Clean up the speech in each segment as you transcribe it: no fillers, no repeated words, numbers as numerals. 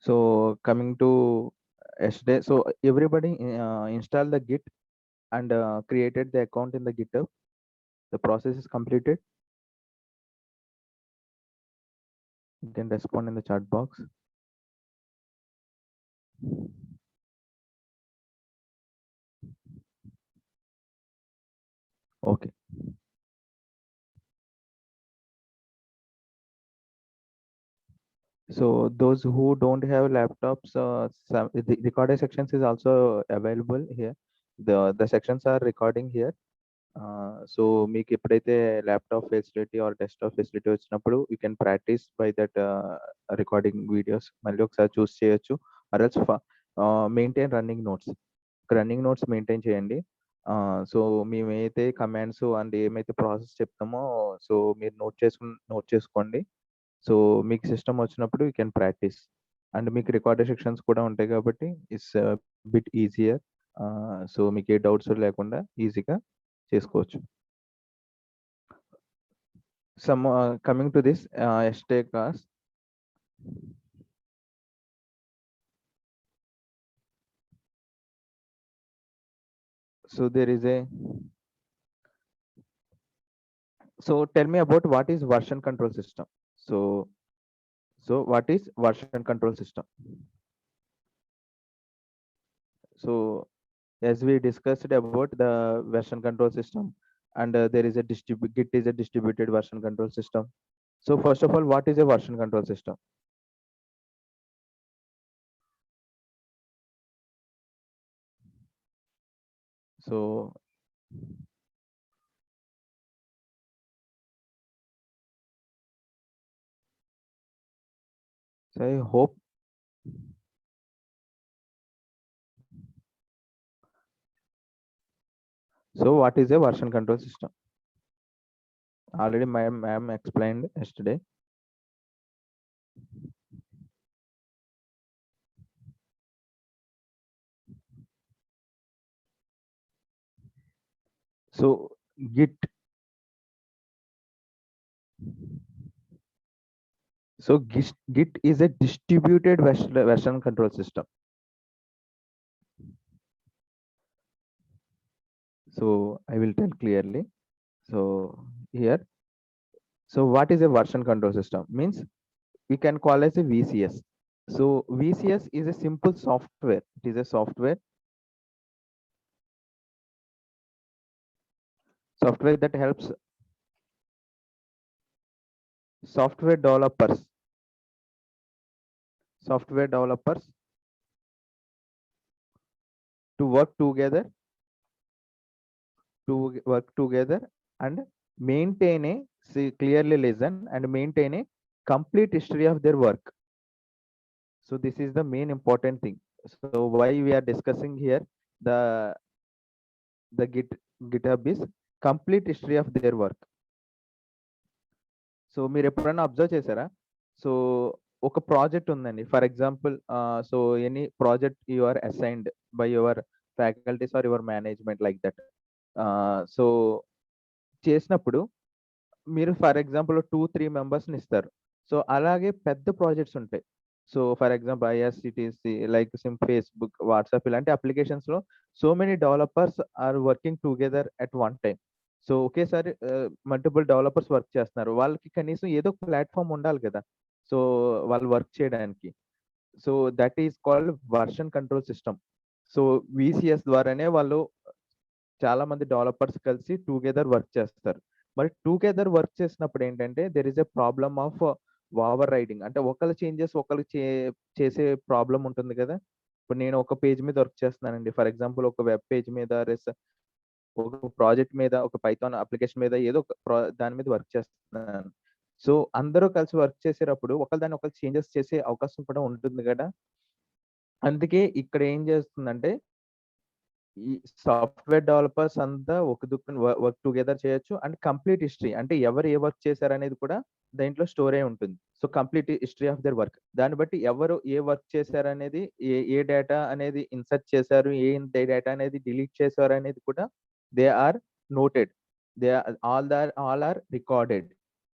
So coming to yesterday, so everybody install the Git and created the account in the GitHub. The process is completed. You can respond in the chat box. Okay. So those who don't have laptops, the recorded sections is also available here. The sections are recording here. So మీకు ఎప్పుడైతే laptop facility or desktop facility వచ్చినప్పుడు you can practice by that recording videos మళ్ళీ ఒకసారి చూస్ చేయొచ్చు. Or else maintain running notes maintain చేయండి. So మేమైతే commands and ఏమైతే ప్రాసెస్ చెప్తామో సో మీరు నోట్ చేసుకోండి. సో మీకు సిస్టమ్ వచ్చినప్పుడు యూ కెన్ ప్రాక్టీస్ అండ్ మీకు రికార్డెడ్ సెక్షన్స్ కూడా ఉంటాయి కాబట్టి ఇట్స్ బిట్ ఈజియర్. సో మీకు ఏ డౌట్స్ లేకుండా ఈజీగా చేసుకోవచ్చు. Some coming to this yesterday class. So there is a, so tell me about what is version control system. So what is version control system? So as we discussed about the version control system, and there is a Git is a distributed version control system. So first of all, what is a version control system? So I hope so. What is a version control system? Already ma'am explained yesterday. So Git. So Git is a distributed version control system. So I will tell clearly. So here, so what is a version control system? Means we can call as a VCS. So VCS is a simple software. It is a software that helps software developers to work together and maintain a, clearly listen and maintain a complete history of their work. So this is the main important thing. So why we are discussing here the GitHub is complete history of their work. So మీరు ఎప్పుడైనా observe చేశారా? So ఒక project ఉందండి, for example so any project you are assigned by your faculties or your management like that. So చేసినప్పుడు మీరు for example 2-3 మెంబర్స్ని ఇస్తారు. So అలాగే పెద్ద ప్రాజెక్ట్స్ ఉంటాయి. So for example IRCTC like Facebook, WhatsApp ఇలాంటి అప్లికేషన్స్లో so many developers are working together at one time. So ఒకేసారి మల్టిపుల్ డెవలపర్స్ వర్క్ చేస్తున్నారు. వాళ్ళకి కనీసం ఏదో ఒక ప్లాట్ఫామ్ ఉండాలి కదా, సో వాళ్ళు వర్క్ చేయడానికి. So that is called version control system. So VCS ద్వారానే వాళ్ళు చాలా మంది డెవలపర్స్ కలిసి టుగెదర్ వర్క్ చేస్తారు. మరి టుగెదర్ వర్క్ చేసినప్పుడు ఏంటంటే there is a problem of over riding. అంటే ఒకళ్ళ చేంజెస్ ఒకళ్ళు చేసే ప్రాబ్లం ఉంటుంది కదా. ఇప్పుడు నేను ఒక పేజ్ మీద వర్క్ చేస్తున్నానండి, ఫర్ ఎగ్జాంపుల్ ఒక వెబ్ పేజ్ మీద, ఒక ప్రాజెక్ట్ మీద, ఒక పైథాన్ అప్లికేషన్ మీద, ఏదో ఒక దాని మీద వర్క్ చేస్తున్నాను. సో అందరూ కలిసి వర్క్ చేసేటప్పుడు ఒకళ్ళు ఒకళ్ళు చేంజెస్ చేసే అవకాశం కూడా ఉంటుంది కదా. అందుకే ఇక్కడ ఏం చేస్తుందంటే ఈ సాఫ్ట్వేర్ డెవలపర్స్ అంతా ఒక దుక్కున వర్క్ టుగెదర్ చేయొచ్చు. అండ్ కంప్లీట్ హిస్టరీ అంటే ఎవరు ఏ వర్క్ చేశారనేది కూడా దీంట్లో స్టోర్ అయి ఉంటుంది. So complete history of their work, దాన్ని బట్టి ఎవరు ఏ వర్క్ చేశారనేది, ఏ డేటా అనేది ఇన్సర్ట్ చేశారు, ఏ డేటా అనేది డిలీట్ చేశారు అనేది కూడా they are noted. They all are recorded.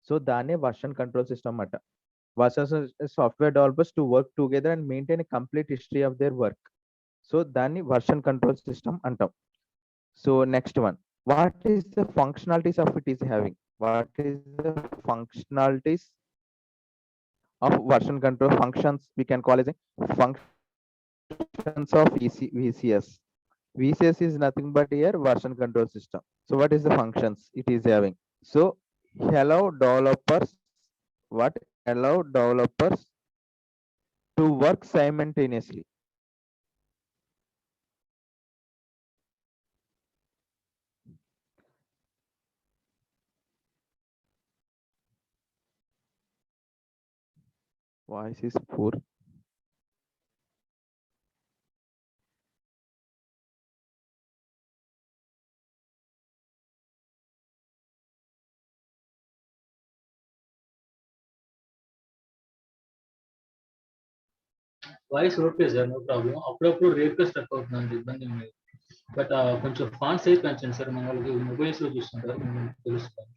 So దాన్నే వర్షన్ కంట్రోల్ సిస్టమ్ అన్నమాట. versus software developers to work together and maintain a complete history of their work. So దాన్ని వర్షన్ కంట్రోల్ సిస్టమ్ అంటాం. So next one, what is the functionalities of it is having, what is the functionalities of version control functions we can call as a functions of VCS. VCS is nothing but here version control system. So what is the functions it is having? So allow developers, what allow developers to work simultaneously. Voice is poor. Voice okay sir, no problem. అప్పుడప్పుడు రేట్గా struck అవుతుందండి, ఇబ్బంది ఏం లేదు. But కొంచెం font size పెంచండి sir, మన వాళ్ళకి మొబైల్స్ లో చూస్తుంటారు, తెలుస్తుంది.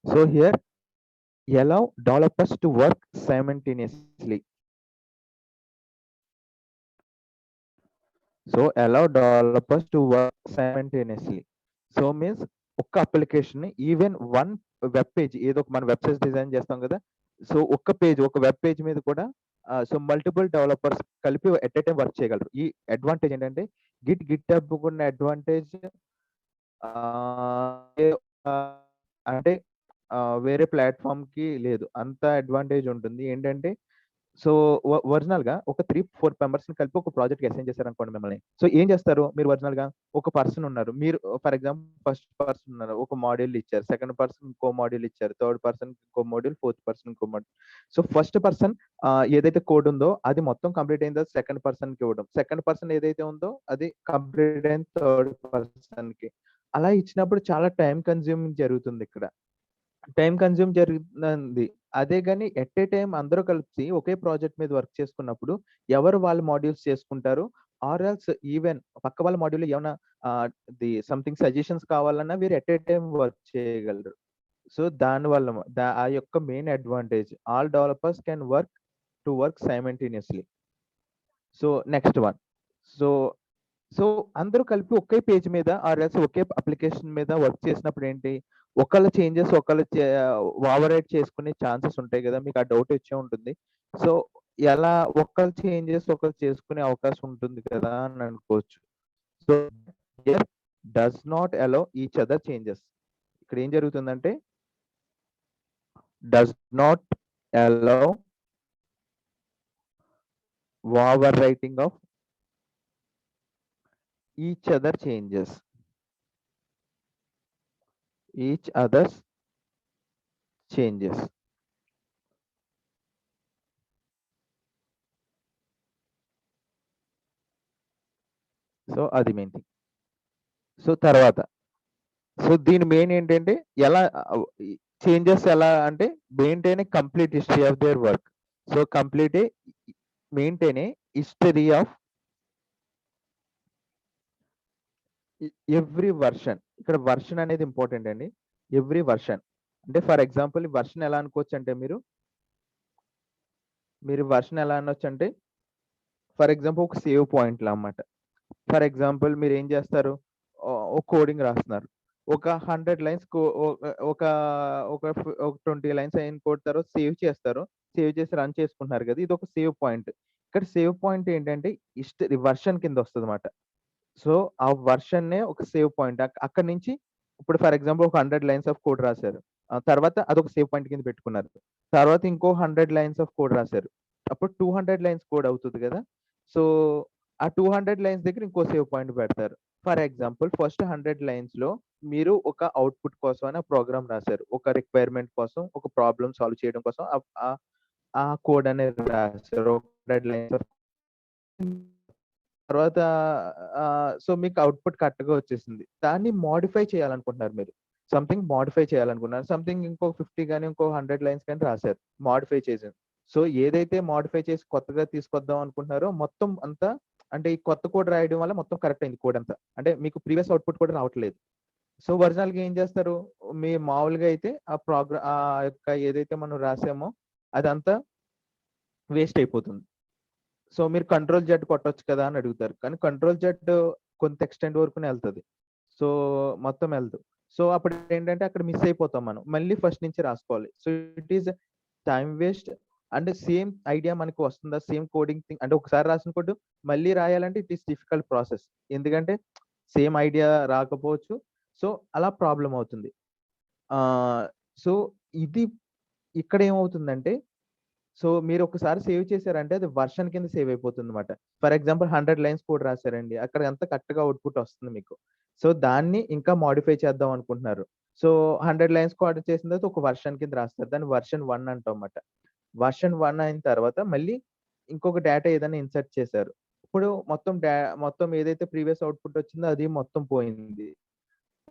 So here allow developers to work simultaneously. So allow developers to work simultaneously. So means ఒక్క application even one web page, ఏదో ఒక మన వెబ్సైట్స్ డిజైన్ చేస్తాం కదా, సో ఒక్క పేజ్, ఒక వెబ్ పేజ్ మీద కూడా సో మల్టిపుల్ డెవలపర్స్ కలిపి ఎట్ ఏ టైం వర్క్ చేయగలరు. ఈ అడ్వాంటేజ్ ఏంటంటే గిట్ హబ్ ఉన్న అడ్వాంటేజ్ అంటే వేరే ప్లాట్ఫామ్ కి లేదు, అంత అడ్వాంటేజ్ ఉంటుంది. ఏంటంటే సో ఒరిజినల్ గా ఒక 3-4 మెంబర్స్ కలిపి ఒక ప్రాజెక్ట్ అసైన్ చేశారు అనుకోండి మిమ్మల్ని. సో ఏం చేస్తారు మీరు? ఒరిజినల్ గా ఒక పర్సన్ ఉన్నారు, మీరు ఫర్ ఎగ్జాంపుల్ ఫస్ట్ పర్సన్ ఉన్నారు, ఒక మాడ్యూల్ ఇచ్చారు, సెకండ్ పర్సన్ ఇంకో మాడ్యూల్ ఇచ్చారు, థర్డ్ పర్సన్ ఇంకో మాడ్యూల్, ఫోర్త్ పర్సన్ ఇంకో మాడ్యూల్. సో ఫస్ట్ పర్సన్ ఏదైతే కోడ్ ఉందో అది మొత్తం కంప్లీట్ అయిన తర్వాత సెకండ్ పర్సన్ కి ఇవ్వడం, సెకండ్ పర్సన్ ఏదైతే ఉందో అది కంప్లీట్ అయిన థర్డ్ పర్సన్ కి. అలా ఇచ్చినప్పుడు చాలా టైం కన్స్యూమింగ్ జరుగుతుంది ఇక్కడ, టైం కన్స్యూమ్ జరుగుతుంది. అదే గాని ఎట్ ఏ టైం అందరూ కలిసి ఒకే ప్రాజెక్ట్ మీద వర్క్ చేసుకున్నప్పుడు ఎవరు వాళ్ళ మాడ్యూల్స్ చేసుకుంటారు, ఆర్ ఎల్స్ ఈవెన్ పక్క వాళ్ళ మాడ్యూల్ ఏమైనా ది సంథింగ్ సజెషన్స్ కావాలన్నా వీరు ఎట్ ఏ టైం వర్క్ చేయగలరు. సో దాని వల్ల ఆ యొక్క main advantage all developers can work simultaneously. So next one, so so అందరూ కలిపి ఒకే పేజ్ మీద ఆర్ ఎల్స్ ఒకే అప్లికేషన్ మీద వర్క్ చేసినప్పుడు ఏంటి, ఒకళ్ళ చేంజెస్ ఒకళ్ళు ఓవర్ చేసుకునే ఛాన్సెస్ ఉంటాయి కదా, మీకు ఆ డౌట్ వచ్చే ఉంటుంది. సో ఎలా ఒకళ్ళ చేంజెస్ ఒకళ్ళు చేసుకునే అవకాశం ఉంటుంది కదా అని అనుకోవచ్చు. So does not allow each other changes. ఇక్కడ ఏం జరుగుతుందంటే does not allow over writing of each other changes, each other's changes. So అది మెయిన్ థింగ్. సో తర్వాత సో దీని మెయిన్ ఏంటంటే ఎలా చేంజెస్ ఎలా అంటే maintain a complete history of their work. So complete maintain a history of every version. ఇక్కడ version అనేది important అండి. ఎవ్రీ వర్షన్ అంటే ఫర్ ఎగ్జాంపుల్ వర్షన్ ఎలా అనుకోవచ్చు అంటే మీరు వర్షన్ ఎలా అనొచ్చు అంటే ఫర్ ఎగ్జాంపుల్ ఒక సేవ్ పాయింట్ లా అన్నమాట. ఫర్ ఎగ్జాంపుల్ మీరు ఏం చేస్తారు, ఒక కోడింగ్ రాస్తున్నారు, ఒక 100 లైన్స్ ఒక ఒక 20 లైన్స్ అయిన కోడ్ తర్వాత సేవ్ చేస్తారు, సేవ్ చేసి రన్ చేసుకుంటున్నారు కదా, ఇది ఒక సేవ్ పాయింట్. ఇక్కడ సేవ్ పాయింట్ ఏంటంటే వర్షన్ కింద వస్తుంది అనమాట. సో ఆ వర్షన్ నే ఒక సేవ్ పాయింట్. అక్కడ నుంచి ఇప్పుడు ఫర్ ఎగ్జాంపుల్ ఒక 100 లైన్స్ ఆఫ్ కోడ్ రాశారు, తర్వాత అదొక సేవ్ పాయింట్ కింద పెట్టుకున్నారు, తర్వాత ఇంకో 100 లైన్స్ ఆఫ్ కోడ్ రాశారు, అప్పుడు 200 లైన్స్ కోడ్ అవుతుంది కదా. సో ఆ 200 లైన్స్ దగ్గర ఇంకో సేవ్ పాయింట్ పెడతారు. ఫర్ ఎగ్జాంపుల్ ఫస్ట్ 100 లైన్స్ లో మీరు ఒక అవుట్పుట్ కోసం అని ప్రోగ్రామ్ రాశారు, ఒక రిక్వైర్మెంట్ కోసం, ఒక ప్రాబ్లమ్ సాల్వ్ చేయడం కోసం ఆ కోడ్ అనేది రాశారు 100 లైన్స్. తర్వాత సో మీకు అవుట్‌పుట్ కరెక్ట్‌గా వచ్చేసింది. దాన్ని మోడిఫై చేయాలనుకుంటున్నారు మీరు. సంథింగ్ మోడిఫై చేయాలనుకున్నారు. సంథింగ్ ఇంకో 50 గాని, ఇంకో 100 లైన్స్ గాని రాసారు. మోడిఫై చేసారు. సో ఏదైతే మోడిఫై చేసి కొత్తగా తీసుకొద్దాం అనుకుంటున్నారో మొత్తం అంతా అంటే ఈ కొత్త కోడ్ రాయడం వల్ల మొత్తం కరెక్ట్ అయింది కోడ్ అంతా. అంటే మీకు ప్రీవియస్ అవుట్‌పుట్ కూడా రావట్లేదు. సో ఒరిజినల్‌గా ఏం చేస్తారు? మీ మామూలుగా అయితే ఆ యొక్క ఏదైతే మనం రాసామో అదంతా వేస్ట్ అయిపోతుంది. సో మీరు కంట్రోల్ జెడ్ కొట్టొచ్చు కదా అని అడుగుతారు. కానీ కంట్రోల్ జెడ్ కొంత ఎక్స్‌టెంట్ వరకునే ఎళ్తది. సో మొత్తం ఎళ్ళదు. సో అప్పుడేంటంటే అక్కడ మిస్ అయిపోతాం మనం. మళ్ళీ ఫస్ట్ నుంచి రాసుకోవాలి. So it is time waste and same idea మనకు వస్తుందా? సేమ్ కోడింగ్ థింగ్ అంటే ఒకసారి రాసిన కోడ్ మళ్ళీ రాయాలంటే ఇట్ ఈస్ డిఫికల్ట్ ప్రాసెస్. ఎందుకంటే సేమ్ ఐడియా రాకపోవచ్చు. సో అలా ప్రాబ్లమ్ అవుతుంది. సో ఇది ఇక్కడ ఏమవుతుందంటే సో మీరు ఒకసారి సేవ్ చేసారంటే అది వర్షన్ కింద సేవ్ అయిపోతుందన్నమాట. ఫర్ ఎగ్జాంపుల్ 100 లైన్స్ కోడ్ రాసారండి. అక్కడ ఎంత కరెక్ట్‌గా అవుట్‌పుట్ వస్తుంది మీకు. సో దాన్ని ఇంకా మోడిఫై చేద్దాం అనుకుంటున్నారు. సో 100 లైన్స్ కోడ్ చేసిన తర్వాత ఒక వర్షన్ కింద రాస్తారు. దాన్ని వర్షన్ 1 అంటామన్నమాట. వర్షన్ 1 అయిన తర్వాత మళ్ళీ ఇంకొక డేటా ఏదైనా ఇన్సర్ట్ చేశారు. ఇప్పుడు మొత్తం ఏదైతే ప్రీవియస్ అవుట్‌పుట్ వచ్చిందో అది మొత్తం పోయింది.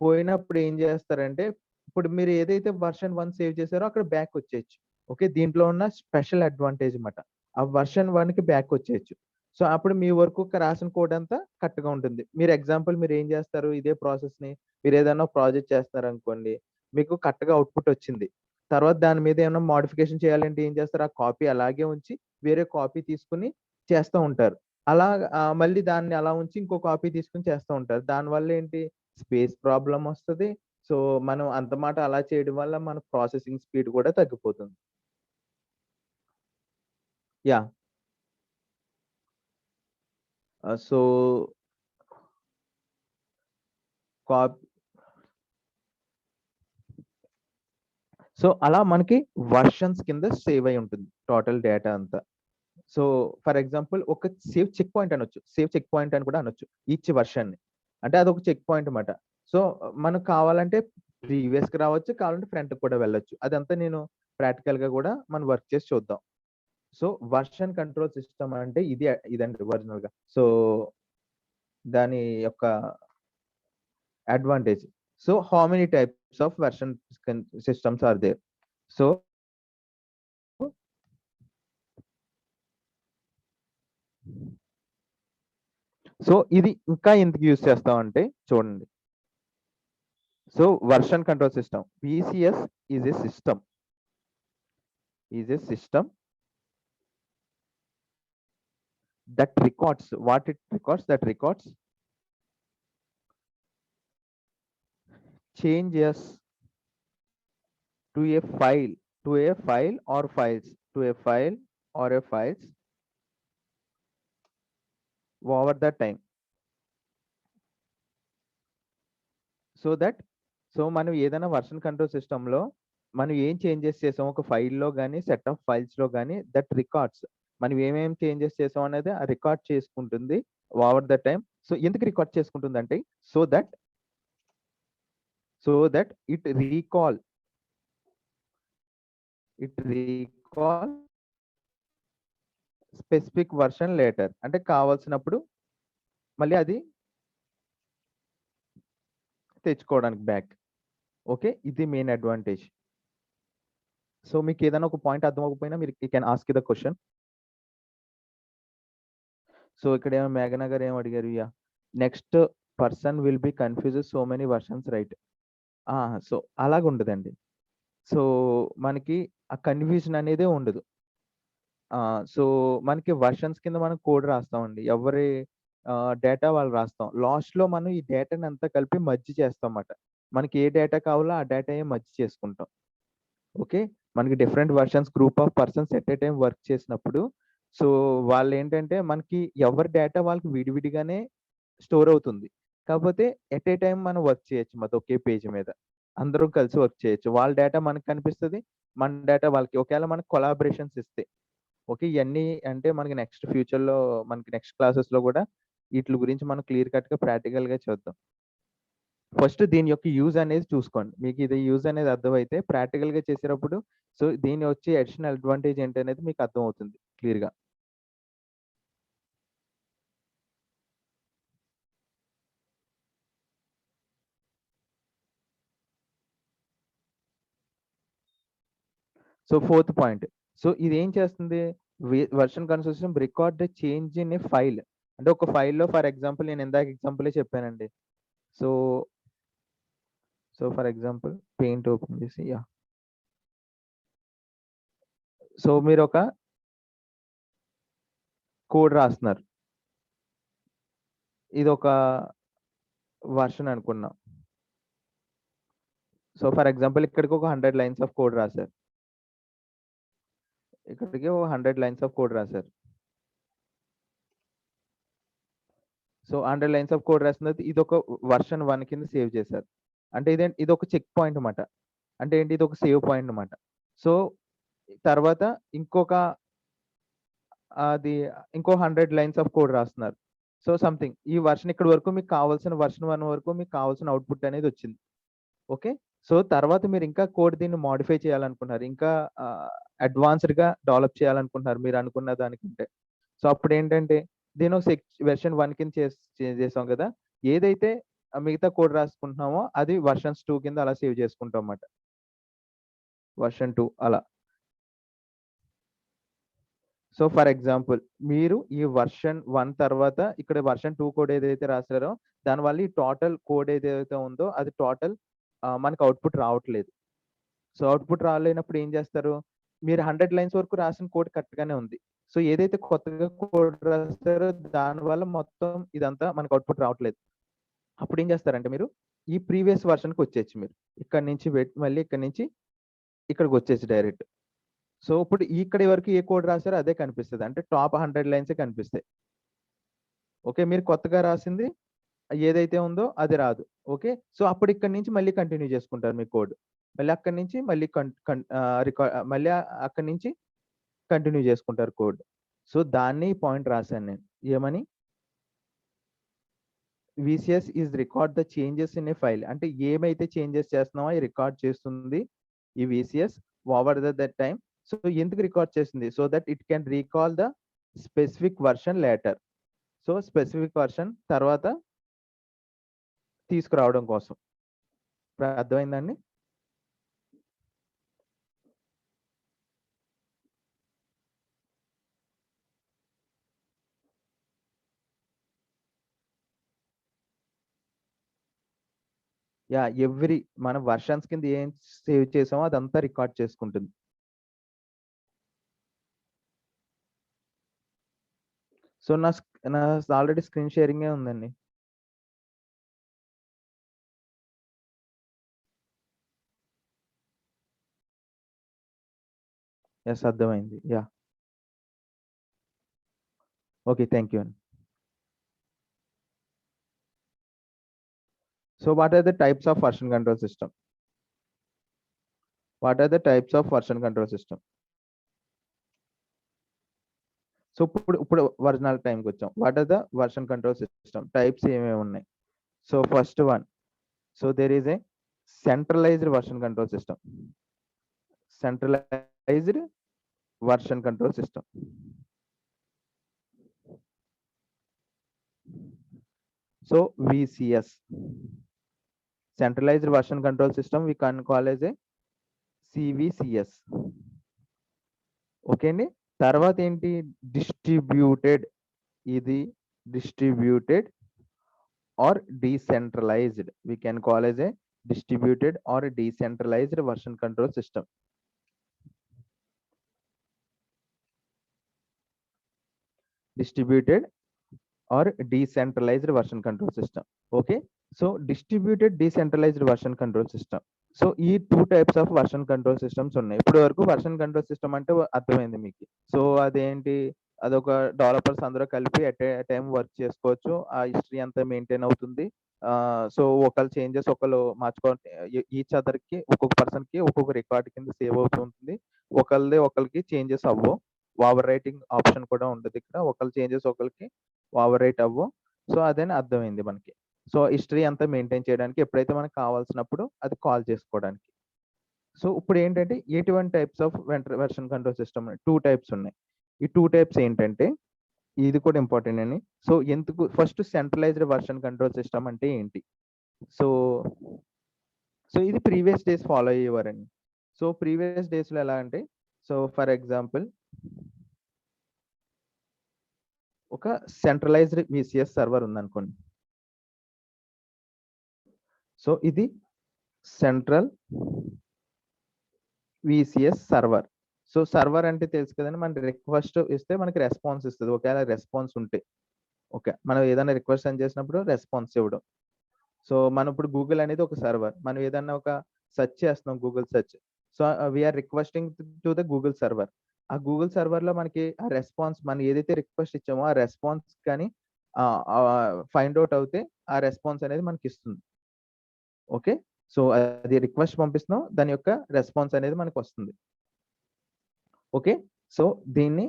పోయినప్పుడు ఏం చేస్తారంటే, ఇప్పుడు మీరు ఏదైతే వర్షన్ 1 సేవ్ చేసారో అక్కడ బ్యాక్ వచ్చేయొచ్చు. ఓకే. దీంట్లో ఉన్న స్పెషల్ అడ్వాంటేజ్ మాట. ఆ వర్షన్ 1కి బ్యాక్ వచ్చేయొచ్చు. సో, అప్పుడు మీ వరకు రాసిన కోడ్ అంతా కరెక్ట్‌గా ఉంటుంది. మీరు ఎగ్జాంపుల్ మీరేం చేస్తారు ఇదే ప్రాసెస్‌ని మీరేదైనా ప్రాజెక్ట్ చేస్తున్నారనుకోండి. మీకు కరెక్ట్‌గా అవుట్‌పుట్ వచ్చింది. తర్వాత దాని మీద ఏమన్నా మోడిఫికేషన్ చేయాలంటే ఏం చేస్తారు? ఆ కాపీ అలాగే ఉంచి వేరే కాపీ తీసుకొని చేస్తా ఉంటారు. అలా మళ్ళీ దాన్ని అలా ఉంచి ఇంకో కాపీ తీసుకొని చేస్తా ఉంటారు. దానివల్ల ఏంటి స్పేస్ ప్రాబ్లమ్ వస్తది. సో, మనం అంత మాట అలా చేయడం వల్ల మన ప్రాసెసింగ్ స్పీడ్ కూడా తగ్గిపోతుంది. యాహ్! సో, కాప్ సో, అలా మనకి వర్షన్స్ కింద సేవ్ అయ్యి ఉంటుంది. టోటల్ డేటా అంతా. సో, ఫర్ ఎగ్జాంపుల్ ఒక సేవ్ చెక్ పాయింట్ అనొచ్చు. సేవ్ చెక్ పాయింట్ అని కూడా అనొచ్చు. ఈచ్ వర్షన్‌ని. అంటే అదొక చెక్ పాయింట్ మాట. సో, మనకు కావాలంటే ప్రీవియస్‌కి రావచ్చు. కావాలంటే ఫ్రంట్‌కి కూడా వెళ్ళొచ్చు. అదంతా నేను ప్రాక్టికల్‌గా కూడా మనం వర్క్ చేసి చూద్దాం. సో, వర్షన్ కంట్రోల్ సిస్టమ్ అంటే ఇదండి ఒరిజినల్‌గా. సో, దాని యొక్క advantage. So, how many types of version systems are there? So, ఇది ఇంకా ఎందుకు యూజ్ చేస్తామంటే చూడండి. So, version control system. VCS is a system. Is a system that records what it records that records changes to a file or files to a file or a files over the time so that so మనం ఏదైనా version control సిస్టమ్‌లో మనం ఏం changes చేసాం ఒక ఫైల్‌లో గాని, set of ఫైల్స్‌లో గాని దట్ రికార్డ్స్ మనం ఏమేం చేంజెస్ చేసాం అనేది రికార్డ్ చేసుకుంటుంది ఓవర్ ద టైమ్. సో ఎందుకు రికార్డ్ చేసుకుంటుందంటే so that it recall specific version later అంటే కావాల్సినప్పుడు మళ్ళీ అది తెచ్చుకోవడానికి బ్యాక్. ఓకే. ఇది మెయిన్ అడ్వాంటేజ్. సో మీకేదైనా ఒక పాయింట్ అర్థం అవ్వకపోయినా మీరు you can ask the question. So ఇక్కడేమో మేఘన గారు ఏమి అడిగారు? Yeah! Next person will be confused so many versions right. ఆ! సో అలాగుండదండి. సో మనకి ఆ కన్‌ఫ్యూజన్ అనేదే ఉండదు. సో మనకి వెర్షన్స్ కింద మనం కోడ్ రాస్తామండి. ఎవరి డేటా వాళ్ళు రాస్తాం. లాస్ట్‌లో మనం ఈ డేటాని అంతా కలిపి మెర్జ్ చేస్తాంమాట. మనకి ఏ డేటా కావాలో ఆ డేటాయే మెర్జ్ చేసుకుంటాం. ఓకే. మనకి different versions group of persons at a time work చేసినప్పుడు, సో వాళ్ళేంటంటే మనకి ఎవరి డేటా వాళ్ళకి విడివిడిగానే స్టోర్ అవుతుంది. కాకపోతే ఎట్ ఎ టైమ్ మనం వర్క్ చేయొచ్చు మాట ఒకే పేజ్ మీద. అందరం కలిసి వర్క్ చేయొచ్చు. వాళ్ళ డేటా మనకు కనిపిస్తది. మన డేటా వాళ్ళకి. ఒకేళ మనకు కొలాబరేషన్స్ ఇస్తే. ఓకే. ఇయన్నీ అంటే మనకి నెక్స్ట్ ఫ్యూచర్‌లో మనకి నెక్స్ట్ క్లాసెస్‌లో గూడా ఈట్లి గురించి మనం క్లియర్ కట్‌గా ప్రాక్టికల్‌గా చూద్దాం. ఫస్ట్ దీని యొక్క యూజ్ అనేది చూసుకోండి. మీకు ఇది యూజ్ అనేది అర్థమైతే ప్రాక్టికల్‌గా చేసేటప్పుడు సో దీని వచ్చే అడిషనల్ అడ్వాంటేజ్ ఏంటనేది మీకు అర్థమవుతుంది క్లియర్‌గా. So fourth point. సో ఇది ఏం చేస్తుంది, version control system record the change in a file. అంటే ఒక ఫైల్లో ఫర్ ఎగ్జాంపుల్ నేను ఇందాక ఎగ్జాంపులే చెప్పానండి. So for example paint open చేసి సో మీరు ఒక కోడ్ రాస్తున్నారు. ఇది ఒక వర్షన్ అనుకున్నాం. సో ఫర్ ఎగ్జాంపుల్ ఇక్కడికి ఒక 100 లైన్స్ ఆఫ్ కోడ్ రాశారు. ఇక్కడికి ఒక 100 లైన్స్ ఆఫ్ కోడ్ రాశారు. సో 100 లైన్స్ ఆఫ్ కోడ్ రాసిన తర్వాత ఇది ఒక వర్షన్ 1 కింద సేవ్ చేశారు. అంటే ఇది ఒక చెక్ పాయింట్ అన్నమాట. అంటే ఏంటి, ఇది ఒక సేవ్ పాయింట్ అన్నమాట. సో తర్వాత ఇంకో 100 లైన్స్ ఆఫ్ కోడ్ రాస్తున్నారు. సో సంథింగ్ ఈ వర్షన్ ఇక్కడి వరకు మీకు కావాల్సిన వర్షన్ 1 వరకు మీకు కావాల్సిన అవుట్‌పుట్ అనేది వచ్చింది. ఓకే. సో తర్వాత మీరు ఇంకా కోడ్ దీన్ని మోడిఫై చేయాలనుకుంటున్నారు. ఇంకా అడ్వాన్స్‌డ్‌గా డెవలప్ చేయాలనుకుంటున్నారు మీరు అనుకున్న దానికంటే. సో అప్పుడేంటంటే దీన్ని ఒక వెర్షన్ 1 కింద చేసాం కదా! ఏదైతే మిగతా కోడ్ రాసుకుంటున్నామో అది వర్షన్స్ 2 కింద అలా సేవ్ చేసుకుంటాం అన్నమాట. వర్షన్ 2 అలా. సో ఫర్ ఎగ్జాంపుల్ మీరు ఈ వర్షన్ 1 తర్వాత ఇక్కడ వర్షన్ 2 కోడ్ ఏదైతే రాసారో దానివల్ల ఈ టోటల్ కోడ్ ఏదైతే ఉందో అది టోటల్ మనకు అవుట్‌పుట్ రావట్లేదు. సో అవుట్‌పుట్ రాలేనప్పుడు ఏం చేస్తారు? మీరు 100 లైన్స్ వరకు రాసిన కోడ్ కరెక్ట్‌గానే ఉంది. సో ఏదైతే కొత్తగా కోడ్ రాసారో దానివల్ల మొత్తం ఇదంతా మనకు అవుట్‌పుట్ రావట్లేదు. అప్పుడు ఏం చేస్తారంటే మీరు ఈ ప్రీవియస్ వర్షన్‌కి వచ్చేయచ్చు మీరు. ఇక్కడి నుంచి మళ్ళీ ఇక్కడి నుంచి ఇక్కడికి వచ్చేసి డైరెక్ట్. సో ఇప్పుడు ఇక్కడి వరకు ఏ కోడ్ రాసారో అదే కనిపిస్తది. అంటే టాప్ 100 లైన్సే కనిపిస్తాయి. ఓకే. మీరు కొత్తగా రాసింది ఏదైతే ఉందో అది రాదు. ఓకే. సో అప్పుడు ఇక్కడి నుంచి మళ్ళీ కంటిన్యూ చేసుకుంటారు మీ కోడ్. మళ్ళీ అక్కడి నుంచి మళ్ళీ మళ్ళీ అక్కడి నుంచి కంటిన్యూ చేసుకుంటారు కోడ్. సో దాన్ని పాయింట్ రాసాను నేను. ఏమని? VCS is record the changes in a file. అంటే ఏమైతే చేంజెస్ చేస్తున్నామో అవి రికార్డ్ చేస్తుంది ఈ VCS over that time. So ఎందుకు రికార్డ్ చేస్తుంది? So that it can recall the specific version later. So specific version తర్వాత తీసుకురావడం కోసం. ఇప్పుడు అర్థమైందండి? మనం వర్షన్స్ కింద ఏం సేవ్ చేసామో అదంతా రికార్డ్ చేసుకుంటుంది. సో నా ఆల్రెడీ స్క్రీన్ షేరింగే ఉందండి. యెస్, అర్థమైంది. ఓకే. థాంక్ యూ అండి. So what are the types of version control system? What are the types of version control system? So ఇప్పుడు ఒరిజినల్ టైంకి వచ్చాం. What are the version control system types ఏమేమి ఉన్నాయి? So first one, so there is a centralized version control system. Centralized version control system. So VCS, centralized version control system, we can call as a CVCS. Okay అండి. తర్వాత ఏంటి? Distributed. ఇది distributed or decentralized. We can call as a distributed or decentralized version control system. Distributed or decentralized version control system. Okay. So distributed decentralized version control system. So ఈ 2 types of version control systems ఉన్నాయి. ఇప్పటి వరకు version control system అంటే అర్థమైంది మీకు. So అదేంటి, అదొక developers అందరూ కలిపి ఎట్ ఏ టైం వర్క్ చేసుకోవచ్చు. ఆ హిస్టరీ అంతా మెయింటైన్ అవుతుంది. సో ఒకళ్ళ చేంజెస్ ఒకళ్ళు ఈచ్ అదర్‌కి ఒక్కొక్క పర్సన్‌కి ఒక్కొక్క రికార్డ్ కింద సేవ్ అవుతూ ఉంటుంది. ఒకళ్ళకి చేంజెస్ అవ్వవు. ఓవర్ రైటింగ్ ఆప్షన్ కూడా ఉండదు ఇక్కడ. ఒకళ్ళ చేంజెస్ ఒకళ్ళకి ఓవర్ రైట్ అవ్వవు. సో అదని అర్థమైంది మనకి. సో హిస్టరీ అంతా మెయింటైన్ చేయడానికి ఎప్పుడైతే మనకు కావాల్సినప్పుడు అది కాల్ చేసుకోవడానికి. సో ఇప్పుడు ఏంటంటే ఎటువంటి types of version control system 2 types ఉన్నాయి. ఈ 2 టైప్స్ ఏంటంటే ఇది కూడా ఇంపార్టెంట్ అండి. సో ఎందుకు first centralised version control system అంటే ఏంటి? సో ఇది ప్రీవియస్ డేస్ ఫాలో అయ్యేవారండి. సో ప్రీవియస్ డేస్‌లో ఎలా అంటే సో ఫర్ ఎగ్జాంపుల్ ఒక సెంట్రలైజ్డ్ విసిఎస్ సర్వర్ ఉందనుకోండి. సో ఇది central VCS server. So server అంటే తెలుసు కదండి, మన రిక్వెస్ట్ ఇస్తే మనకి రెస్పాన్స్ ఇస్తుంది. ఒకవేళ రెస్పాన్స్ ఉంటే ఓకే, మనం ఏదైనా రిక్వెస్ట్ సెండ్ చేసినప్పుడు రెస్పాన్స్ ఇవ్వడం. సో మనం ఇప్పుడు గూగుల్ అనేది ఒక సర్వర్, మనం ఏదన్నా ఒక సెర్చ్ చేస్తున్నాం Google search, so we are requesting to the Google server. ఆ గూగుల్ సర్వర్ లో మనకి ఆ రెస్పాన్స్, మనం ఏదైతే రిక్వెస్ట్ ఇచ్చామో ఆ రెస్పాన్స్ కానీ ఫైండ్ అవుట్ అవుతే ఆ రెస్పాన్స్ అనేది మనకి ఇస్తుంది. ఓకే, సో అది రిక్వెస్ట్ పంపిస్తున్నాం, దాని యొక్క రెస్పాన్స్ అనేది మనకు వస్తుంది. ఓకే, సో దీన్ని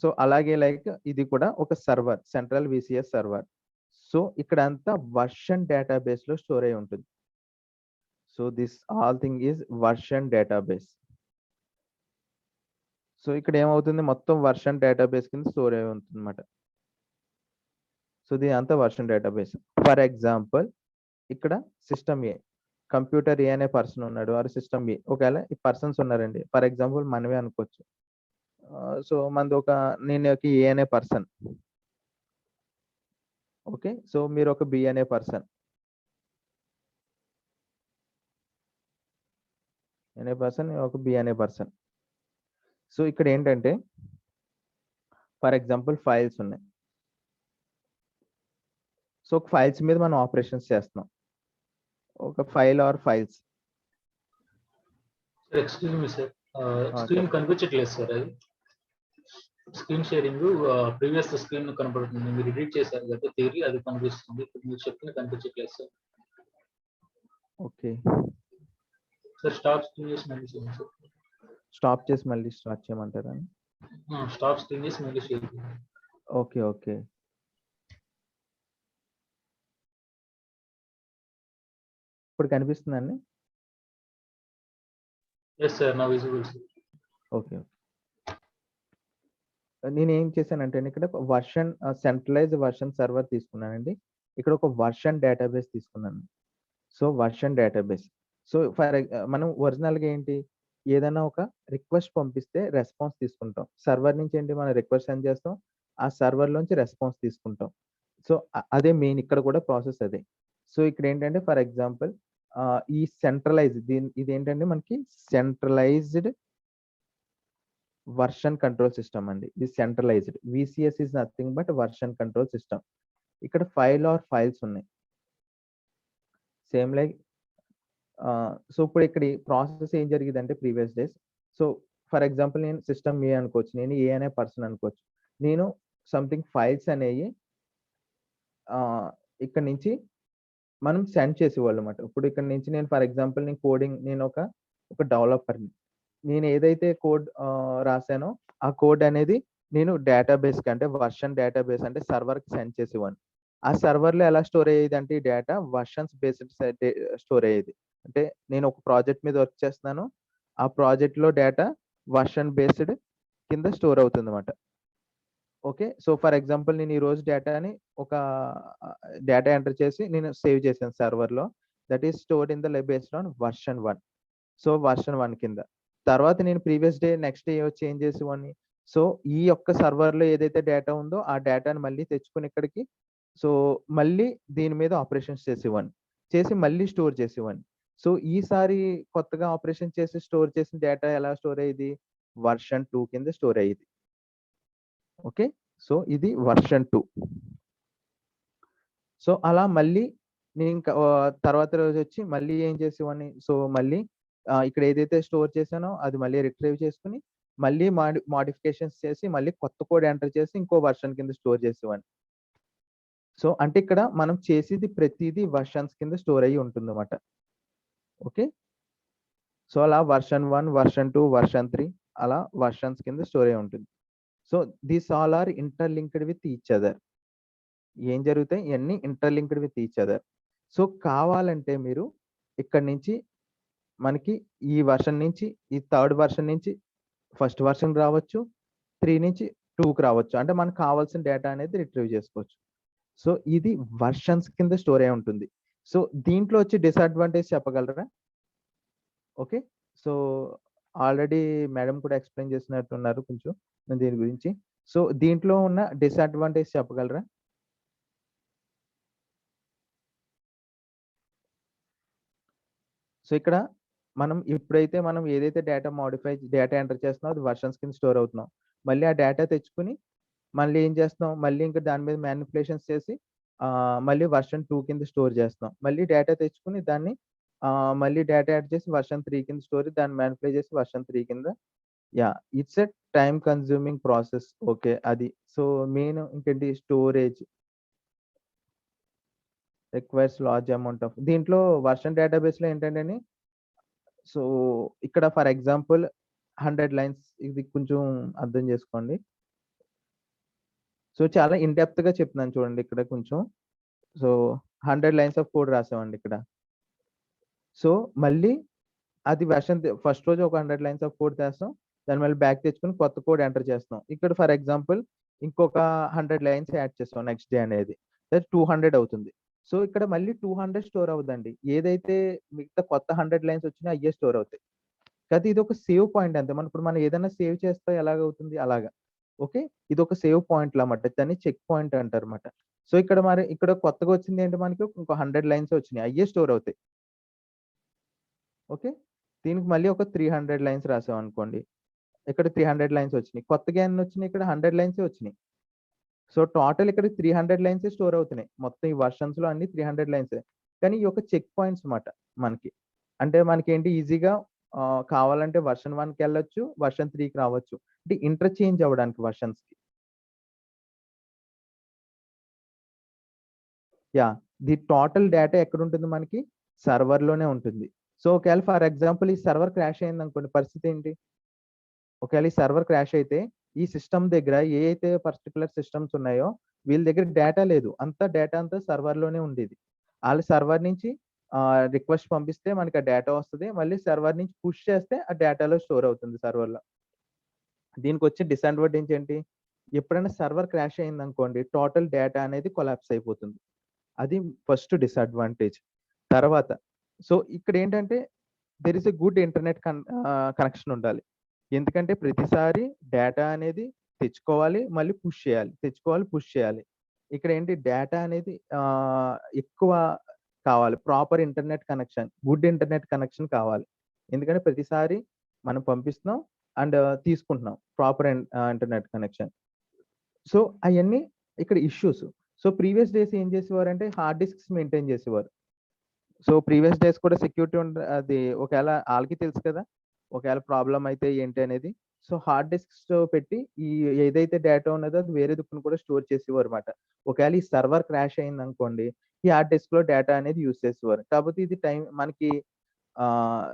సో అలాగే లైక్ ఇది కూడా ఒక server, central VCS server. So ఇక్కడ అంతా వర్షన్ డేటాబేస్ లో స్టోర్ అయి ఉంటుంది. So this all thing is version database. So ఇక్కడ ఏమవుతుంది, మొత్తం వర్షన్ డేటాబేస్ కింద స్టోర్ అయి ఉంటుంది అనమాట. సో దీని అంతా వర్షన్ డేటాబేస్. ఫర్ ఎగ్జాంపుల్ ఇక్కడ సిస్టమ్ ఏ, కంప్యూటర్ ఏ అనే పర్సన్ ఉన్నాడు, ఆర్ సిస్టమ్ ఏ, ఒకవేళ ఈ పర్సన్స్ ఉన్నారండి, ఫర్ ఎగ్జాంపుల్ మనమే అనుకోవచ్చు. సో మనది ఒక, నేను ఏ అనే పర్సన్. ఓకే, సో మీరు ఒక బి అనే పర్సన్, ఒక బి అనే పర్సన్. సో ఇక్కడ ఏంటంటే ఫర్ ఎగ్జాంపుల్ ఫైల్స్ ఉన్నాయి. సో ఫైల్స్ మీద మనం ఆపరేషన్స్ చేస్తున్నాం, ఒక file or files. Excuse me sir, screen కనిపించట్లేదు సార్. అది స్క్రీన్ షేరింగ్ ప్రీవియస్ స్క్రీన్ కనపడుతుంది, మీరు ఎడిట్ చేశారు కదా థియరీ, అది కనిపిస్తుంది. ఇప్పుడు మీరు చెప్పిన కనిపించట్లేదు sir. Okay sir stop screen చేసి మళ్ళీ చేయండి సార్. స్టాప్ చేసి మళ్ళీ స్టార్ట్ చేయమంటారా? స్టాప్ స్క్రీన్ చేసి మళ్ళీ షేర్ చేయండి. ఓకే ఓకే, ఇప్పుడు కనిపిస్తుందండి? ఎస్ సార్, నా విజిబుల్ సార్. ఓకే, నేను ఏం చేశానంటే ఇక్కడ వర్షన్ సెంట్రలైజ్ వర్షన్ సర్వర్ తీసుకున్నానండి, ఇక్కడ ఒక వర్షన్ డేటాబేస్ తీసుకున్నాను. So version database. సో మనం ఒరిజినల్ గా ఏంటి, ఏదైనా ఒక రిక్వెస్ట్ పంపిస్తే రెస్పాన్స్ తీసుకుంటాం. సర్వర్ నుంచి ఏంటి, మనం రిక్వెస్ట్ సెండ్ చేస్తాం, ఆ సర్వర్ నుంచి రెస్పాన్స్ తీసుకుంటాం. సో అదే మెయిన్ ఇక్కడ కూడా ప్రాసెస్ అదే. సో ఇక్కడ ఏంటంటే ఫర్ ఎగ్జాంపుల్ ఈ సెంట్రలైజ్, ఇది ఏంటంటే మనకి సెంట్రలైజ్డ్ వర్షన్ కంట్రోల్ సిస్టమ్ అండి. ఇది centralized. VCS is nothing but version control system. ఇక్కడ ఫైల్ ఆర్ ఫైల్స్ ఉన్నాయి, సేమ్ లైక్. సో ఇప్పుడు ఇక్కడ ప్రాసెస్ ఏం జరిగిందంటే previous days, so for example నేను సిస్టమ్ ఏ అనుకోవచ్చు, నేను ఏ అనే పర్సన్ అనుకోవచ్చు. నేను సంథింగ్ ఫైల్స్ అనేవి ఇక్కడ నుంచి మనం సెండ్ చేసేవాళ్ళు అనమాట. ఇప్పుడు ఇక్కడ నుంచి నేను ఫర్ ఎగ్జాంపుల్ నేను కోడింగ్, నేను ఒక డెవలపర్ని, నేను ఏదైతే కోడ్ రాశానో ఆ కోడ్ అనేది నేను డేటాబేస్ కి, అంటే వర్షన్ డేటాబేస్ అంటే సర్వర్ కి సెండ్ చేసేవాడిని. ఆ సర్వర్ లో ఎలా స్టోర్ అయ్యేది అంటే ఈ డేటా వర్షన్స్ బేస్డ్ స్టోర్ అయ్యేది. అంటే నేను ఒక ప్రాజెక్ట్ మీద వర్క్ చేస్తున్నాను, ఆ ప్రాజెక్ట్ లో డేటా వర్షన్ బేస్డ్ కింద స్టోర్ అవుతుంది అనమాట. ఓకే, సో ఫర్ ఎగ్జాంపుల్ నేను ఈ రోజు డేటాని ఒక డేటా ఎంటర్ చేసి నేను సేవ్ చేశాను సర్వర్ లో, that is stored in the based on version 1. So version 1 కింద తర్వాత నేను previous day next day change చేసేవాడిని. సో ఈ యొక్క సర్వర్ లో ఏదైతే డేటా ఉందో ఆ డేటాని మళ్ళీ తెచ్చుకుని ఇక్కడికి, సో మళ్ళీ దీని మీద ఆపరేషన్స్ చేసేవాడిని, చేసి మళ్ళీ స్టోర్ చేసేవాడిని. సో ఈసారి కొత్తగా ఆపరేషన్ చేసి స్టోర్ చేసిన డేటా ఎలా స్టోర్ అయ్యేది, వర్షన్ 2 కింద స్టోర్ అయ్యేది. ఓకే, సో ఇది వర్షన్ 2. సో అలా మళ్ళీ నేను ఇంకా తర్వాత రోజు వచ్చి మళ్ళీ ఏం చేసేవాడిని, సో మళ్ళీ ఇక్కడ ఏదైతే స్టోర్ చేశానో అది మళ్ళీ రిట్రీవ్ చేసుకుని మళ్ళీ మాడిఫికేషన్స్ చేసి మళ్ళీ కొత్త కోడ్ ఎంటర్ చేసి ఇంకో వర్షన్ కింద స్టోర్ చేసేవాడిని. సో అంటే ఇక్కడ మనం చేసేది ప్రతిదీ వర్షన్స్ కింద స్టోర్ అయ్యి ఉంటుంది అనమాట. ఓకే, సో అలా వర్షన్ 1, వర్షన్ 2, వర్షన్ 3 అలా వర్షన్స్ కింద స్టోర్ అయ్యి ఉంటుంది. So these all are interlinked with each other. ఏం జరుగుతాయి, ఇవన్నీ interlinked with each other. So కావాలంటే మీరు ఇక్కడ నుంచి మనకి ఈ వర్షన్ నుంచి ఈ థర్డ్ వర్షన్ నుంచి ఫస్ట్ వర్షన్ రావచ్చు, 3 నుంచి 2కి రావచ్చు, అంటే మనకు కావాల్సిన డేటా అనేది రిట్రీవ్ చేసుకోవచ్చు. సో ఇది వర్షన్స్ కింద స్టోర్ అయి ఉంటుంది. సో దీంట్లో వచ్చి డిసడ్వాంటేజ్ చెప్పగలరా? ఓకే, సో ఆల్రెడీ మేడం కూడా ఎక్స్‌ప్లెయిన్ చేసినట్టున్నారు కొంచెం దీని గురించి. సో, దీంట్లో ఉన్న డిసడ్వాంటేజ్ చెప్పగలరా? సో, ఇక్కడ మనం ఎప్పుడైతే మనం ఏదైతే డేటా ఎంటర్ చేస్తున్నామో అది వెర్షన్స్ కింద స్టోర్ అవుతున్నాం. మళ్ళీ ఆ డేటా తెచ్చుకొని మళ్ళీ ఏం చేస్తున్నాం, మళ్ళీ ఇంకా దాని మీద మానిప్యులేషన్స్ చేసి మళ్ళీ వెర్షన్ 2 కింద స్టోర్ చేస్తున్నాం. మళ్ళీ డేటా తెచ్చుకొని దాన్ని మళ్ళీ డేటా యాడ్ చేసి వెర్షన్ 3 కింద స్టోర్ దాన్ని మానిప్యులై చేసి వెర్షన్ 3 కింద yeah! It's a time consuming process. Okay. అది. సో, మెయిన్ ఇంకేంటి storage requires large amount of దీంట్లో వెర్షన్ డేటాబేస్‌లో ఏంటంటేని సో, ఇక్కడ ఫర్ ఎగ్జాంపుల్ 100 లైన్స్ ఇది కొంచెం అర్థం చేసుకోండి. సో, చాలా ఇన్ డెప్త్‌గా చెప్తున్నాను చూడండి ఇక్కడ కొంచెం. సో, 100 లైన్స్ ఆఫ్ కోడ్ రాసామండి ఇక్కడ. సో, మళ్ళీ అది ఫస్ట్ రోజు ఒక 100 లైన్స్ ఆఫ్ కోడ్ చేస్తాం. దాన్ని మళ్ళీ బ్యాక్ తెచ్చుకొని కొత్త కోడ్ ఎంటర్ చేస్తున్నాం. ఇక్కడ ఫర్ ఎగ్జాంపుల్ ఇంకొక 100 లైన్స్ యాడ్ చేస్తాం నెక్స్ట్ డే అనేది. దట్ 200 అవుతుంది. సో, ఇక్కడ మళ్ళీ 200 స్టోర్ అవ్వదండి. ఏదైతే మిగతా కొత్త 100 లైన్స్ వచ్చినాయో అయ్యే స్టోర్ అవుతాయి. కాతే ఇదొక సేవ్ పాయింట్ అంతే. మనం ఏదైనా సేవ్ చేస్తే ఎలాగవుతుంది అలాగా. ఓకే. ఇదొక సేవ్ పాయింట్ లామాట. దాన్ని చెక్ పాయింట్ అంటారన్నమాట. సో, ఇక్కడ కొత్తగా వచ్చిందేంటి మనకి ఇంకో 100 లైన్స్ వచ్చినాయి. అయ్యే స్టోర్ అవుతాయి. ఓకే. దీనికి మళ్ళీ ఒక 300 లైన్స్ రాసామనుకోండి. ఇక్కడ 300 లైన్స్ వచ్చినియి. కొత్తగా ఎన్నొచ్చినియి ఇక్కడ 100 లైన్సే వచ్చినియి. సో, టోటల్ ఇక్కడ 300 లైన్సే స్టోర్ అవుతున్నాయి. మొత్తం ఈ వెర్షన్స్‌లో అన్ని 300 లైన్సే. కానీ ఈ యొక్క చెక్ పాయింట్స్ మాట మనకి. అంటే మనకేంటి ఈజీగా కావాలంటే వెర్షన్ 1కెళ్ళొచ్చు, వెర్షన్ 3కి రావచ్చు. అంటే ఇంటర్‌చేంజ్ అవ్వడానికి వెర్షన్స్‌కి. యాహ్! ది టోటల్ డేటా ఎక్కడుంటుంది మనకి? సర్వర్‌లోనే ఉంటుంది. సో, ఒకవేళ ఫర్ ఎగ్జాంపుల్ ఈ సర్వర్ క్రాష్ అయిందనుకోండి పరిస్థితి ఏంటి? ఒకవేళ ఈ సర్వర్ క్రాష్ అయితే, ఈ సిస్టమ్ దగ్గర ఏ అయితే పర్టిక్యులర్ సిస్టమ్స్ ఉన్నాయో, వీళ్ళ దగ్గర డేటా లేదు. డేటా అంతా సర్వర్‌లోనే ఉండేది. ఆళ్ళు సర్వర్ నుంచి రిక్వెస్ట్ పంపిస్తే మనకి ఆ డేటా వస్తది. మళ్ళీ సర్వర్ నుంచి పుష్ చేస్తే ఆ డేటాలో స్టోర్ అవుతుంది సర్వర్‌లో. దీనికొచ్చే డిసడ్వాంటేజ్ ఏంటి? ఎప్పుడైనా సర్వర్ క్రాష్ అయిందనుకోండి, టోటల్ డేటా అనేది కొలాప్స్ అయిపోతుంది. అది ఫస్ట్ డిసడ్వాంటేజ్. తర్వాత ఇక్కడేంటంటే there is a good internet connection ఉండాలి. ఎందుకంటే ప్రతిసారి డేటా అనేది తెచ్చుకోవాలి, మళ్ళీ పుష్ చేయాలి. తెచ్చుకోవాలి, పుష్ చేయాలి. ఇక్కడేంటి డేటా అనేది ఎక్కువ కావాలి. Proper internet connection, good internet connection కావాలి. ఎందుకంటే ప్రతిసారి మనం పంపిస్తున్నాం అండ్ తీసుకుంటున్నాం. Proper internet connection. సో, అయన్నీ ఇక్కడ ఇష్యూస్. సో, ప్రీవియస్ డేస్ ఏం చేసేవారంటే హార్డ్ డిస్క్స్ మెయింటైన్ చేసేవారు. సో, ప్రీవియస్ డేస్ కూడా సెక్యూరిటీ అది ఒకవేళ ఆళ్ళకి తెలుసు కదా! ఒకవేళ ప్రాబ్లమ్ అయితే ఏంటి అనేది. సో, హార్డ్ డిస్క్స్‌లో పెట్టి ఏదైతే డేటా ఉన్నదో అది వేరే దిక్కున కూడా స్టోర్ చేసేవారుమాట. ఒకవేళ ఈ సర్వర్ క్రాష్ అయిందనుకోండి, ఈ హార్డ్ డిస్క్‌లో డేటా అనేది యూజ్ చేసేవారు. కాపోతే ఇది మనకి ఆహ్,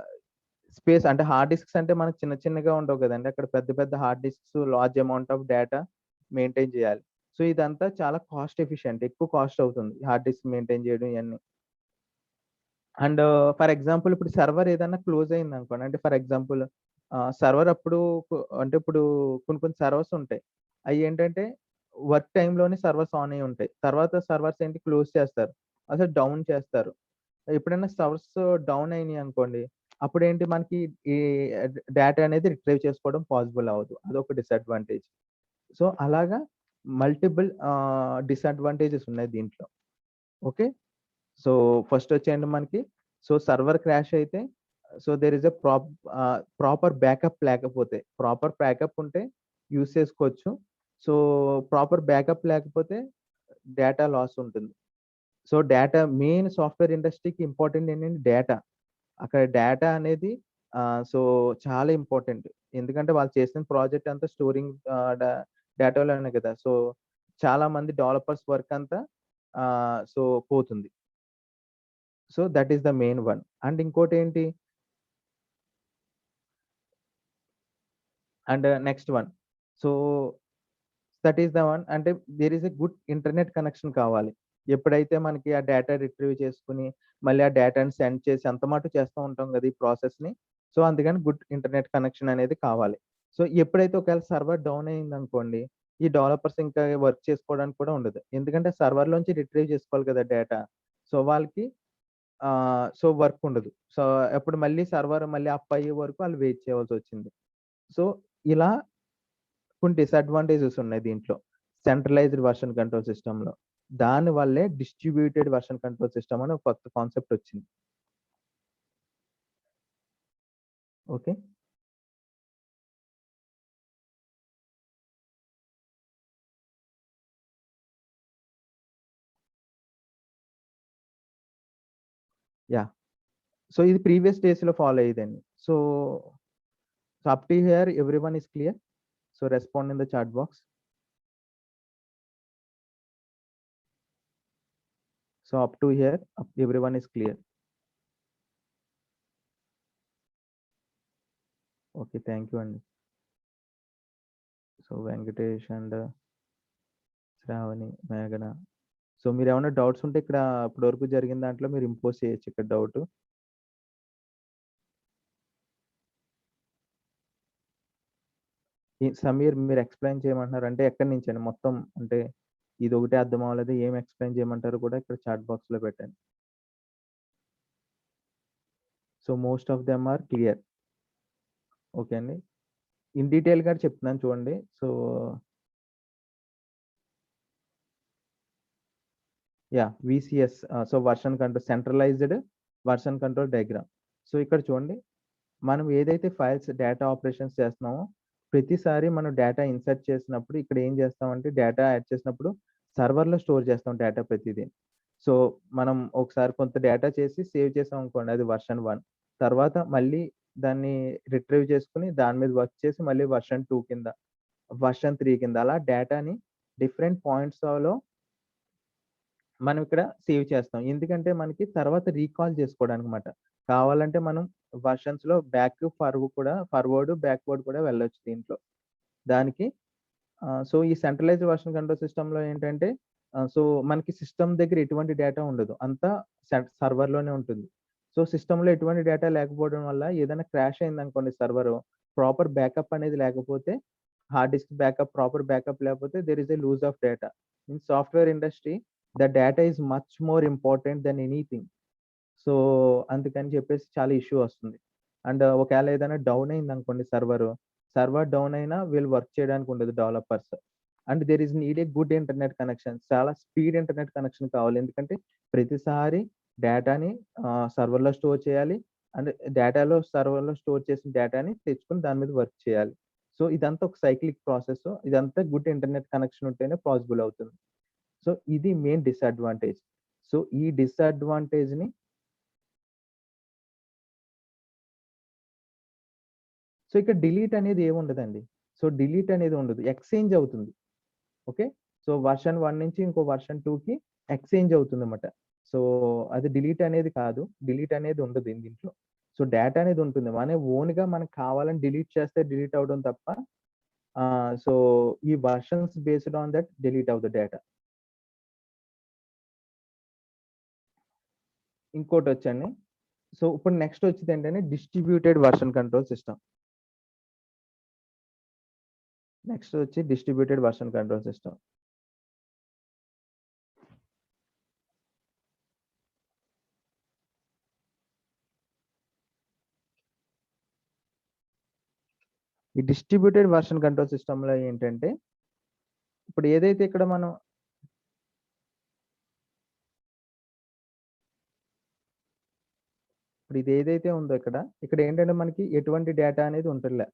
స్పేస్ అంటే హార్డ్ డిస్క్స్ అంటే మనకు చిన్న చిన్నగా ఉండవు కదండీ. అక్కడ పెద్ద పెద్ద hard discs large amount of data maintain చేయాలి. సో, ఇదంతా చాలా కాస్ట్ ఎఫిషియంట్. ఎక్కువ కాస్ట్ అవుతుంది. హార్డ్ డిస్క్ మెయింటైన్ చేయడం ఇయన్నీ. అండ్ ఫర్ ఎగ్జాంపుల్ ఇప్పుడు సర్వర్ ఏదన్నా క్లోజ్ అయిందనుకోండి. అంటే ఫర్ ఎగ్జాంపుల్ సర్వర్ అప్పుడు అంటే ఇప్పుడు కొన్ని కొన్ని సర్వర్స్ ఉంటాయి. అయ్యేంటంటే వర్క్ టైమ్‌లోనే సర్వర్స్ ఆన్ అయ్యి ఉంటాయి. తర్వాత సర్వర్స్ ఏంటి క్లోజ్ చేస్తారు. అసలు డౌన్ చేస్తారు. ఎప్పుడైనా సర్వర్స్ డౌన్ అయినాయి అనుకోండి. అప్పుడేంటి మనకి ఈ డేటా అనేది రిట్రైవ్ చేసుకోవడం పాసిబుల్ అవ్వదు. అదొక డిసడ్వాంటేజ్. సో, అలాగా మల్టిపుల్ డిసడ్వాంటేజెస్ ఉన్నాయి దీంట్లో. ఓకే. సో, ఫస్ట్ వచ్చేయండి మనకి సర్వర్ క్రాష్ అయితే there is a proper backup లేకపోతే ప్రాపర్ బ్యాకప్ ఉంటే యూజ్ చేసుకోవచ్చు. సో, ప్రాపర్ బ్యాకప్ లేకపోతే డేటా లాస్ ఉంటుంది. సో, డేటా మెయిన్ సాఫ్ట్‌వేర్ ఇండస్ట్రీకి ఇంపార్టెంట్ ఏంటంటే డేటా. అక్కడ డేటా అనేది చాలా ఇంపార్టెంట్. ఎందుకంటే వాళ్ళు చేసిన ప్రాజెక్ట్ అంతా స్టోరింగ్ డేటాలోనే కదా! సో, చాలా మంది డెవలపర్స్ వర్క్ అంతా సో, పోతుంది. So, that is the main one. And ఇంకోటేంటి next one. So, that is the one అంటే there is a good internet connection కావాలి. ఎప్పుడైతే మనకి ఆ డేటా రిట్రీవ్ చేసుకొని, మళ్ళీ ఆ డేటాని సెండ్ చేసి అంత మటు చేస్తూ ఉంటాం గదా! ఈ ప్రాసెస్‌ని. సో, అందుకని గుడ్ ఇంటర్నెట్ కనెక్షన్ అనేది కావాలి. సో, ఎప్పుడైతే ఒకవేళ సర్వర్ డౌన్ అయిందనుకోండి, ఈ డెవలపర్స్ ఇంకా వర్క్ చేసుకోవడానికి కూడా ఉండదు. ఎందుకంటే సర్వర్‌లోంచి రిట్రీవ్ చేసుకోవాలి కదా డేటా. సో, వాళ్ళకి సో, వర్క్ ఉండదు. సో, అప్పుడు మళ్ళీ సర్వర్ మళ్ళీ అప్ అయ్యే వరకు ఆళ్ళు వెయిట్ చేయవలసొచ్చింది. సో, ఇలా కొన్ని డిసడ్వాంటేజెస్ ఉన్నాయి దీంట్లో. సెంట్రలైజ్డ్ వెర్షన్ కంట్రోల్ సిస్టమ్‌లో. దాని వల్లే డిస్ట్రిబ్యూటెడ్ వెర్షన్ కంట్రోల్ సిస్టమ్ అని ఒక కొత్త కాన్సెప్ట్ వచ్చింది. ఓకే. యాహ్! సో, ఇది ప్రీవియస్ డేస్‌లో ఫాలో అయ్యేదండి. So, up to here everyone is clear. So, respond in the chat box. So, up to here everyone is clear. Okay. Thank you అండి. So, Venkatesh and Sravani, మేఘన. So, మీరేమన్నా doubts ఉంటే ఇక్కడ ఇప్పటి వరకు జరిగిన దాంట్లో మీరు ఇంపోజ్ చేయొచ్చు ఇక్కడ డౌటు. సమీర్ మీరు ఎక్స్‌ప్లెయిన్ చేయమంటున్నారు అంటే ఎక్కడి నుంచండి? మొత్తం అంటే ఇదొకటే అర్థం అవ్వలేదు. ఏం ఎక్స్‌ప్లెయిన్ చేయమంటారో కూడా ఇక్కడ చాట్ బాక్స్‌లో పెట్టండి. So, most of them are clear. Okay అండి. ఇన్ డీటెయిల్‌గా చెప్తున్నాను చూడండి. So, yeah! VCS so, version control centralised version control diagram. So, ఇక్కడ చూడండి. మనం ఏదైతే ఫైల్స్ డేటా ఆపరేషన్స్ చేస్తున్నామో, ప్రతిసారి మనం డేటా ఇన్సర్ట్ చేసినప్పుడు ఇక్కడ ఏం చేస్తామంటే డేటా యాడ్ చేసినప్పుడు సర్వర్‌లో స్టోర్ చేస్తాం డేటా ప్రతిదీ. సో, మనం ఒకసారి కొంత డేటా చేసి సేవ్ చేసామనుకోండి అది వెర్షన్ 1. తర్వాత మళ్ళీ దాన్ని రిట్రీవ్ చేసుకొని దాని మీద వర్క్ చేసి మళ్ళీ వెర్షన్ 2 కింద, వెర్షన్ 3 కింద అలా డేటాని డిఫరెంట్ పాయింట్స్‌లో మనం ఇక్కడ సేవ్ చేస్తాం. ఎందుకంటే మనకి తర్వాత రీకాల్ చేసుకోవడానికమాట. కావాలంటే మనం వెర్షన్స్‌లో ఫార్వర్డ్, బ్యాక్‌వర్డ్ కూడా వెళ్ళొచ్చు దీంట్లో. దానికి సో, ఈ సెంట్రలైజ్డ్ వెర్షన్ కంట్రోల్ సిస్టమ్‌లో ఏంటంటే సో, మనకి సిస్టమ్ దగ్గర ఎటువంటి డేటా ఉండదు. అంతా సర్వర్‌లోనే ఉంటుంది. సో, సిస్టమ్‌లో ఎటువంటి డేటా లేకపోవడం వల్ల ఏదైనా క్రాష్ అయిందనుకోండి సర్వరు, ప్రాపర్ బ్యాకప్ అనేది లేకపోతే hard disk backup, proper backup లేకపోతే there is a lose of data. In software industry the data is much more important than anything. So, అందుకని చెప్పేసి చాలా ఇష్యూ వస్తుంది. అండ్ ఒకవేళ ఏదైనా డౌన్ అయిందనుకోండి సర్వర్ డౌన్ అయినా వీళ్ళు వర్క్ చేయడానికి ఉండదు developers. And there is need a good internet connection. చాలా స్పీడ్ ఇంటర్నెట్ కనెక్షన్ కావాలి. ఎందుకంటే ప్రతిసారి డేటాని సర్వర్‌లో స్టోర్ చేయాలి. అండ్ సర్వర్‌లో స్టోర్ చేసిన డేటాని తెచ్చుకొని దాని మీద వర్క్ చేయాలి. సో, ఇదంతా ఒక సైక్లిక్ ప్రాసెస్. ఇదంతా గుడ్ ఇంటర్నెట్ కనెక్షన్ ఉంటేనే పాసిబుల్ అవుతుంది. సో, ఇది మెయిన్ డిసడ్వాంటేజ్. సో, ఈ డిసడ్వాంటేజ్‌ని సో, ఇక్కడ డిలీట్ అనేది ఏముండదండి. సో, డిలీట్ అనేది ఉండదు. ఎక్స్‌చేంజ్ అవుతుంది. ఓకే. సో, వెర్షన్ 1 నుంచి ఇంకో వెర్షన్ 2కి ఎక్స్‌చేంజ్ అవుతుందన్నమాట. సో, అది డిలీట్ అనేది కాదు. డిలీట్ అనేది ఉండదు దీంట్లో. సో, డేటా అనేది ఉంటుంది. మన ఓన్‌గా మనకు కావాలని డిలీట్ చేస్తే డిలీట్ అవ్వడం తప్ప సో, ఈ versions based on that delete of the data. ఇంకోటొచ్చండి. సో, ఇప్పుడు నెక్స్ట్ వచ్చేదేంటంటే distributed version control system. Next వచ్చి డిస్ట్రిబ్యూటెడ్ వెర్షన్ కంట్రోల్ సిస్టమ్. ఈ డిస్ట్రిబ్యూటెడ్ వెర్షన్ కంట్రోల్ సిస్టమ్‌లో ఏంటంటే, ఇప్పుడు ఏదైతే ఇక్కడ మనం ఇప్పుడు ఇది ఏదైతే ఉందో ఇక్కడ ఏంటంటే మనకి ఎటువంటి డేటా అనేది ఉంటల్లే.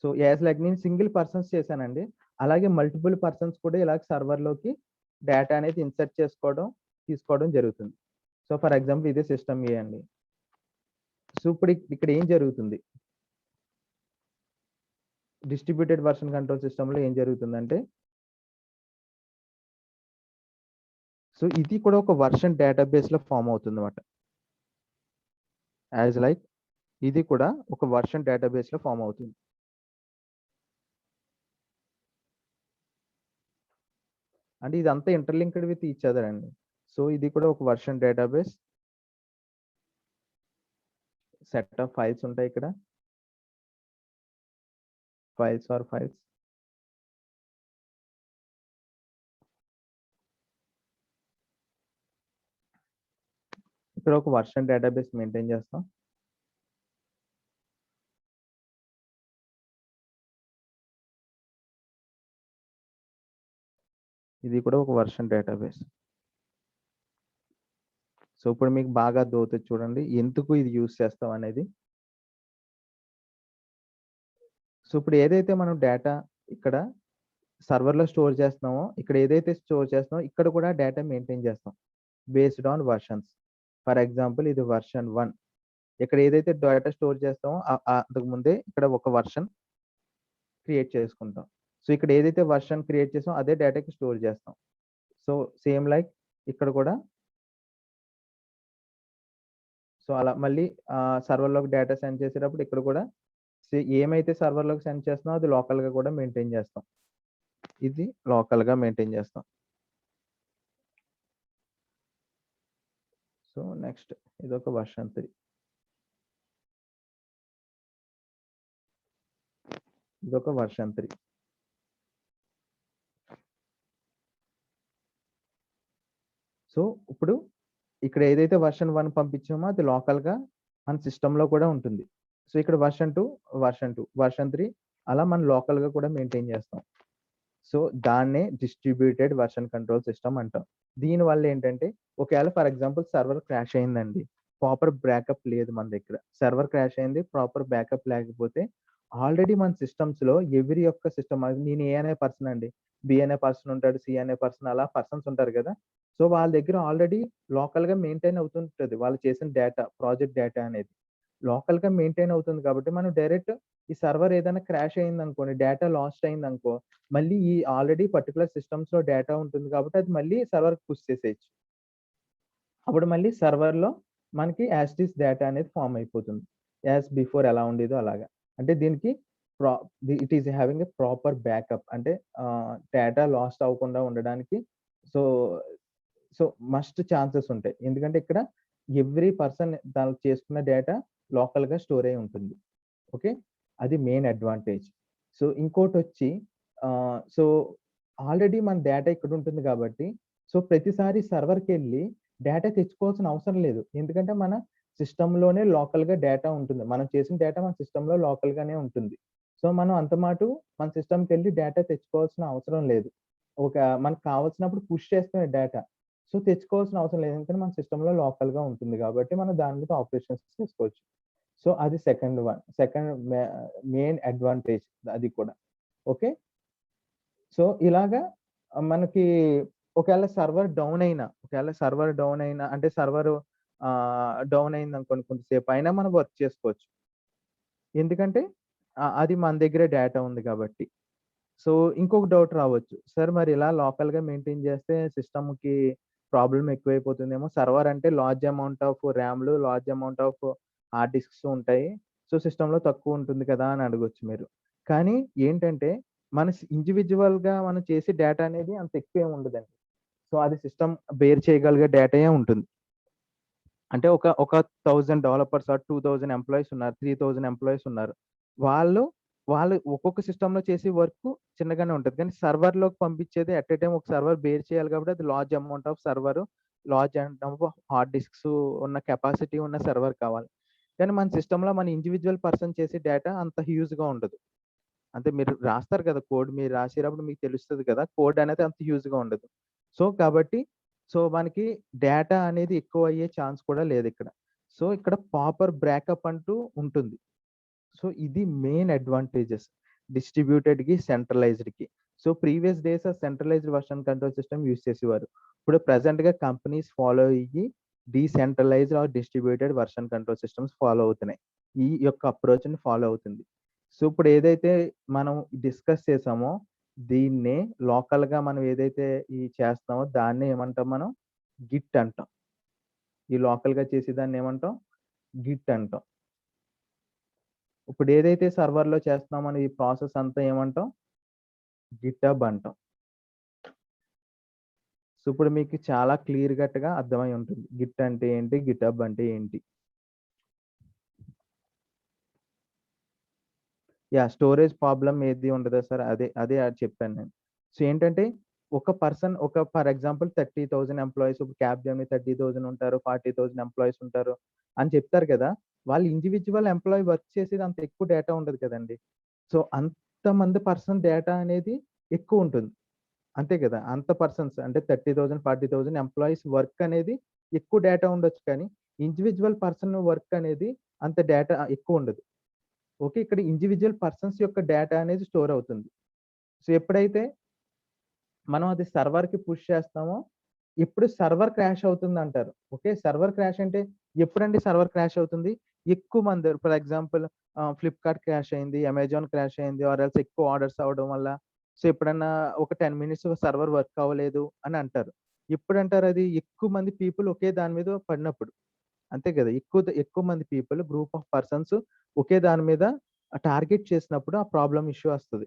సో, లైక్ నేను సింగిల్ పర్సన్స్ చేశానండి. అలాగే మల్టిపుల్ పర్సన్స్ కూడా ఇలాగ సర్వర్‌లోకి డేటా అనేది ఇన్సర్ట్ చేసుకోవడం, తీసుకోవడం జరుగుతుంది. సో, ఫర్ ఎగ్జాంపుల్ ఇదే సిస్టమ్ ఏ అండి. సో, ఇప్పుడు ఇక్కడ ఏం జరుగుతుంది? డిస్ట్రిబ్యూటెడ్ వెర్షన్ కంట్రోల్ సిస్టమ్‌లో ఏం జరుగుతుందంటే, సో, ఇది కూడా ఒక వెర్షన్ డేటాబేస్‌లో ఫార్మ్ అవుతుందన్నమాట. లైక్ ఇది కూడా ఒక వెర్షన్ డేటాబేస్‌లో ఫార్మ్ అవుతుంది. అంటే ఇదంతా ఇంటర్‌లింక్డ్ విత్ ఈచ్ అదర్ అండి. సో, ఇది కూడా ఒక version database. Set of files ఉంటాయి ఇక్కడ. ఫైల్స్. ఇక్కడ ఒక వర్షన్ డేటాబేస్ మెయింటైన్ చేస్తాం. ఇది కూడా ఒక వర్షన్ డేటాబేస్. సో ఇప్పుడు మీకు బాగా అర్థమవుతుంది చూడండి ఎందుకు ఇది యూజ్ చేస్తాం అనేది. సో ఇప్పుడు ఏదైతే మనం డేటా ఇక్కడ సర్వర్లో స్టోర్ చేస్తున్నామో, ఇక్కడ ఏదైతే స్టోర్ చేస్తున్నామో ఇక్కడ కూడా డేటా మెయింటైన్ చేస్తాం based on versions. For example ఇది వర్షన్ 1. ఇక్కడ ఏదైతే డేటా స్టోర్ చేస్తామో అంతకు ముందే ఇక్కడ ఒక వర్షన్ క్రియేట్ చేసుకుంటాం. సో ఇక్కడ ఏదైతే వర్షన్ క్రియేట్ చేసామో అదే డేటాకి స్టోర్ చేస్తాం. సో సేమ్ లైక్ ఇక్కడ కూడా సో అలా మళ్ళీ సర్వర్లోకి డేటా సెండ్ చేసేటప్పుడు ఇక్కడ కూడా ఏమైతే సర్వర్లోకి సెండ్ చేస్తున్నామో అది లోకల్గా కూడా మెయింటైన్ చేస్తాం. ఇది లోకల్గా మెయింటైన్ చేస్తాం. సో నెక్స్ట్ ఇదొక వర్షన్ 3. ఇదొక వర్షన్ 3. సో ఇప్పుడు ఇక్కడ ఏదైతే వర్షన్ 1 పంపించామో అది లోకల్గా మన సిస్టంలో కూడా ఉంటుంది. సో ఇక్కడ వర్షన్ 2, వర్షన్ 3 అలా మనం లోకల్గా కూడా మెయింటైన్ చేస్తాం. సో దాన్నే డిస్ట్రిబ్యూటెడ్ వర్షన్ కంట్రోల్ సిస్టమ్ అంటాం. దీనివల్ల ఏంటంటే ఒకవేళ ఫర్ ఎగ్జాంపుల్ సర్వర్ క్రాష్ అయిందండి, ప్రాపర్ బ్యాకప్ లేదు మన దగ్గర, సర్వర్ క్రాష్ అయింది, ప్రాపర్ బ్యాకప్ లేకపోతే ఆల్రెడీ మన సిస్టమ్స్లో ఎవరి యొక్క సిస్టమ్, నేను ఏ అనే పర్సన్ అండి, బి అనే పర్సన్ ఉంటాడు, సి అనే పర్సన్, అలా పర్సన్స్ ఉంటారు కదా. సో వాళ్ళ దగ్గర ఆల్రెడీ లోకల్గా మెయింటైన్ అవుతుంటుంది వాళ్ళు చేసిన డేటా, ప్రాజెక్ట్ డేటా అనేది లోకల్గా మెయింటైన్ అవుతుంది. కాబట్టి మనం డైరెక్ట్ ఈ సర్వర్ ఏదైనా క్రాష్ అయింది అనుకోండి, డేటా లాస్ట్ అయింది అనుకో, మళ్ళీ ఈ ఆల్రెడీ పర్టికులర్ సిస్టమ్స్లో డేటా ఉంటుంది కాబట్టి అది మళ్ళీ సర్వర్కి పుష్ చేసేయచ్చు. అప్పుడు మళ్ళీ సర్వర్లో మనకి యాజ్ ఇట్ ఈస్ డేటా అనేది ఫామ్ అయిపోతుంది, యాజ్ బిఫోర్ ఎలా ఉండేదో అలాగా. అంటే దీనికి it is having a proper backup, అంటే డేటా లాస్ట్ అవ్వకుండా ఉండడానికి సో సో మస్ట్ ఛాన్సెస్ ఉంటాయి. ఎందుకంటే ఇక్కడ ఎవ్రీ పర్సన్ దానికి చేసుకున్న డేటా లోకల్గా స్టోర్ అయి ఉంటుంది. ఓకే, అది మెయిన్ అడ్వాంటేజ్. సో ఇంకోటి వచ్చి సో ఆల్రెడీ మన డేటా ఇక్కడ ఉంటుంది కాబట్టి సో ప్రతిసారి సర్వర్కి వెళ్ళి డేటా తెచ్చుకోవాల్సిన అవసరం లేదు. ఎందుకంటే మన సిస్టంలోనే లోకల్గా డేటా ఉంటుంది, మనం చేసిన డేటా మన సిస్టంలో లోకల్గానే ఉంటుంది. సో మనం అంత మాటు మన సిస్టమ్కి వెళ్ళి డేటా తెచ్చుకోవాల్సిన అవసరం లేదు. ఒక మనకు కావాల్సినప్పుడు పుష్ చేస్తున్న డేటా సో తెచ్చుకోవాల్సిన అవసరం లేదు, ఎందుకంటే మన సిస్టంలో లోకల్గా ఉంటుంది కాబట్టి మనం దాని మీద ఆపరేషన్స్ చేసుకోవచ్చు. సో అది సెకండ్ మెయిన్ అడ్వాంటేజ్ అది కూడా. ఓకే, సో ఇలాగా మనకి ఒకవేళ సర్వర్ డౌన్ అయినా అంటే సర్వర్ డౌన్ అయింది అనుకోండి, కొంతసేపు అయినా మనం వర్క్ చేసుకోవచ్చు, ఎందుకంటే అది మన దగ్గరే డేటా ఉంది కాబట్టి. సో ఇంకొక డౌట్ రావచ్చు, సార్ మరి ఇలా లోకల్గా మెయింటైన్ చేస్తే సిస్టమ్కి ప్రాబ్లం ఎక్కువైపోతుందేమో, సర్వర్ అంటే లార్జ్ అమౌంట్ ఆఫ్ ర్యామ్లు, large amount of hard disks ఉంటాయి, సో సిస్టంలో తక్కువ ఉంటుంది కదా అని అడగొచ్చు మీరు. కానీ ఏంటంటే మన ఇండివిజువల్గా మనం చేసే డేటా అనేది అంత ఎక్కువ ఏమి ఉండదండి. సో అది సిస్టమ్ బేర్ చేయగలిగే డేటాయే ఉంటుంది. అంటే ఒక 1000 డెవలపర్స్ ఆర్ 2000 ఎంప్లాయీస్ ఉన్నారు, 3000 ఎంప్లాయీస్ ఉన్నారు, వాళ్ళు ఒక్కొక్క సిస్టంలో చేసే వర్క్ చిన్నగానే ఉంటుంది. కానీ సర్వర్లోకి పంపించేది ఎట్ ఏ టైం ఒక సర్వర్ బేర్ చేయాలి కాబట్టి అది large amount of server, large amount of hard discs ఉన్న కెపాసిటీ ఉన్న సర్వర్ కావాలి. కానీ మన సిస్టంలో మన ఇండివిజువల్ పర్సన్ చేసే డేటా అంత హ్యూజ్గా ఉండదు. అంటే మీరు రాస్తారు కదా కోడ్, మీరు రాసేటప్పుడు మీకు తెలుస్తుంది కదా, కోడ్ అనేది అంత హ్యూజ్గా ఉండదు. సో కాబట్టి సో మనకి డేటా అనేది ఎక్కువ అయ్యే ఛాన్స్ కూడా లేదు ఇక్కడ. సో ఇక్కడ ప్రాపర్ బ్యాకప్ అంటూ ఉంటుంది. సో ఇది మెయిన్ అడ్వాంటేజెస్ డిస్ట్రిబ్యూటెడ్కి, సెంట్రలైజ్డ్కి. So previous days centralised version control system use చేసేవారు. ఇప్పుడు ప్రెసెంట్గా కంపెనీస్ ఫాలో అయ్యి decentralised or distributed version control systems follow అవుతున్నాయి. ఈ యొక్క అప్రోచ్ని ఫాలో అవుతుంది. సో ఇప్పుడు ఏదైతే మనం డిస్కస్ చేసామో దీన్నే లోకల్గా మనం ఏదైతే ఈ చేస్తామో దాన్ని ఏమంటాం మనం, గిట్ అంటాం. ఈ లోకల్గా చేసేదాన్ని ఏమంటాం, గిట్ అంటాం. ఇప్పుడు ఏదైతే సర్వర్లో చేస్తున్నామో ఈ ప్రాసెస్ అంతా ఏమంటాం, గిటబ్ అంటాం. సో ఇప్పుడు మీకు చాలా క్లియర్ కట్గా అర్థమై ఉంటుంది గిట్ అంటే ఏంటి, గిటబ్ అంటే ఏంటి. స్టోరేజ్ ప్రాబ్లం ఏది ఉండదు సార్, అదే చెప్పాను నేను. సో ఏంటంటే ఒక పర్సన్ ఫర్ ఎగ్జాంపుల్ 30,000 ఎంప్లాయీస్ ఇప్పుడు క్యాప్‌జెమినీ 30,000 ఉంటారు. 40,000 ఎంప్లాయీస్ ఉంటారు అని చెప్తారు కదా! వాళ్ళు ఇండివిడ్యువల్ ఎంప్లాయీ వర్క్ చేసేది అంత ఎక్కువ డేటా ఉండదు కదండీ. సో, అంతమంది పర్సన్ డేటా అనేది ఎక్కువుంటుంది. అంతే కదా! అంత పర్సన్స్ అంటే 30,000, 40,000 ఎంప్లాయీస్ వర్క్ అనేది ఎక్కువ డేటా ఉండొచ్చు కానీ, ఇండివిడ్యువల్ పర్సన్ వర్క్ అనేది అంత డేటా ఎక్కువుండదు. ఓకే. ఇక్కడ ఇండివిడ్యువల్ పర్సన్స్ యొక్క డేటా అనేది స్టోర్ అవుతుంది. సో, ఎప్పుడైతే మనం అది సర్వర్‌కి పుష్ చేస్తామో, ఇప్పుడు సర్వర్ క్రాష్ అవుతుందంటారు. ఓకే. సర్వర్ క్రాష్ అంటే ఎప్పుడండి సర్వర్ క్రాష్ అవుతుంది? ఎక్కువ మంది ఫర్ ఎగ్జాంపుల్ ఫ్లిప్‌కార్ట్ క్రాష్ అయింది, అమెజాన్ క్రాష్ అయింది ఆర్ ఎల్స్ ఎక్కువ ఆర్డర్స్ అవ్వడం వల్ల. సో, ఎప్పుడన్నా ఒక 10 మినిట్స్ సర్వర్ వర్క్ అవ్వలేదు అని అంటారు. ఎప్పుడంటారు అది? ఎక్కువ మంది పీపుల్ ఒకే దాని మీద పడినప్పుడు. అంతే కదా! ఎక్కువ మంది పీపుల్ గ్రూప్ ఆఫ్ పర్సన్స్ ఒకే దాని మీద టార్గెట్ చేసినప్పుడు ఆ ప్రాబ్లమ్ ఇష్యూ వస్తది.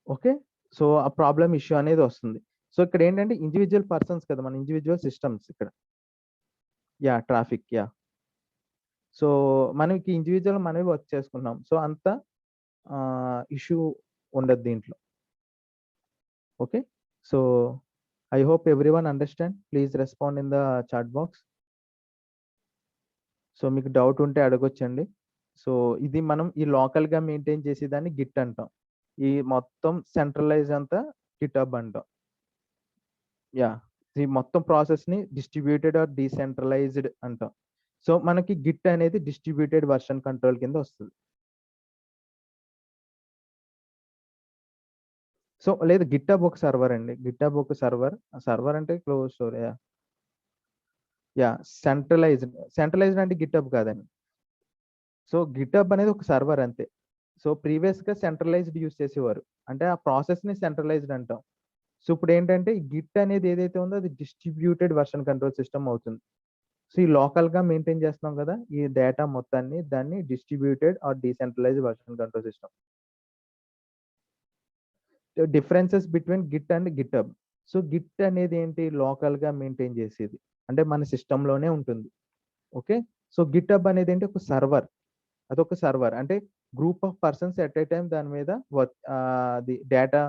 ఓకే. సో, ఆ ప్రాబ్లమ్ ఇష్యూ అనేది వస్తుంది. సో, ఇక్కడేంటంటే ఇండివిడ్యువల్ పర్సన్స్ కదా! మన ఇండివిడ్యువల్ సిస్టమ్స్ ఇక్కడ. యాహ్! ట్రాఫిక్. యాహ్! సో, మనకి ఇండివిడ్యువల్ మనమే వర్క్ చేసుకుంటున్నాం. సో, అంత ఇష్యూ ఉండదు దీంట్లో. Okay. So, I hope everyone understand. Please respond in the chat box. So, మీకు డౌట్ ఉంటే అడగొచ్చండి. సో, ఇది మనం ఈ లోకల్‌గా మెయింటైన్ చేసేదాన్ని గిట్ అంటాం. ఈ మొత్తం సెంట్రలైజ్ అంతా గిట్‌హబ్ అంటాం. యాహ్! ఈ మొత్తం ప్రాసెస్‌ని డిస్ట్రిబ్యూటెడ్ ఆర్ డీసెంట్రలైజ్డ్ అంటాం. సో, మనకి గిట్ అనేది డిస్ట్రిబ్యూటెడ్ వెర్షన్ కంట్రోల్ కింద వస్తది. సో, లేదు గిట్‌హబ్ ఒక సర్వర్ అండి. గిట్‌హబ్ ఒక సర్వర్. సర్వర్ అంటే close store yeah! Yeah! Centralised అంటే గిట్‌హబ్ కాదండి. సో, గిట్‌హబ్ అనేది ఒక సర్వర్ అంతే. సో, ప్రీవియస్‌గా సెంట్రలైజ్డ్ యూజ్ చేసేవారు. అంటే ఆ ప్రాసెస్‌ని సెంట్రలైజ్డ్ అంటాం. సో, ఇప్పుడేంటంటే ఈ గిట్ అనేది ఏదైతే ఉందో అది డిస్ట్రిబ్యూటెడ్ వెర్షన్ కంట్రోల్ సిస్టమ్ అవుతుంది. సో, ఈ లోకల్‌గా మెయింటైన్ చేస్తున్నాం కదా! ఈ డేటా మొత్తాన్ని దాన్ని distributed or decentralised version control system. Differences between Git and GitHub. So, Git అనేది ఏంటి? లోకల్‌గా మెయింటైన్ చేసేది. అంటే మన సిస్టమ్‌లోనే ఉంటుంది. ఓకే. సో, గిట్‌హబ్ అనేదేంటి ఒక సర్వర్. అదొక సర్వర్. అంటే group of persons at a time దాని మీద అది డేటా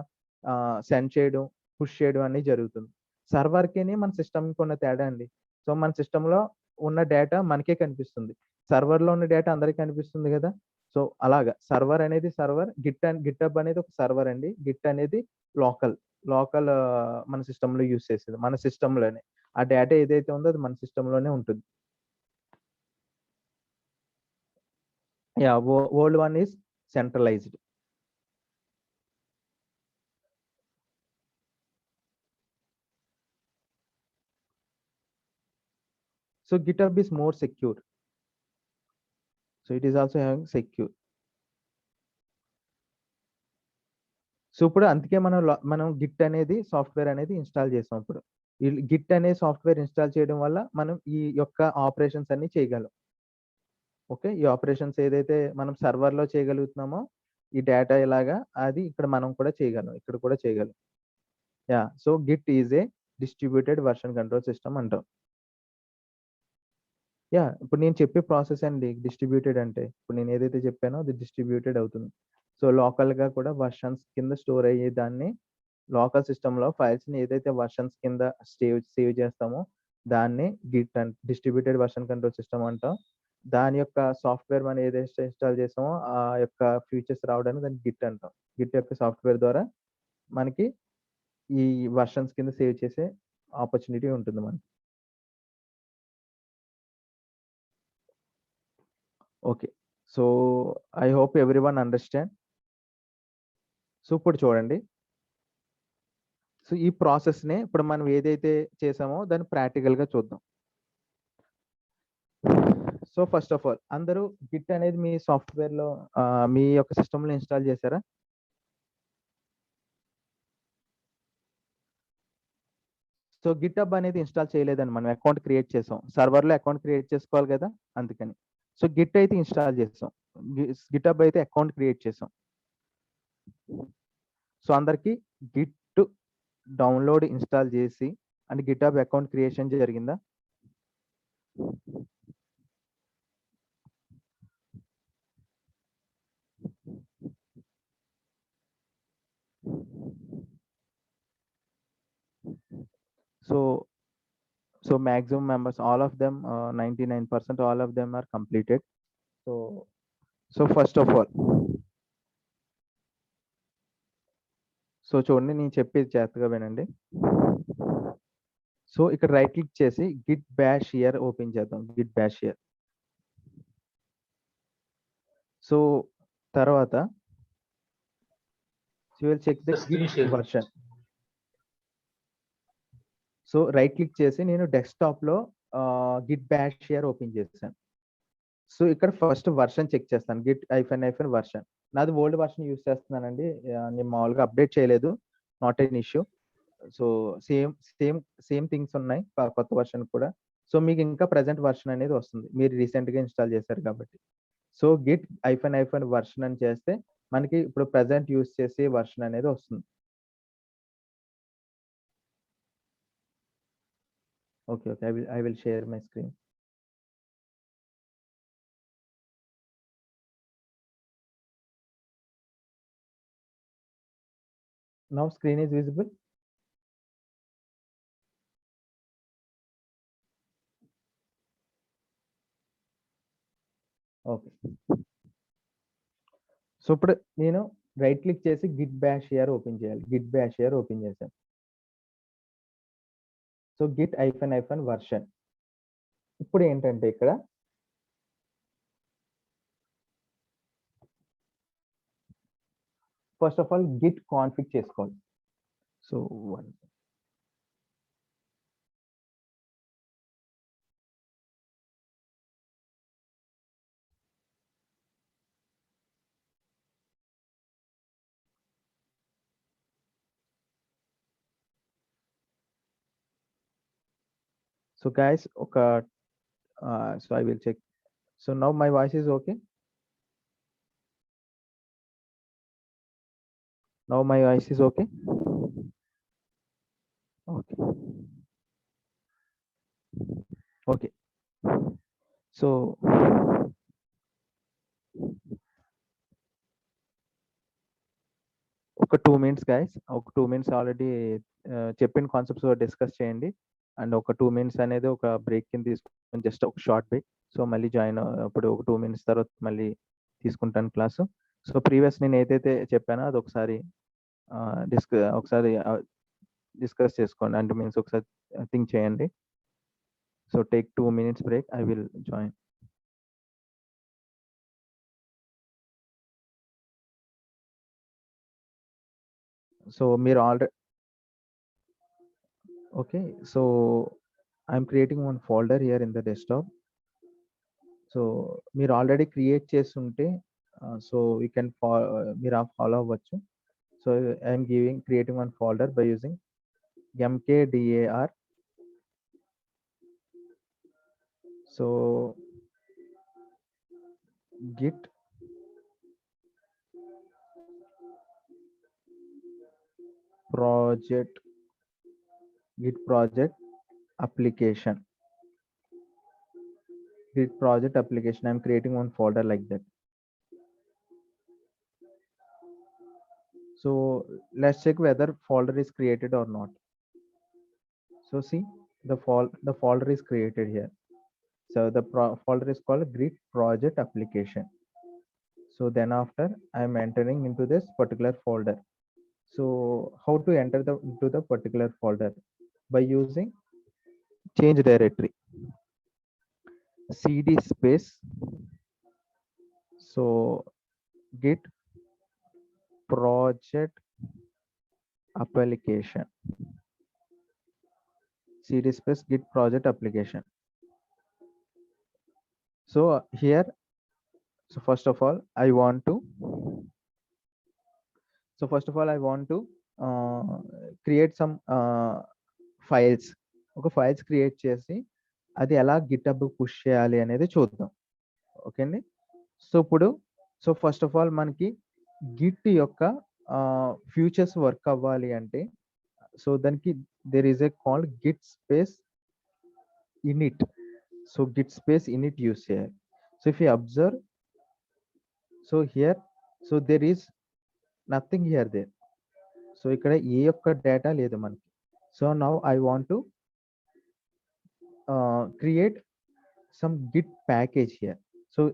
సెండ్ చేయడం, పుష్ చేయడం అనేది జరుగుతుంది. సర్వర్‌కిని మన సిస్టమ్‌కి ఉన్న తేడా అండి. సో, మన సిస్టమ్‌లో ఉన్న డేటా మనకే కనిపిస్తుంది. సర్వర్‌లో ఉన్న డేటా అందరికి కనిపిస్తుంది గదా! సో, అలాగా సర్వర్ అనేది సర్వర్. గిట్‌హబ్ అనేది ఒక సర్వర్ అండి. గిట్ అనేది లోకల్. లోకల్ మన సిస్టమ్‌లో యూజ్ చేసేది. మన సిస్టమ్‌లోనే. ఆ డేటా ఏదైతే ఉందో అది మన సిస్టమ్‌లోనే ఉంటుంది. Yeah! Old one is centralised. So GitHub is more secure. So it is also having secure. So ఇప్పుడు అందుకే మనం గిట్ అనేది సాఫ్ట్‌వేర్ అనేది ఇన్‌స్టాల్ చేసాం ఇప్పుడు. ఈ గిట్ అనే సాఫ్ట్‌వేర్ ఇన్‌స్టాల్ చేయడం వల్ల మనం ఈ యొక్క ఆపరేషన్స్ అన్నీ చేయగలం. ఓకే. ఈ ఆపరేషన్స్ ఏదైతే మనం సర్వర్‌లో చేయగలుగుతున్నామో, ఈ డేటా ఇలాగా అది ఇక్కడ మనం కూడా చేయగలం. ఇక్కడ కూడా చేయగలం. Yeah! So Git is a distributed version control system అంటాం. యాహ్! ఇప్పుడు నేను చెప్పే ప్రాసెస్ అండి డిస్ట్రిబ్యూటెడ్ అంటే. ఇప్పుడు నేను ఏదైతే చెప్పానో అది డిస్ట్రిబ్యూటెడ్ అవుతుంది. సో, లోకల్‌గా కూడా వెర్షన్స్ కింద స్టోర్ అయ్యేదాన్ని లోకల్ సిస్టమ్‌లో ఫైల్స్‌ని ఏదైతే వెర్షన్స్ కింద సేవ్ చేస్తామో దాన్ని డిస్ట్రిబ్యూటెడ్ వెర్షన్ కంట్రోల్ సిస్టమ్ అంటాం. దాని యొక్క సాఫ్ట్‌వేర్ మనం ఏదైతే ఇన్‌స్టాల్ చేసామో ఆ యొక్క ఫీచర్స్ రావడానికి దాన్ని గిట్ అంటాం. గిట్ యొక్క సాఫ్ట్‌వేర్ ద్వారా మనకి ఈ వెర్షన్స్ కింద సేవ్ చేసే ఆపర్చునిటీ ఉంటుంది మనకి. Okay. So, I hope everyone understand. So, ఇప్పుడు చూడండి. సో, ఈ ప్రాసెస్‌నే ఇప్పుడు మనం ఏదైతే చేసామో దాన్ని ప్రాక్టికల్‌గా చూద్దాం. సో, ఫస్ట్ ఆఫ్ ఆల్ అందరూ గిట్ అనేది మీ సాఫ్ట్‌వేర్‌లో మీ యొక్క సిస్టమ్‌లో ఇన్‌స్టాల్ చేసారా? సో, గిట్‌హబ్ అనేది ఇన్‌స్టాల్ చేయలేదండి. మనం అకౌంట్ క్రియేట్ చేసాం. సర్వర్‌లో అకౌంట్ క్రియేట్ చేసుకోవాలి గదా! అందుకని. సో, గిట్ అయితే ఇన్‌స్టాల్ చేసాం. గిట్‌హబ్ అయితే అకౌంట్ క్రియేట్ చేసాం. సో, అందరికి గిట్ డౌన్‌లోడ్ ఇన్‌స్టాల్ చేసి అండ్ గిట్‌హబ్ అకౌంట్ క్రియేషన్ జరిగిందా? So maximum members, all of them, 99% all of them are completed. So first of all, so చూడండి, నేను చెప్పేది జాగ్రత్తగా వినండి. సో ఇక్కడ రైట్ క్లిక్ చేసి గిట్ బ్యాష్ హియర్ ఓపెన్ చేద్దాం. Git bash here. సో తర్వాత you will check the git version. So right click చేసి నేను డెస్క్టాప్ లో గిట్ బ్యాష్ హియర్ ఓపెన్ చేశాను. సో ఇక్కడ ఫస్ట్ వర్షన్ చెక్ చేస్తాను, గిట్ -- వర్షన్. నాది ఓల్డ్ వర్షన్ యూస్ చేస్తున్నానండి, నేను మామూలుగా అప్డేట్ చేయలేదు, not an issue. So same things ఉన్నాయి కొత్త వర్షన్ కూడా. సో మీకు ఇంకా ప్రెసెంట్ వర్షన్ అనేది వస్తుంది, మీరు రీసెంట్ గా ఇన్స్టాల్ చేశారు కాబట్టి. సో గిట్ -- వర్షన్ అని చేస్తే మనకి ఇప్పుడు ప్రెసెంట్ యూస్ చేసే వర్షన్ అనేది వస్తుంది. Okay, I will share my screen. Now screen is visible. Okay, so ఇప్పుడు నేను రైట్ క్లిక్ చేసి గిట్ బ్యాష్ హియర్ ఓపెన్ చేయాలి. గిట్ బ్యాష్ హియర్ ఓపెన్ చేశాను. So git -- version. ఇప్పుడు ఏంటంటే ఇక్కడ first of all git config చేసుకోవాలి. So So guys, so I will check. So now my voice is okay. Now my voice is okay. Okay. So ఒక 2 minutes guys, ఒక 2 minutes already చెప్పిన concepts discuss చేయండి. And ఒక 2 minutes అనేది ఒక break కింద తీసుకొని జస్ట్ ఒక షార్ట్ బ్రేక్. సో మళ్ళీ జాయిన్ అప్పుడు ఒక 2 minutes తర్వాత మళ్ళీ తీసుకుంటాను క్లాసు. సో ప్రీవియస్ నేను ఏదైతే చెప్పానో అది ఒకసారి డిస్కస్ చేసుకోండి, అంటే మీన్స్ ఒకసారి థింక్ చేయండి. So take 2 minutes break, I will join. So మీరు already okay, so I'm creating one folder here in the desktop. So మీరు ఆల్రెడీ క్రియేట్ చేస్తుంటే సో యూ కెన్ మీరు ఫాలో అవ్వచ్చు. So I'm creating one folder by using mkdir. So git project application. Git project application, I'm creating one folder like that. So let's check whether folder is created or not. So see, the folder is created here. So the folder is called Git project application. So then after I am entering into this particular folder. So how to enter into the particular folder? By using change directory, cd space, so git project application, cd space git project application. So here, so first of all I want to create some files. ఒక files create చేసి అది ఎలా GitHub push చేయాలి అనేది చూద్దాం. Okay అండి. So ఇప్పుడు first of all మనకి గిట్ యొక్క ఫ్యూచర్స్ వర్క్ అవ్వాలి అంటే సో దానికి there is a called git space init. So Git space init use చేయాలి. So if you observe, so here, so there is nothing here there. సో ఇక్కడ ఏ యొక్క డేటా లేదు మనకి. So now I want to create some git package here. So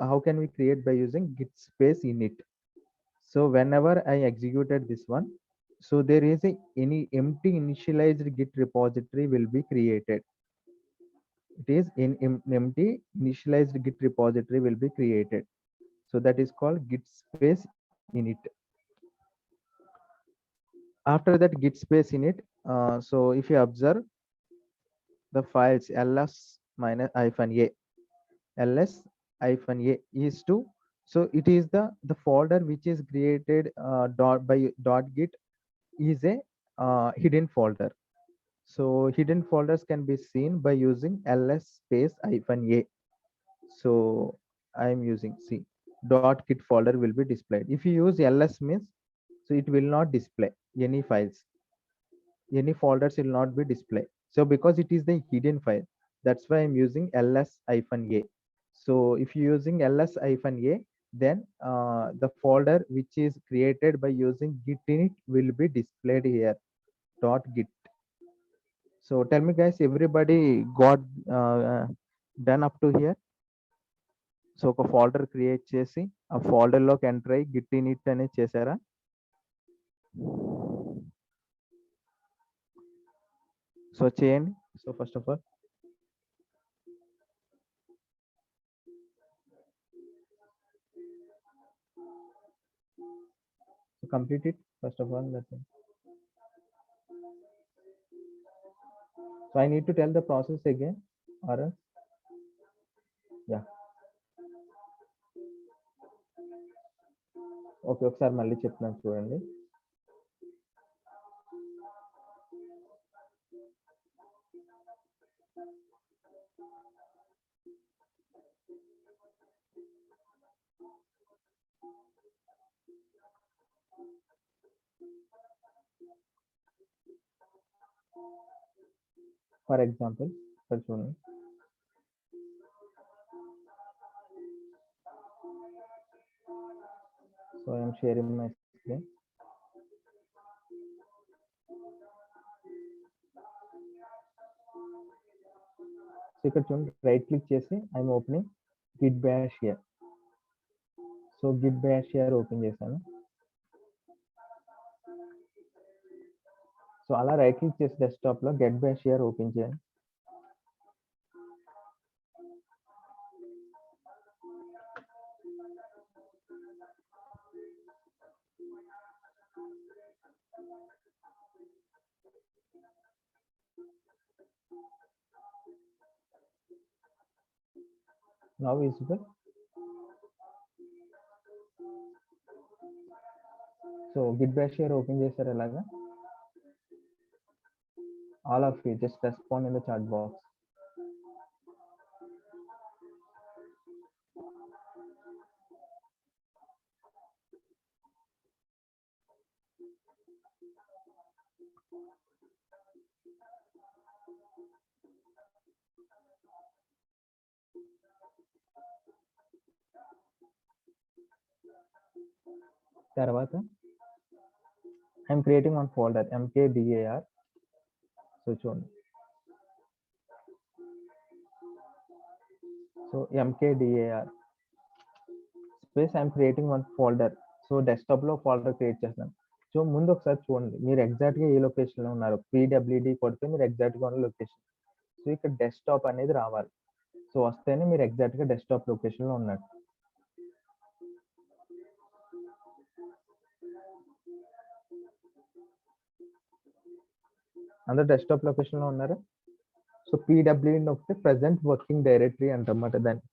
how can we create? By using git space init. So whenever I executed this one, so there is a any empty initialized git repository will be created. It is empty initialized git repository will be created. So that is called git space init. After that git space init, so if you observe the files ls minus hyphen a, ls hyphen a is to, so it is the folder which is created dot by dot git is a hidden folder. So hidden folders can be seen by using ls space hyphen a. So I am using c dot git folder will be displayed. If you use ls means, so it will not display any files, any folders will not be displayed. So because it is the hidden file, that's why I'm using ls hyphen a. So if you're using ls hyphen a, then the folder which is created by using git init will be displayed here dot git. So tell me guys, everybody got done up to here? So ఒక folder create చేసి ఆ folder లోకి enter అయ్యి Git in it అనేది చేశారా? So చేయండి. So first of all complete it first of all. That's it. So I need to tell the process again or else? Yeah. Okay, ఒకసారి మళ్ళీ చెప్తున్నాను చూడండి. ఫర్ ఎగ్జాంపుల్ ఇక్కడ చూడండి. So I'm sharing my screen. So ఇక్కడ చూడండి, right click చేసి I'm opening Git bash here. So Git bash here open చేశాను. సో అలా రైట్ క్లిక్ చేసి డెస్క్టాప్ లో గెట్ బ్యాష్ హియర్ ఓపెన్ చేయండి. Now visible. So Git bash here open చేశారు ఎలాగా? All of you just respond in the chat box. తర్వాత I'm creating one folder mkdir. So చూడండి, so mkdir space I'm creating one folder. So desktop లో folder create చేస్తున్నాను. So ముందు ఒకసారి చూడండి, మీరు ఎగ్జాక్ట్ గా ఏ లొకేషన్ లో ఉన్నారు. pwd కొడితే మీరు ఎగ్జాక్ట్ గా ఉన్న లొకేషన్. సో ఇక్కడ డెస్క్టాప్ అనేది రావాలి. సో వస్తేనే మీరు ఎగ్జాక్ట్ గా డెస్క్టాప్ లొకేషన్ లో ఉన్నట్టు. అందరూ డెస్క్టాప్ లొకేషన్ లో ఉన్నారు. సో pwd నొక్కితే ప్రెసెంట్ వర్కింగ్ డైరెక్టరీ అంటమాట దాన్ని.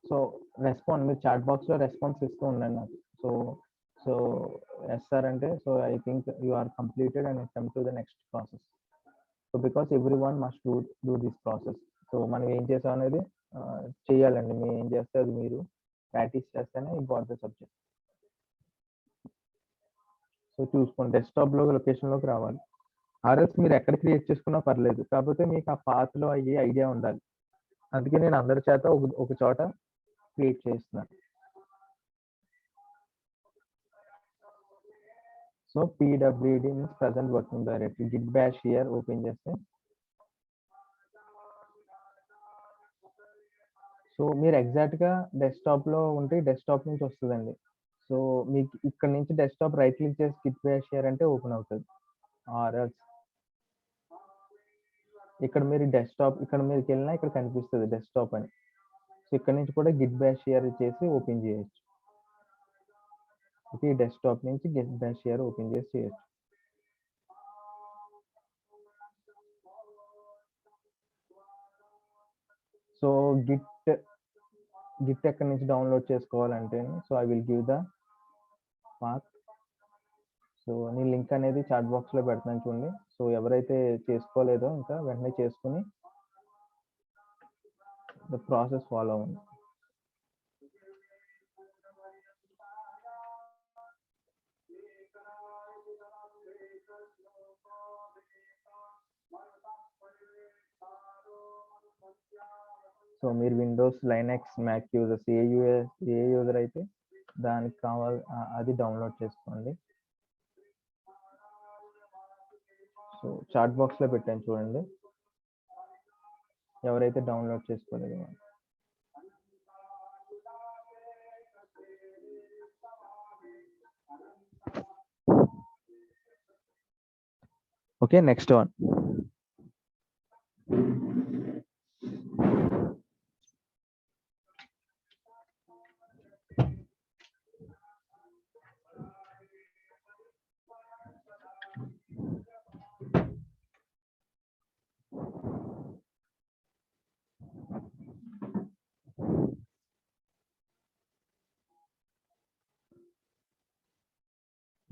సో రెస్పాన్స్ మీరు చాట్ బాక్స్ లో రెస్పాన్స్ ఇస్తూ ఉండండి నాకు. సో సో ఎస్ సార్ అంటే, so I think you are completed and come to the next process. So because everyone must do this process. So మనం ఏం చేసాం అనేది చేయాలండి. మీరు ఏం చేస్తే అది మీరు ప్రాక్టీస్ చేస్తేనే you got the subject. So చూసుకోండి, డెస్క్టాప్ లో లొకేషన్ లోకి రావాలి. ఆర్ఎల్స్ మీరు ఎక్కడ క్రియేట్ చేసుకున్నా పర్లేదు, కాకపోతే మీకు ఆ పాత్లో అయ్యే ఐడియా ఉండాలి. అందుకే నేను అందరి చేత ఒక చోట క్రియేట్ చేస్తున్నాను. So pwd means present working directory. Git bash here open చేస్తే, సో మీరు ఎగ్జాక్ట్ గా డెస్క్టాప్ లో ఉంటే డెస్క్టాప్ నుంచి వస్తుందండి. సో మీకు ఇక్కడ నుంచి డెస్క్టాప్ రైట్ క్లిక్ చేసి గిట్ బ్యాష్ హియర్ అంటే ఓపెన్ అవుతుంది. ఆర్ఎల్స్ ఇక్కడ మీరు డెస్క్టాప్, ఇక్కడ మీదకి వెళ్ళినా ఇక్కడ కనిపిస్తుంది డెస్క్టాప్ అని. సో ఇక్కడ నుంచి కూడా గిట్ బ్యాష్ హియర్ చేసి ఓపెన్ చేయొచ్చు. ఓకే, డెస్క్టాప్ నుంచి గిట్ బ్యాష్ హియర్ ఓపెన్ చేసి చేయొచ్చు. సో గిట్ ఎక్కడి నుంచి డౌన్లోడ్ చేసుకోవాలంటే, so I will give the path. So నేను లింక్ అనేది చాట్ బాక్స్ లో పెడతాను చూడండి. సో ఎవరైతే చేసుకోలేదో ఇంకా వెంటనే చేసుకుని ద ప్రాసెస్ ఫాలో అవ్వండి. సో మీరు విండోస్, లైనక్స్, మ్యాక్ యూజర్స్ ఏ యూజర్ అయితే దానికి కావాలి అది డౌన్లోడ్ చేసుకోండి. సో చాట్ బాక్స్ లో పెట్టాను చూడండి, ఎవరైతే డౌన్లోడ్ చేసుకోలేదు. Okay, next one.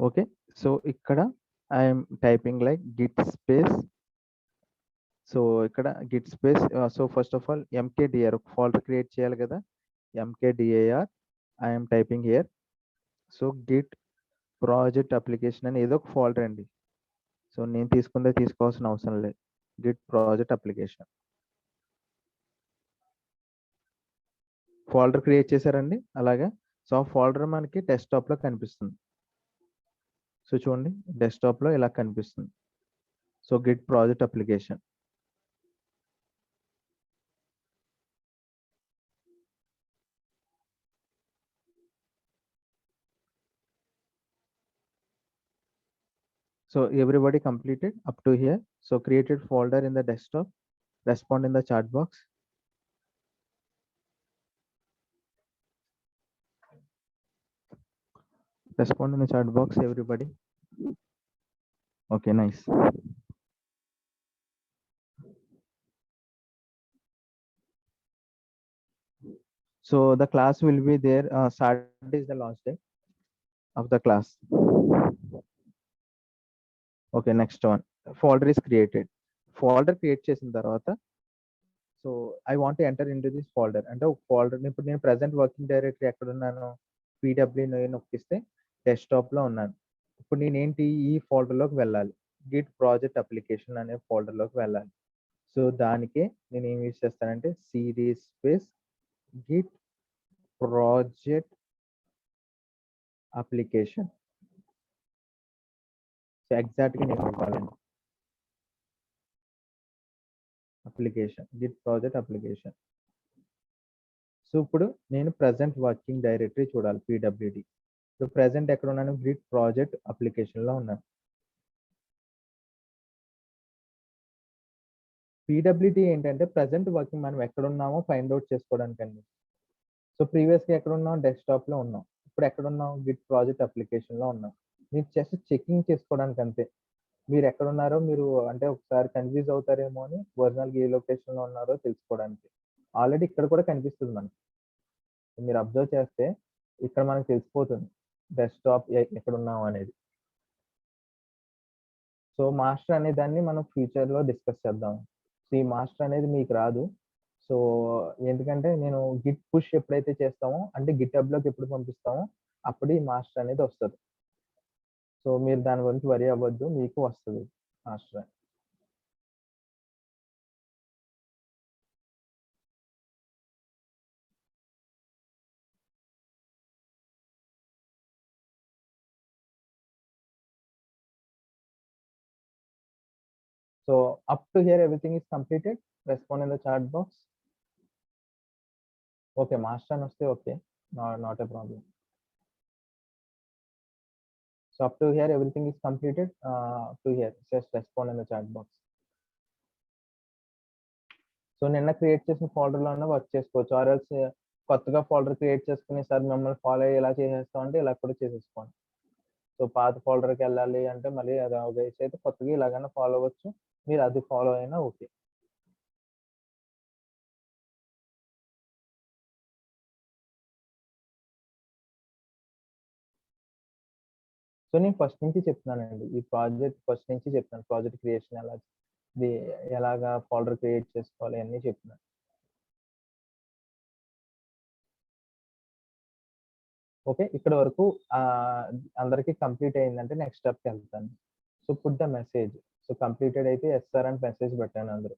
Okay, so ఇక్కడ I'm typing like git space. So ఇక్కడ git space. So first of all mkdir ఒక ఫోల్డర్ క్రియేట్ చేయాలి కదా, mkdir I'm typing here. So git project application అని ఏదో ఒక ఫోల్డర్ అండి. సో నేను తీసుకుందే తీసుకోవాల్సిన అవసరం లేదు. Git project application folder create చేశారండి అలాగా. సో ఆ ఫోల్డర్ మనకి డెస్క్టాప్ లో కనిపిస్తుంది. సో చూడండి డెస్క్టాప్ లో ఇలా కనిపిస్తుంది. So git project application. So everybody completed up to here. So created folder in the desktop. Respond in the chat box. Respond in the chat box, everybody. Okay, nice. So the class will be there. Saturday is the last day of the class. Okay, next one. Folder is created. Folder create చేసిన తర్వాత, so I want to enter in to this folder. అంటే ఒక folder, ఇప్పుడు నేను present working directory ఎక్కడ ఉన్నాను, PW నొక్కిస్తే desktop లో ఉన్నాను. ఇప్పుడు నేనేంటి ఈ ఫోల్డర్ లోకి వెళ్ళాలి, గిట్ ప్రాజెక్ట్ అప్లికేషన్ అనే ఫోల్డర్ లోకి వెళ్ళాలి. సో దానికే నేను ఏం యూజ్ చేస్తానంటే CD space Git project application. So exact గా నేను ఇవ్వాలండి application, Git project application. So ఇప్పుడు నేను ప్రెసెంట్ వర్కింగ్ డైరెక్టరీ చూడాలి పీడబ్ల్యూడి. సో ప్రెసెంట్ ఎక్కడ ఉన్నాను, గిట్ ప్రాజెక్ట్ అప్లికేషన్ లో ఉన్నాను. పీడబ్ల్యూడి ఏంటంటే ప్రెసెంట్ వర్కింగ్ మనం ఎక్కడ ఉన్నామో ఫైండ్ అవుట్ చేసుకోవడానికి అండి. సో ప్రీవియస్ గా ఎక్కడ ఉన్నాం, డెస్క్టాప్ లో ఉన్నాం. ఇప్పుడు ఎక్కడ ఉన్నాం, గిట్ ప్రాజెక్ట్ అప్లికేషన్ లో ఉన్నాం. మీరు జస్ట్ చెకింగ్ చేసుకోవడానికి అంతే. మీరు ఎక్కడ ఉన్నారో మీరు అంటే ఒకసారి కన్ఫ్యూజ్ అవుతారేమో అని ఒరిజినల్ ఏ లొకేషన్ లో ఉన్నారో తెలుసుకోవడానికి. ఆల్రెడీ ఇక్కడ కూడా కనిపిస్తుంది మనకి. మీరు అబ్జర్వ్ చేస్తే ఇక్కడ మనకు తెలిసిపోతుంది డెస్క్టాప్ ఎక్కడ ఉన్నాం అనేది. సో మాస్టర్ అనే దాన్ని మనం ఫ్యూచర్ లో డిస్కస్ చేద్దాం. సో ఈ మాస్టర్ అనేది మీకు రాదు. సో ఎందుకంటే నేను గిట్ పుష్ ఎప్పుడైతే చేస్తామో, అంటే గిట్ హబ్ లోకి ఎప్పుడు పంపిస్తామో అప్పుడు ఈ మాస్టర్ అనేది వస్తుంది. సో మీరు దాని గురించి వరి అవ్వద్దు, మీకు వస్తుంది. Ashra. So up to here, everything is completed. Respond in the chat box. Okay, master naste okay, not a problem. So up to here, everything is completed. Up to here, just respond in the chat box. So నిన్న create చేసిన ఫోల్డర్లో అన్న work చేసుకోవచ్చు, or else కొత్తగా folder create చేసుకుని sir మిమ్మల్ని follow అయ్యి ఇలా చేసేస్తాం అంటే ఇలా కూడా చేసేసుకోండి. సో పాత ఫోల్డర్కి వెళ్ళాలి అంటే మళ్ళీ అది అవగేసి అయితే కొత్తగా ఇలాగైనా ఫాలో అవ్వచ్చు, మీరు అది ఫాలో అయినా ఓకే. సో నేను ఫస్ట్ నుంచి చెప్తున్నానండి, ఈ ప్రాజెక్ట్ ఫస్ట్ నుంచి చెప్తాను, ప్రాజెక్ట్ క్రియేషన్ ఎలాగా ఫోల్డర్ క్రియేట్ చేసుకోవాలి అన్నీ చెప్తున్నాను. ఓకే, ఇక్కడ వరకు అందరికీ కంప్లీట్ అయిందంటే నెక్స్ట్ స్టెప్కి వెళ్తాను. So put the message. So completed అయితే ఎస్ఆర్ అని మెసేజ్ పెట్టాను అందరూ.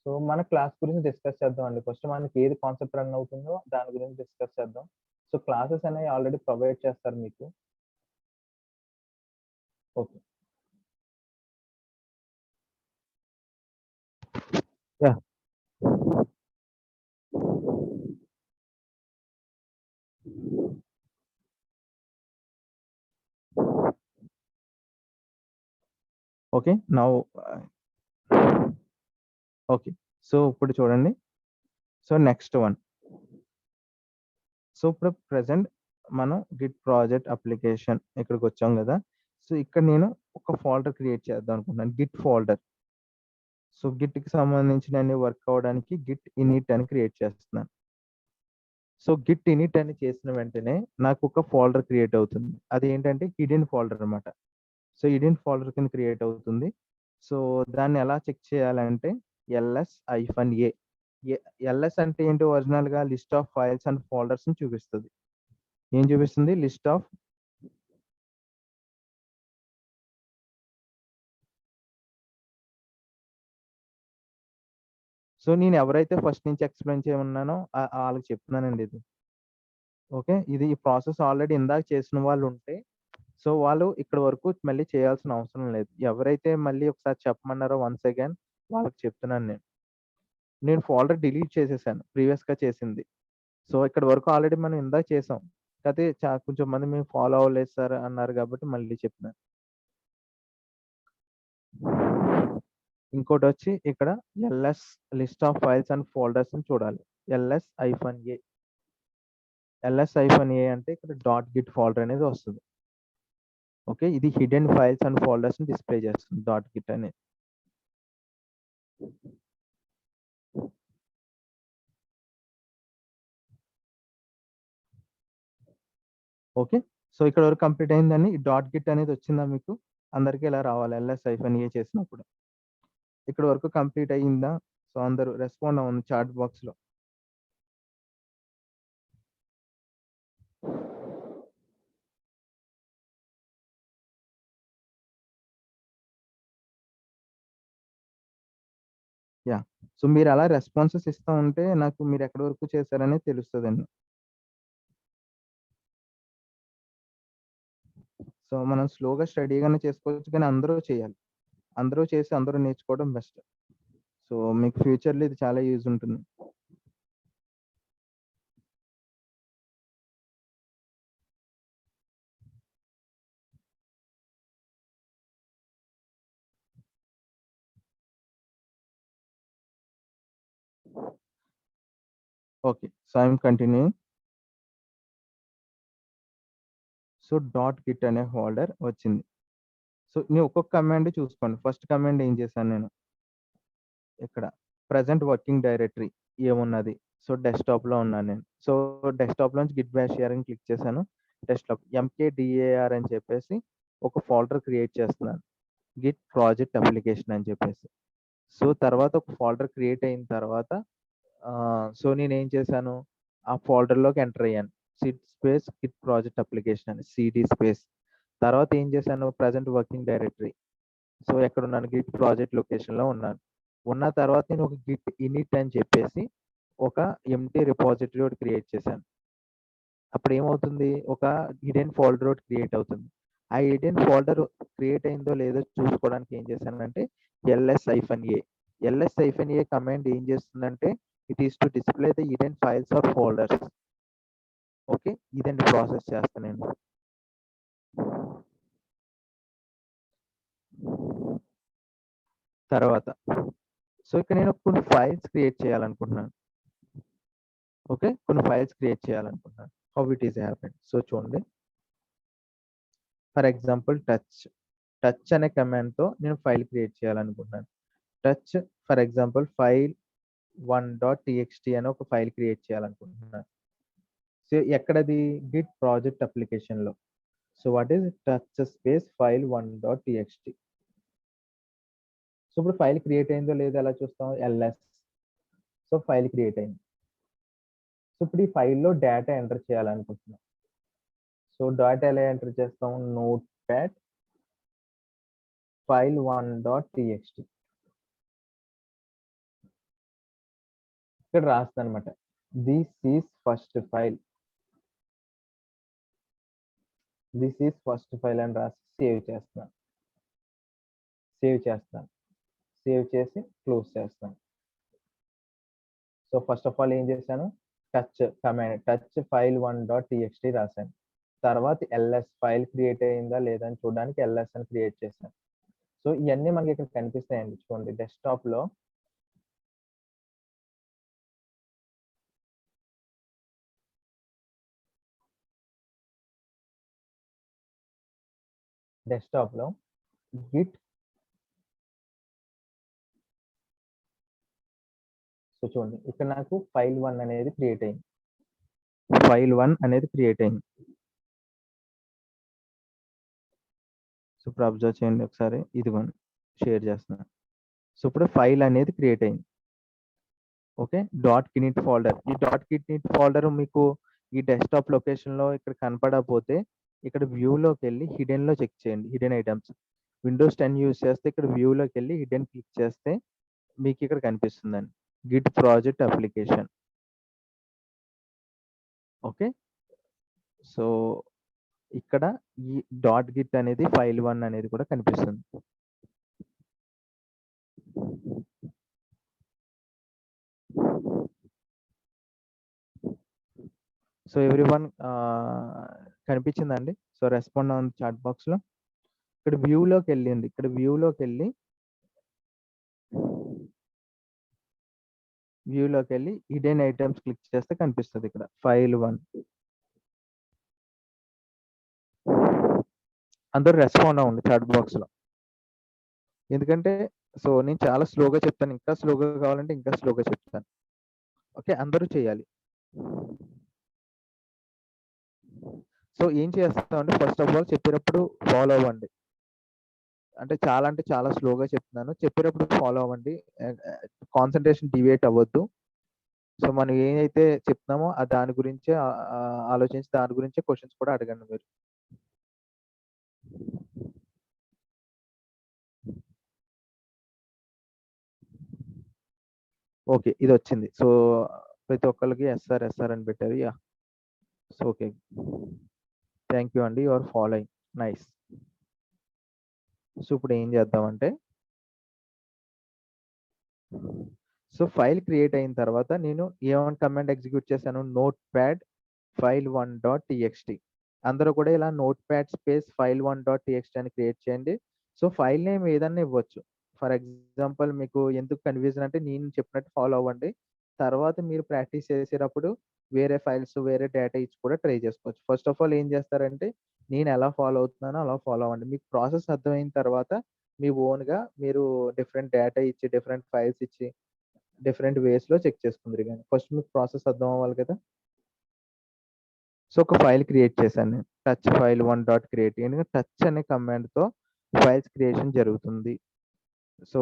సో మన క్లాస్ గురించి డిస్కస్ చేద్దాం అండి. ఫస్ట్ మనకి ఏది కాన్సెప్ట్ రన్ అవుతుందో దాని గురించి డిస్కస్ చేద్దాం. సో క్లాసెస్ అనేవి ఆల్రెడీ ప్రొవైడ్ చేస్తారు మీకు. Okay, yeah okay now okay. So ఇప్పుడు చూడండి, సో నెక్స్ట్ వన్. సో ఇప్పుడు ప్రెసెంట్ మనం గిట్ ప్రాజెక్ట్ అప్లికేషన్ ఇక్కడికి వచ్చాం కదా. సో ఇక్కడ నేను ఒక ఫోల్డర్ క్రియేట్ చేద్దాం అనుకుంటున్నాను, గిట్ ఫోల్డర్. సో గిట్కి సంబంధించిన అన్ని వర్క్ అవడానికి గిట్ ఇనిట్ అని క్రియేట్ చేస్తున్నాను. సో గిట్ ఇనిట్ అని చేసిన వెంటనే నాకు ఒక ఫోల్డర్ క్రియేట్ అవుతుంది, అది ఏంటంటే హిడెన్ ఫోల్డర్ అనమాట. సో హిడెన్ ఫోల్డర్ కింద క్రియేట్ అవుతుంది. సో దాన్ని ఎలా చెక్ చేయాలంటే ls-a. ఎల్ఎస్ అంటే ఏంటి, ఒరిజినల్ గా list of files and folders ని చూపిస్తుంది. ఏం చూపిస్తుంది, లిస్ట్ ఆఫ్ సో నేను ఎవరైతే ఫస్ట్ నుంచి ఎక్స్ప్లెయిన్ చేయమన్నానో వాళ్ళకి చెప్తున్నానండి ఇది. ఓకే, ఇది ఈ ప్రాసెస్ ఆల్రెడీ ఇందాక చేసిన వాళ్ళు ఉంటే సో వాళ్ళు ఇక్కడ వరకు మళ్ళీ చేయాల్సిన అవసరం లేదు. ఎవరైతే మళ్ళీ ఒకసారి చెప్పమన్నారో వన్స్ అగైన్ వాళ్ళకి చెప్తున్నాను. నేను ఫోల్డర్ డిలీట్ చేసేసాను ప్రీవియస్ గా చేసింది. సో ఇక్కడ వరకు ఆల్రెడీ మనం ఇందాక చేసాం, అయితే కొంచెం మంది మేము ఫాలో అవ్వలేదు సార్ అన్నారు కాబట్టి మళ్ళీ చెప్తున్నాను. ఇంకోటి వచ్చి ఇక్కడ LS list of files and folders అని చూడాలి, ls-a. ls-a అంటే ఇక్కడ డాట్ గిట్ ఫోల్డర్ అనేది వస్తుంది. ఓకే, ఇది హిడెన్ ఫైల్స్ అండ్ ఫోల్డర్స్ ని డిస్ప్లే చేస్తుంది డాట్ గిట్ అనేది. ఓకే, సో ఇక్కడ వరకు కంప్లీట్ అయిందని డాట్ గిట్ అనేది వచ్చిందా మీకు అందరికీ? ఇలా రావాలి ls-a చేసినప్పుడు. ఇక్కడ వరకు కంప్లీట్ అయ్యిందా? సో అందరూ రెస్పాండ్ అవ్వండి చాట్ బాక్స్ లో. యా, సో మీరు అలా రెస్పాన్సెస్ ఇస్తూ ఉంటే నాకు మీరు ఎక్కడి వరకు చేశారనేది తెలుస్తుందండి. సో మనం స్లోగా స్టడీగానే చేసుకోవచ్చు, కానీ అందరూ చేయాలి, అందరూ చేసి అందరూ నేర్చుకోవడం బెస్ట్. సో మీకు ఫ్యూచర్లో ఇది చాలా యూజ్ ఉంటుంది. Okay, so I'm continuing. So dot Git అనే ఫోల్డర్ వచ్చింది. సో నేను ఒక్కొక్క కమాండ్ చూసుకోండి. ఫస్ట్ కమాండ్ ఏం చేశాను నేను, ఇక్కడ ప్రజెంట్ వర్కింగ్ డైరెక్టరీ ఏమున్నది, సో డెస్క్టాప్ లో ఉన్నాను నేను. సో డెస్క్టాప్ నుంచి గిట్ బ్యాష్ షేర్ అని క్లిక్ చేశాను. డెస్క్టాప్ mkdir అని చెప్పేసి ఒక ఫోల్డర్ క్రియేట్ చేస్తున్నాను, గిట్ ప్రాజెక్ట్ అప్లికేషన్ అని చెప్పేసి. సో తర్వాత ఒక ఫోల్డర్ క్రియేట్ అయిన తర్వాత సో నేను ఏం చేశాను, ఆ ఫోల్డర్లోకి ఎంటర్ అయ్యాను. Sid space Git project application అని సిడి స్పేస్. తర్వాత ఏం చేశాను, ప్రజెంట్ వర్కింగ్ డైరెక్టరీ. సో ఎక్కడ ఉన్నాను, గిట్ ప్రాజెక్ట్ లొకేషన్ లో ఉన్నాను. ఉన్న తర్వాత నేను ఒక గిట్ ఇనిట్ అని చెప్పేసి ఒక ఎంటీ రిపాజిటరీ ఒకటి క్రియేట్ చేశాను. అప్పుడు ఏమవుతుంది, ఒక హిడెన్ ఫోల్డర్ ఒకటి క్రియేట్ అవుతుంది. ఆ హిడెన్ ఫోల్డర్ క్రియేట్ అయిందో లేదో చూసుకోవడానికి ఏం చేశానంటే ls-a. ls-a కమాండ్ ఏం చేస్తుందంటే it is to display the hidden files or folders. Okay, ఇదండి ప్రాసెస్ చేస్తాను నేను. తర్వాత సో ఇక్కడ నేను కొన్ని ఫైల్స్ క్రియేట్ చేయాలనుకుంటున్నాను. ఓకే, కొన్ని ఫైల్స్ క్రియేట్ చేయాలనుకుంటున్నాను. How it is happen. So చూడండి, ఫర్ ఎగ్జాంపుల్ టచ్ అనే కమాండ్ తో నేను ఫైల్ క్రియేట్ చేయాలనుకుంటున్నాను. టచ్ ఫర్ ఎగ్జాంపుల్ file1.txt అని ఒక ఫైల్ క్రియేట్ చేయాలనుకుంటున్నాను. సో ఎక్కడది, గిట్ ప్రాజెక్ట్ అప్లికేషన్ లో. So what is touch space file1.txt. So ఇప్పుడు ఫైల్ క్రియేట్ అయిందో లేదో ఎలా చూస్తాం, ls. సో ఫైల్ క్రియేట్ అయింది. సో ఇప్పుడు ఈ ఫైల్లో డేటా ఎంటర్ చేయాలనుకుంటున్నాం. సో డేటా ఎలా ఎంటర్ చేస్తాం, నోట్ ప్యాడ్ file1.txt ఇక్కడ రాస్తాను అనమాట. This is first file, this is first file అని రాసి సేవ్ చేస్తాను. సేవ్ చేసి క్లోజ్ చేస్తాను. సో ఫస్ట్ ఆఫ్ ఆల్ ఏం చేశాను, టచ్ కమాండ్ టచ్ file1.txt రాశాను. తర్వాత ls ఫైల్ క్రియేట్ అయిందా లేదా అని చూడడానికి ls అని క్రియేట్ చేశాను. సో ఇవన్నీ మనకి ఇక్కడ కనిపిస్తాయండి. చూడండి డెస్క్టాప్ లో గిట్. సో చూడండి ఇక్కడ నాకు file1 అనేది క్రియేట్ అయింది. సో ఇప్పుడు అబ్జర్వ్ చేయండి ఒకసారి, ఇదిగోండి షేర్ చేస్తున్నాను. సో ఇప్పుడు ఫైల్ అనేది క్రియేట్ అయింది. Okay, .ginit folder. ఈ .ginit ఫోల్డర్ మీకు ఈ డెస్క్టాప్ లొకేషన్ లో ఇక్కడ కనపడకపోతే ఇక్కడ వ్యూలోకి వెళ్ళి హిడెన్ లో చెక్ చేయండి. హిడెన్ ఐటమ్స్ విండోస్ 10 యూజ్ చేస్తే ఇక్కడ వ్యూలోకి వెళ్ళి హిడెన్ క్లిక్ చేస్తే మీకు ఇక్కడ కనిపిస్తుందండి git project application. Okay, so ఇక్కడ ఈ .git అనేది file1 అనేది కూడా కనిపిస్తుంది. సో ఎవ్రీవన్ కనిపించిందండి. So respond on chat box లో. ఇక్కడ వ్యూలోకి వెళ్ళింది, ఇక్కడ వ్యూలోకి వెళ్ళి హిడెన్ ఐటమ్స్ క్లిక్ చేస్తే కనిపిస్తుంది ఇక్కడ file1. అందరూ రెస్పాండ్ అవ్వండి చాట్ బాక్స్ లో, ఎందుకంటే సో నేను చాలా స్లోగా చెప్తాను. ఇంకా స్లోగా కావాలంటే ఇంకా స్లోగా చెప్తాను. ఓకే, అందరూ చేయాలి. సో ఏం చేస్తామంటే ఫస్ట్ ఆఫ్ ఆల్ చెప్పేటప్పుడు ఫాలో అవ్వండి. అంటే చాలా స్లోగా చెప్తున్నాను. చెప్పేటప్పుడు ఫాలో అవ్వండి, కాన్సన్ట్రేషన్ డివేట్ అవ్వద్దు. సో మనం ఏదైతే చెప్తున్నామో దాని గురించే ఆలోచించి దాని గురించే క్వశ్చన్స్ కూడా అడగండి మీరు. ఓకే, ఇది వచ్చింది. సో ప్రతి ఒక్కరికి ఎస్ఆర్ అని పెట్టారు. Yeah, so okay, thank you అండి, యువర్ ఫాలోయింగ్ నైస్. సో ఇప్పుడు ఏం చేద్దామంటే, సో ఫైల్ క్రియేట్ అయిన తర్వాత నేను ఏమైనా కమాండ్ ఎగ్జిక్యూట్ చేశాను, నోట్ ప్యాడ్ file1.txt. అందరూ కూడా ఇలా నోట్ ప్యాడ్ స్పేస్ file1.txt అని క్రియేట్ చేయండి. సో ఫైల్ నేమ్ ఏదన్నా ఇవ్వచ్చు. ఫర్ ఎగ్జాంపుల్ మీకు ఎందుకు కన్ఫ్యూజన్ అంటే నేను చెప్పినట్టు ఫాలో అవ్వండి. తర్వాత మీరు ప్రాక్టీస్ చేసేటప్పుడు వేరే ఫైల్స్ వేరే డేటా ఇచ్చి కూడా ట్రై చేసుకోవచ్చు. ఫస్ట్ ఆఫ్ ఆల్ ఏం చేస్తారంటే నేను ఎలా ఫాలో అవుతున్నానో అలా ఫాలో అవ్వండి. మీకు ప్రాసెస్ అర్థమైన తర్వాత మీ ఓన్గా మీరు డిఫరెంట్ డేటా ఇచ్చి డిఫరెంట్ ఫైల్స్ ఇచ్చి డిఫరెంట్ వేస్ లో చెక్ చేసుకుందరు. కానీ ఫస్ట్ మీకు ప్రాసెస్ అర్థం అవ్వాలి కదా. సో ఒక ఫైల్ క్రియేట్ చేశాను నేను, టచ్ file1.create. ఎందుకంటే టచ్ అనే కమాండ్ తో ఫైల్స్ క్రియేషన్ జరుగుతుంది. సో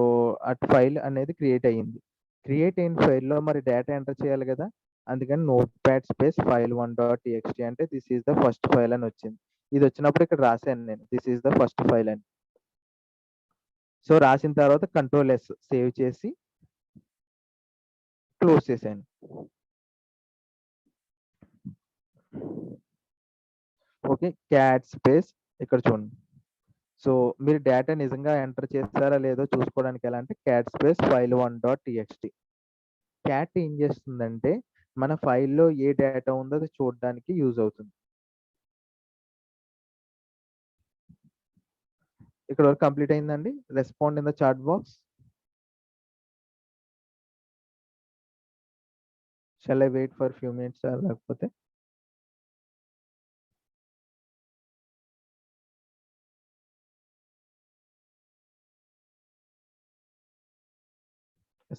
అట్ ఫైల్ అనేది క్రియేట్ అయ్యింది. క్రియేట్ అయిన ఫైల్లో మరి డేటా ఎంటర్ చేయాలి కదా. అందుకని నోట్ ప్యాడ్ స్పేస్ file1.txt అంటే this is the first file అని వచ్చింది. ఇది వచ్చినప్పుడు ఇక్కడ రాశాను నేను this is the first file అని. సో రాసిన తర్వాత కంట్రోల్ S సేవ్ చేసి క్లోజ్ చేశాను. ఓకే, క్యాట్ స్పేస్ ఇక్కడ చూడండి. సో మీరు డేటా నిజంగా ఎంటర్ చేస్తారా లేదో చూసుకోవడానికి ఎలా అంటే క్యాట్ స్పేస్ file1.txt. క్యాట్ ఏం చేస్తుందంటే మన ఫైల్లో ఏ డేటా ఉందో అది చూడడానికి యూజ్ అవుతుంది. ఇక్కడ వరకు కంప్లీట్ అయిందండి. Respond in the chat box. Shall I wait for few minutes లేకపోతే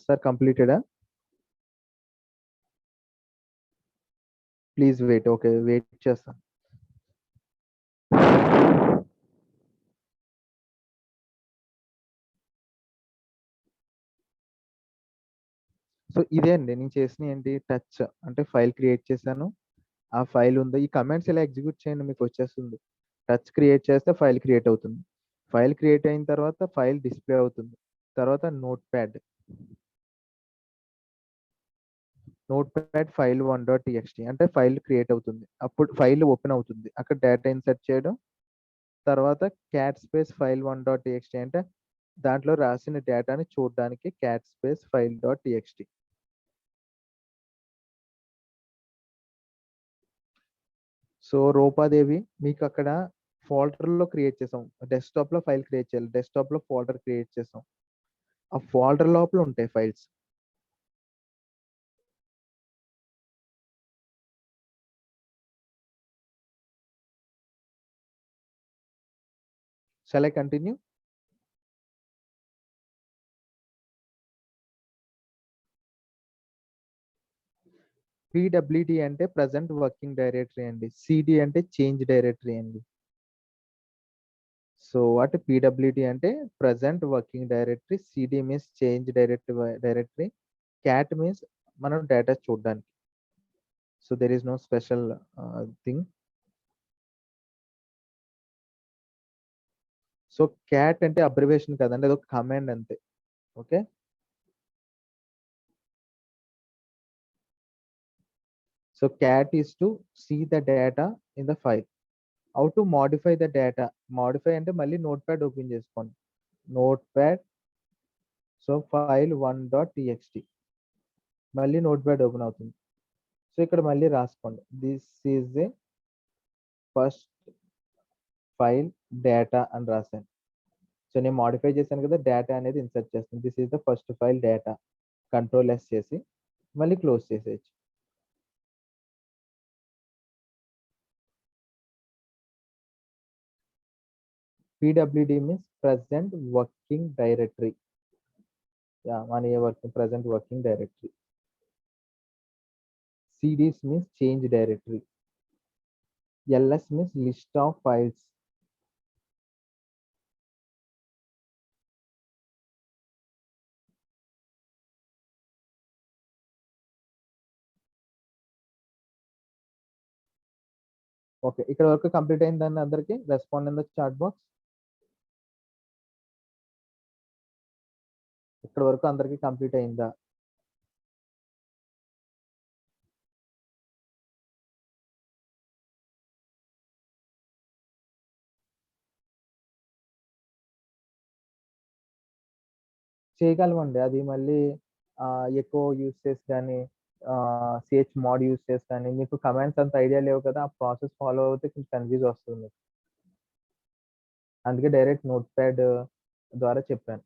సార్ కంప్లీటెడా? Please wait. ఓకే, వెయిట్ చేస్తాను. సో ఇదే అండి నేను చేసిన ఏంటి టచ్ అంటే ఫైల్ క్రియేట్ చేశాను. ఆ ఫైల్ ఉందో ఈ కమాండ్స్ ఇలా ఎగ్జిక్యూట్ చేయండి మీకు వచ్చేస్తుంది. టచ్ క్రియేట్ చేస్తే ఫైల్ క్రియేట్ అవుతుంది. ఫైల్ క్రియేట్ అయిన తర్వాత ఫైల్ డిస్ప్లే అవుతుంది. తర్వాత నోట్ ప్యాడ్ file1.txt అంటే ఫైల్ క్రియేట్ అవుతుంది. అప్పుడు ఫైల్ ఓపెన్ అవుతుంది. అక్కడ డేటా ఇన్సర్ట్ చేయడం. తర్వాత క్యాట్ స్పేస్ file1.txt అంటే దాంట్లో రాసిన డేటాని చూడడానికి cat space file.txt. So Rupadevi మీకు అక్కడ ఫోల్డర్లో క్రియేట్ చేసాం. డెస్క్టాప్ లో ఫైల్ క్రియేట్ చేయాలి. డెస్క్టాప్ లో ఫోల్డర్ క్రియేట్ చేసాం. ఆ ఫోల్డర్ లోపల ఉంటాయి files. Shall I continue? PWD అంటే ప్రజెంట్ వర్కింగ్ డైరెక్టరీ అండి. CD అంటే చేంజ్ డైరెక్టరీ అండి. సో వాట్ PWD అంటే present working directory, CD means change directory, cat means మనం డేటా చూడడానికి. So there is no special thing. So cat అంటే abbreviation కదండి, అది ఒక కమాండ్ అంతే. Okay, so cat is to see the data in the file. How to modify the data? Modify అంటే మళ్ళీ notepad open చేసుకోండి. notepad సో file1.txt మళ్ళీ notepad open అవుతుంది. సో ఇక్కడ మళ్ళీ రాసుకోండి this is a first file data అని రాశాను. సో నేను మాడిఫై చేశాను కదా, డేటా అనేది ఇన్సర్ట్ చేస్తాను. This is the first file data. Control S చేసి మళ్ళీ క్లోజ్ చేసేయచ్చు. PWD means present working directory. Yeah, మన present working directory. CDs means change directory. LS means list of files. ఓకే, ఇక్కడ వరకు కంప్లీట్ అయిందండి అందరికి. Respond in the chat box. ఇక్కడ వరకు అందరికి కంప్లీట్ అయిందా? చేయగలమండి. అది మళ్ళీ ఎక్కువ యూస్ చేసి కానీ సిహెచ్ మోడ్ యూస్ చేసి కానీ మీకు కమాండ్స్ అంత ఐడియా లేవు కదా, ఆ ప్రాసెస్ ఫాలో అవుతే కొంచెం కన్ఫ్యూజ్ వస్తుంది. అందుకే డైరెక్ట్ నోట్ ప్యాడ్ ద్వారా చెప్పాను.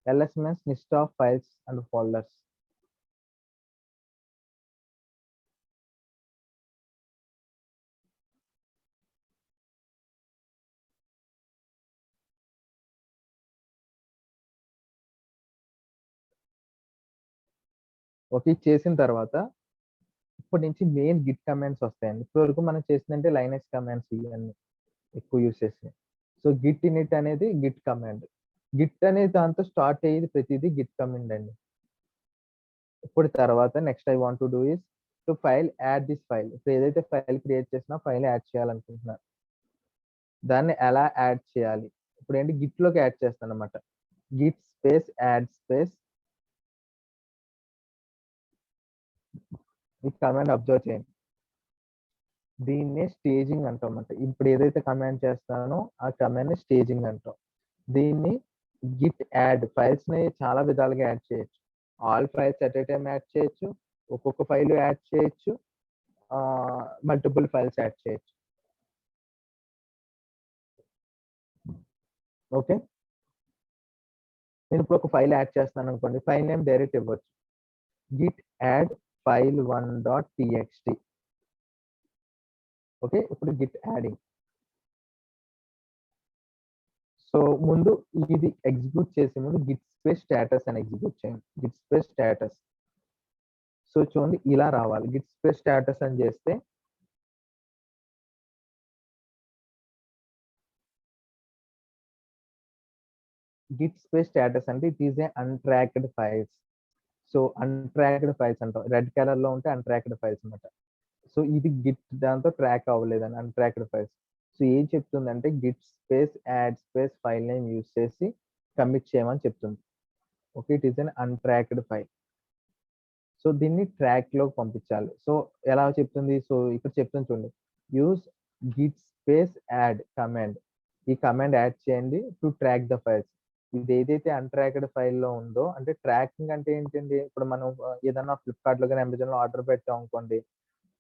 LS means list of files and folders. Okay, చేసిన తర్వాత ఇప్పటి నుంచి మెయిన్ గిట్ కమాండ్స్ వస్తాయండి. ఇప్పటివరకు మనం చేసిందంటే లైనక్స్ కమాండ్స్ ఇవన్నీ ఎక్కువ యూజ్ చేసినయి. సో గిట్ ఇనిట్ అనేది గిట్ కమాండ్. గిట్ అనే దాంతో స్టార్ట్ అయ్యేది ప్రతిదీ గిట్ కమాండ్ అండి. ఇప్పుడు తర్వాత next I want to do is to file add this file. ఇప్పుడు ఏదైతే ఫైల్ క్రియేట్ చేసినా ఫైల్ యాడ్ చేయాలనుకుంటున్నాను. దాన్ని ఎలా యాడ్ చేయాలి? ఇప్పుడు ఏంటి గిట్‌లోకి యాడ్ చేస్తానన్నమాట. గిట్ స్పేస్ యాడ్ స్పేస్ ఈ కమాండ్ అబ్జర్వ్ చేయండి. దీన్నే స్టేజింగ్ అంటామన్నమాట. ఇప్పుడు ఏదైతే కమాండ్ చేస్తానో ఆ కమాండ్‌ని స్టేజింగ్ అంటాం. దీన్ని గిట్ యాడ్ ఫైల్స్‌ని చాలా విధాలుగా యాడ్ చేయొచ్చు. All files at a time add చేయొచ్చు. ఒక్కొక్క ఫైల్ యాడ్ చేయొచ్చు. మల్టిపుల్ ఫైల్స్ యాడ్ చేయొచ్చు. ఓకే. నేను ఇప్పుడు ఒక ఫైల్ యాడ్ చేస్తున్నాను అనుకోండి. ఫైల్ నేమ్ డైరెక్ట్ ఇవ్వచ్చు. Git add file1.txt. ఓకే. ఇప్పుడు గిట్ యాడింగ్. సో ముందు ఇది ఎగ్జిక్యూట్ చేసే ముందు గిట్ స్పేస్ స్టేటస్ అని ఎగ్జిక్యూట్ చేయండి. Git space status. సో చూడండి ఇలా రావాలి. గిట్ స్పేస్ స్టేటస్ అని చేస్తే గిట్ స్పేస్ స్టేటస్ అంటే it is a అన్‌ట్రాక్డ్ files. So untracked files అంటాం. రెడ్ కలర్‌లో ఉంటే అన్‌ట్రాక్డ్ ఫైల్స్ అన్నమాట. సో ఇది గిట్ దాంతో ట్రాక్ అవ్వలేదని అన్‌ట్రాక్డ్ ఫైల్స్. సో ఏం చెప్తుందంటే git space add space file name use చేసి కమిట్ చేయమని చెప్తుంది. Okay. It is an untracked file. So దీన్ని ట్రాక్‌లోకి పంపించాలి. సో ఎలా చెప్తుంది? సో ఇక్కడ చెప్తుంది చూడండి. Use Git space add command. ఈ కమాండ్ యాడ్ చేయండి టు ట్రాక్ ద ఫైల్స్. ఇది ఏదైతే అన్‌ట్రాక్డ్ ఫైల్‌లో ఉందో అంటే ట్రాకింగ్ అంటే ఏంటండి? ఇప్పుడు మనం ఏదన్నా ఫ్లిప్‌కార్ట్‌లో గాని, అమెజాన్‌లో ఆర్డర్ పెట్టాం అనుకోండి.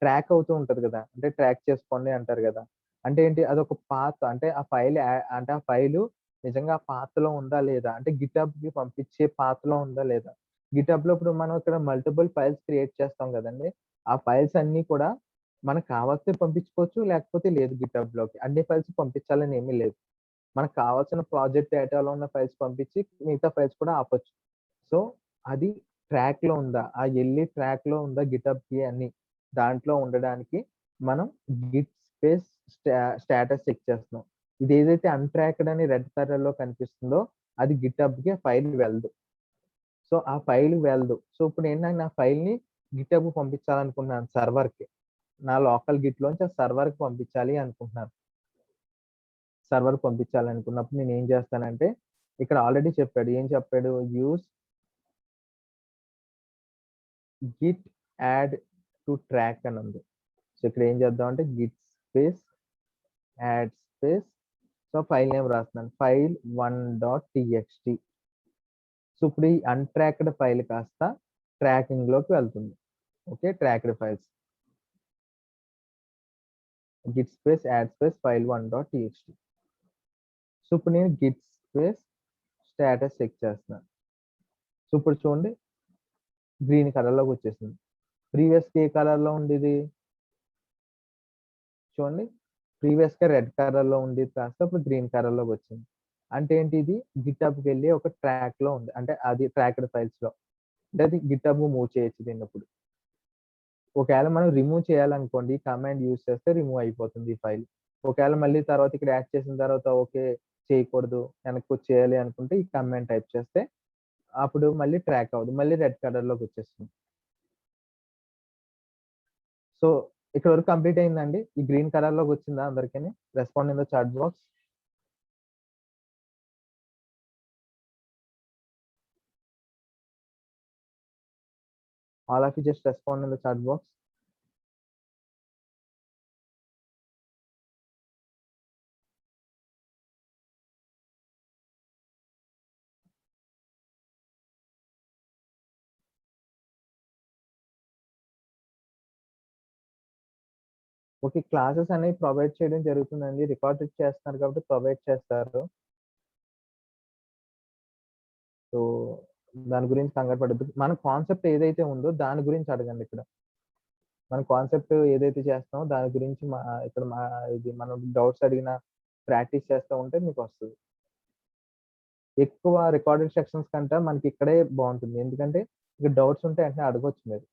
ట్రాక్ అవుతూ ఉంటది కదా! అంటే ట్రాక్ చేసుకోండి అంటారు కదా! అంటే ఏంటి? అదొక పాత్ అంటే ఆ ఫైల్ అంటే ఆ ఫైలు నిజంగా ఆ పాత్‌లో ఉందా? లేదా? అంటే గిట్‌హబ్‌కి పంపించే పాత్‌లో ఉందా? లేదా? గిట్‌హబ్‌లో ఇప్పుడు మనం ఇక్కడ మల్టిపుల్ ఫైల్స్ క్రియేట్ చేస్తాం గదండీ! ఆ ఫైల్స్ అన్నీ కూడా మనకు కావాల్సినవి పంపించుకోవచ్చు. లేకపోతే లేదు గిట్‌హబ్‌లోకి. అన్ని ఫైల్స్ పంపించాలని ఏమీ లేదు. మనకు కావాల్సిన ప్రాజెక్ట్ డేటాలో ఉన్న ఫైల్స్ పంపించి మిగతా ఫైల్స్ కూడా ఆపొచ్చు. సో, అది ట్రాక్‌లో ఉందా? ఆ ఎళ్లి ట్రాక్‌లో ఉందా గిట్‌హబ్‌కి అని దాంట్లో ఉండడానికి మనం గిట్ స్పేస్ స్టేటస్ చెక్ చేస్తున్నాం. ఇదేదైతే అన్‌ట్రాక్డ్ అని రెడ్ కలర్‌లో కనిపిస్తుందో అది గిట్‌హబ్‌కి ఫైల్ వెళ్ళదు. సో, ఆ ఫైల్ వెళ్ళదు. సో, ఇప్పుడేంటంటే నా ఫైల్‌ని గిట్‌హబ్‌కి పంపించాలనుకున్నాను సర్వర్‌కి. నా లోకల్ గిట్‌లోంచి ఆ సర్వర్‌కి పంపించాలి అనుకుంటున్నాను. సర్వర్‌కి పంపించాలనుకున్నప్పుడు నేనేం చేస్తానంటే ఇక్కడ ఆల్రెడీ చెప్పాడు. ఏం చెప్పాడు? Use Git add to track అని ఉంది. సో, ఇక్కడ ఏం చేద్దామంటే Git space add space so, file name రాస్తున్నాను. file1.txt. సో, ఇప్పుడు ఈ అన్‌ట్రాక్డ్ ఫైల్ కాస్త ట్రాకింగ్‌లోకి వెళ్తుంది. Okay. Tracked files. Git space add space file1.txt. So, ఇప్పుడు నేను గిట్ స్పేస్ స్టేటస్ చెక్ చేస్తున్నాను. సో, ఇప్పుడు చూడండి గ్రీన్ కలర్‌లోకి వచ్చేసింది. ప్రీవియస్‌గా ఏ కలర్‌లో ఉండేది? చూడండి. ప్రీవియస్‌గా రెడ్ కలర్‌లో ఉండేది కాస్త ఇప్పుడు గ్రీన్ కలర్‌లోకి వచ్చింది. అంటే ఏంటి ఇది గిట్‌హబ్‌కెళ్ళి ఒక ట్రాక్‌లో ఉంది. అంటే అది ట్రాక్డ్ ఫైల్స్‌లో. అంటే అది గిట్‌హబ్‌కి మూవ్ చేయొచ్చు దీన్నప్పుడు. ఒకవేళ మనం రిమూవ్ చేయాలనుకోండి ఈ కమాండ్ యూజ్ చేస్తే రిమూవ్ అయిపోతుంది ఈ ఫైల్. ఒకవేళ మళ్ళీ తర్వాత ఇక్కడ యాడ్ చేసిన తర్వాత ఓకే. చేయకూడదు. వెనక్కొచ్చేయాలి అనుకుంటే ఈ కమాండ్ టైప్ చేస్తే అప్పుడు మళ్ళీ ట్రాక్ అవ్వదు. మళ్ళీ రెడ్ కలర్‌లోకి వచ్చేస్తుంది. సో, ఇక్కడ వరకు కంప్లీట్ అయిందండి. ఈ గ్రీన్ కలర్‌లోకి వచ్చిందా అందరికిని? Respond in the chat box. All of you just respond in the chat box. Okay. Classes అనేవి ప్రొవైడ్ చేయడం జరుగుతుందండి. రికార్డెడ్ చేస్తున్నారు కాబట్టి ప్రొవైడ్ చేస్తారు. సో, దాని గురించి కంగారు పడొద్దు. మన కాన్సెప్ట్ ఏదైతే ఉందో దాని గురించి అడగండి ఇక్కడ. మన కాన్సెప్ట్ ఏదైతే చేస్తామో దాని గురించి ఇక్కడ ఇది మనం డౌట్స్ అడిగిన ప్రాక్టీస్ చేస్తా ఉంటే మీకొస్తది. ఎక్కువ రికార్డెడ్ సెక్షన్స్ కంటే మనకి ఇక్కడే బావుంటుంది. ఎందుకంటే ఇక్కడ డౌట్స్ ఉంటే వెంటనే అడగొచ్చు మీరు.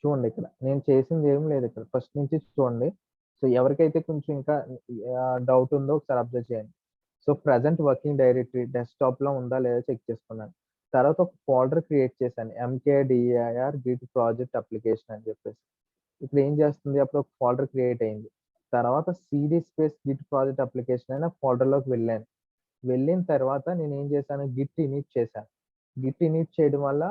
చూడండి ఇక్కడ నేను చేసింది ఏం లేదు ఇక్కడ. ఫస్ట్ నుంచి చూడండి. సో ఎవరికైతే కొంచెం ఇంకా డౌట్ ఉందో ఒకసారి అబ్జర్వ్ చేయండి. సో ప్రెజెంట్ వర్కింగ్ డైరెక్టరీ డెస్క్‌టాప్‌లో ఉందా లేదా చెక్ చేసుకున్నాను. తర్వాత ఒక ఫోల్డర్ క్రియేట్ చేశాను. ఎంకేడీఐఆర్ గిట్ ప్రాజెక్ట్ అప్లికేషన్ అని చెప్పేసి. ఇప్పుడు ఏం చేస్తుంది, అప్పుడు ఒక ఫోల్డర్ క్రియేట్ అయింది. తర్వాత CD space Git project application అనే ఫోల్డర్‌లోకి వెళ్ళాను. వెళ్ళిన తర్వాత నేనేం చేశాను, గిట్ ఇనిట్ చేశాను. గిట్ ఇనిట్ చేయడం వల్ల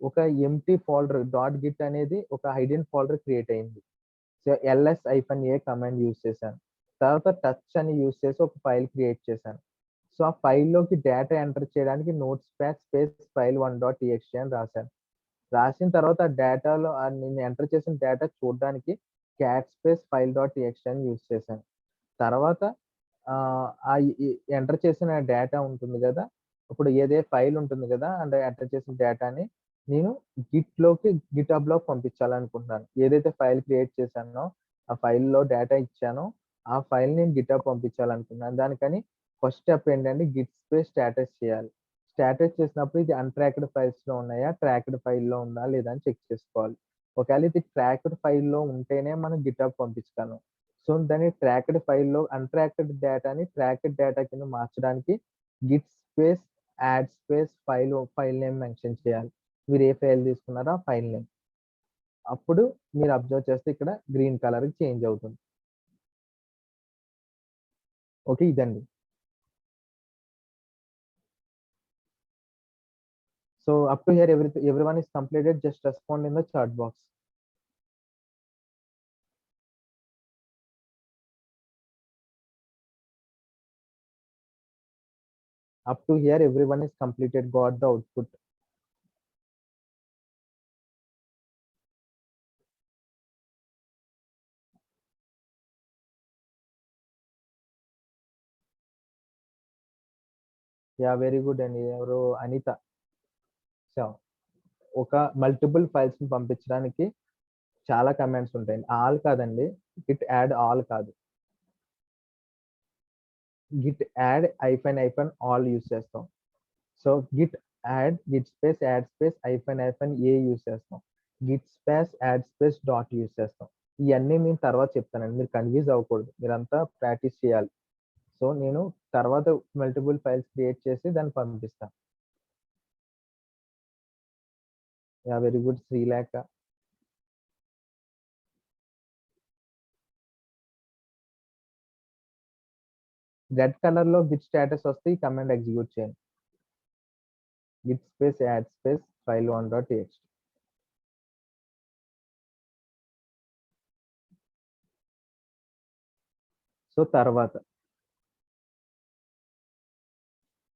ఒక ఎంప్టీ ఫోల్డర్ డాట్ గిట్ అనేది ఒక హైడెన్ ఫోల్డర్ క్రియేట్ అయింది. సో -a కమాండ్ యూజ్ చేశాను. తర్వాత టచ్ అని యూజ్ చేసి ఒక ఫైల్ క్రియేట్ చేశాను. సో ఆ ఫైల్‌లోకి డేటా ఎంటర్ చేయడానికి నోట్స్‌ప్యాడ్ స్పేస్ file1.txt అని రాశాను. రాసిన తర్వాత ఆ డేటాలో నేను ఎంటర్ చేసిన డేటా చూడడానికి క్యాట్ స్పేస్ file.txt అని యూజ్ చేశాను. తర్వాత ఆ ఎంటర్ చేసిన డేటా ఉంటుంది గదా! ఇప్పుడు ఏదే ఫైల్ ఉంటుంది గదా! అండ్ ఎంటర్ చేసిన డేటాని నేను గిట్‌హబ్‌లోకి పంపించాలనుకుంటున్నాను. ఏదైతే ఫైల్ క్రియేట్ చేశానో, ఆ ఫైల్‌లో డేటా ఇచ్చానో, ఆ ఫైల్ నేను గిట్‌హబ్ పంపించాలనుకున్నాను. దానికని ఫస్ట్ స్టెప్ ఏంటంటే గిట్ స్పేస్ స్టేటస్ చేయాలి. స్టేటస్ చేసినప్పుడు ఇది అన్‌ట్రాక్డ్ ఫైల్స్‌లో ఉన్నాయా? ట్రాక్డ్ ఫైల్‌లో ఉందా? లేదా? అని చెక్ చేసుకోవాలి. ఒకవేళ ఇది ట్రాక్డ్ ఫైల్‌లో ఉంటేనే మనం గిట్‌హబ్ పంపించగలం. సో దాన్ని ట్రాక్డ్ ఫైల్‌లో అన్‌ట్రాక్డ్ డేటాని ట్రాక్డ్ డేటా కింద మార్చడానికి Git space add space file name mention చేయాలి. మీరు ఏ ఫైల్ తీసుకున్నారో ఆ ఫైల్ నేమ్. అప్పుడు మీరు అబ్జర్వ్ చేస్తే ఇక్కడ గ్రీన్ కలర్‌కి చేంజ్ అవుతుంది. ఓకే. ఇదండి. So up to here everyone is completed. Just respond in the chat box. Up to here everyone is completed, got the output. Yeah, very good అండి. ఎవరు Anitha. So ఒక మల్టిపుల్ ఫైల్స్‌ని పంపించడానికి చాలా కమాండ్స్ ఉంటాయండి. ఆల్ కాదండి. గిట్ యాడ్ ఆల్ కాదు. Git add all use చేస్తాం. So Git space add space A use చేస్తాం. Git space add space dot use చేస్తాం. ఇయన్నీ నేను తర్వాత చెప్తానండి. మీరు కన్‌ఫ్యూజ్ అవ్వకూడదు. మీరంతా ప్రాక్టీస్ చేయాలి. సో నేను తర్వాత మల్టిపుల్ ఫైల్స్ క్రియేట్ చేసి దాన్ని పంపిస్తాను. Yeah! Very good Srilekha. Red కలర్‌లో గిట్ స్టేటస్ వస్తే ఈ కమాండ్ ఎగ్జిక్యూట్ చేయండి. Git space add space file1.txt. So తర్వాత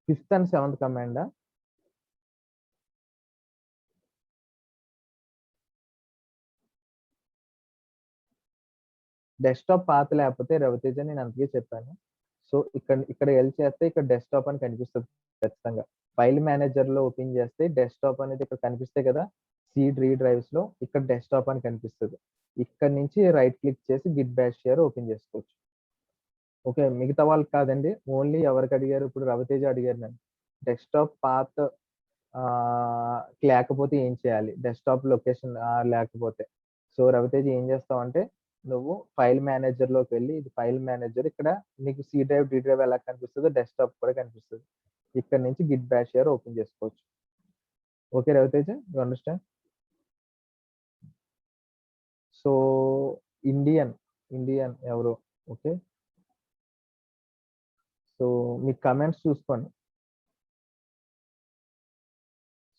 ఫిఫ్త్ అండ్ సెవెంత్ కమాండా? డెస్క్‌టాప్ పాత్ లేకపోతే రవితేజ నేను అందుకే చెప్పాను. సో ఇక్కడ ఎల్ చేస్తే ఇక్కడ డెస్క్‌టాప్ అని కనిపిస్తది ఖచ్చితంగా. ఫైల్ మేనేజర్‌లో ఓపెన్ చేస్తే డెస్క్‌టాప్ అనేది ఇక్కడ కనిపిస్తాయి కదా! సి డ్రైవ్స్‌లో ఇక్కడ డెస్క్‌టాప్ అని కనిపిస్తది. ఇక్కడ నుంచి రైట్ క్లిక్ చేసి గిట్ బాష్ షేర్ ఓపెన్ చేసుకోవచ్చు. ఓకే. మిగతా వాళ్ళకి కాదండి. ఓన్లీ ఎవరికి అడిగారు, ఇప్పుడు రవితేజ అడిగారు నన్ను. డెస్క్‌టాప్ పాత్ లేకపోతే ఏం చేయాలి? డెస్క్‌టాప్ లొకేషన్ లేకపోతే. సో, రవితేజ ఏం చేస్తావంటే, నువ్వు ఫైల్ మేనేజర్‌లోకి వెళ్లి, ఇది ఫైల్ మేనేజర్ ఇక్కడ నీకు సి డ్రైవ్, డి డ్రైవ్ ఎలా కనిపిస్తదో డెస్క్‌టాప్ కూడా కనిపిస్తది. ఇక్కడ నుంచి గిట్ బాష్ షేర్ ఓపెన్ చేసుకోవచ్చు. Okay Raviteja, you understand? So, Indian ఎవరో ఓకే. సో, మీ కమెంట్స్ చూసుకోండి.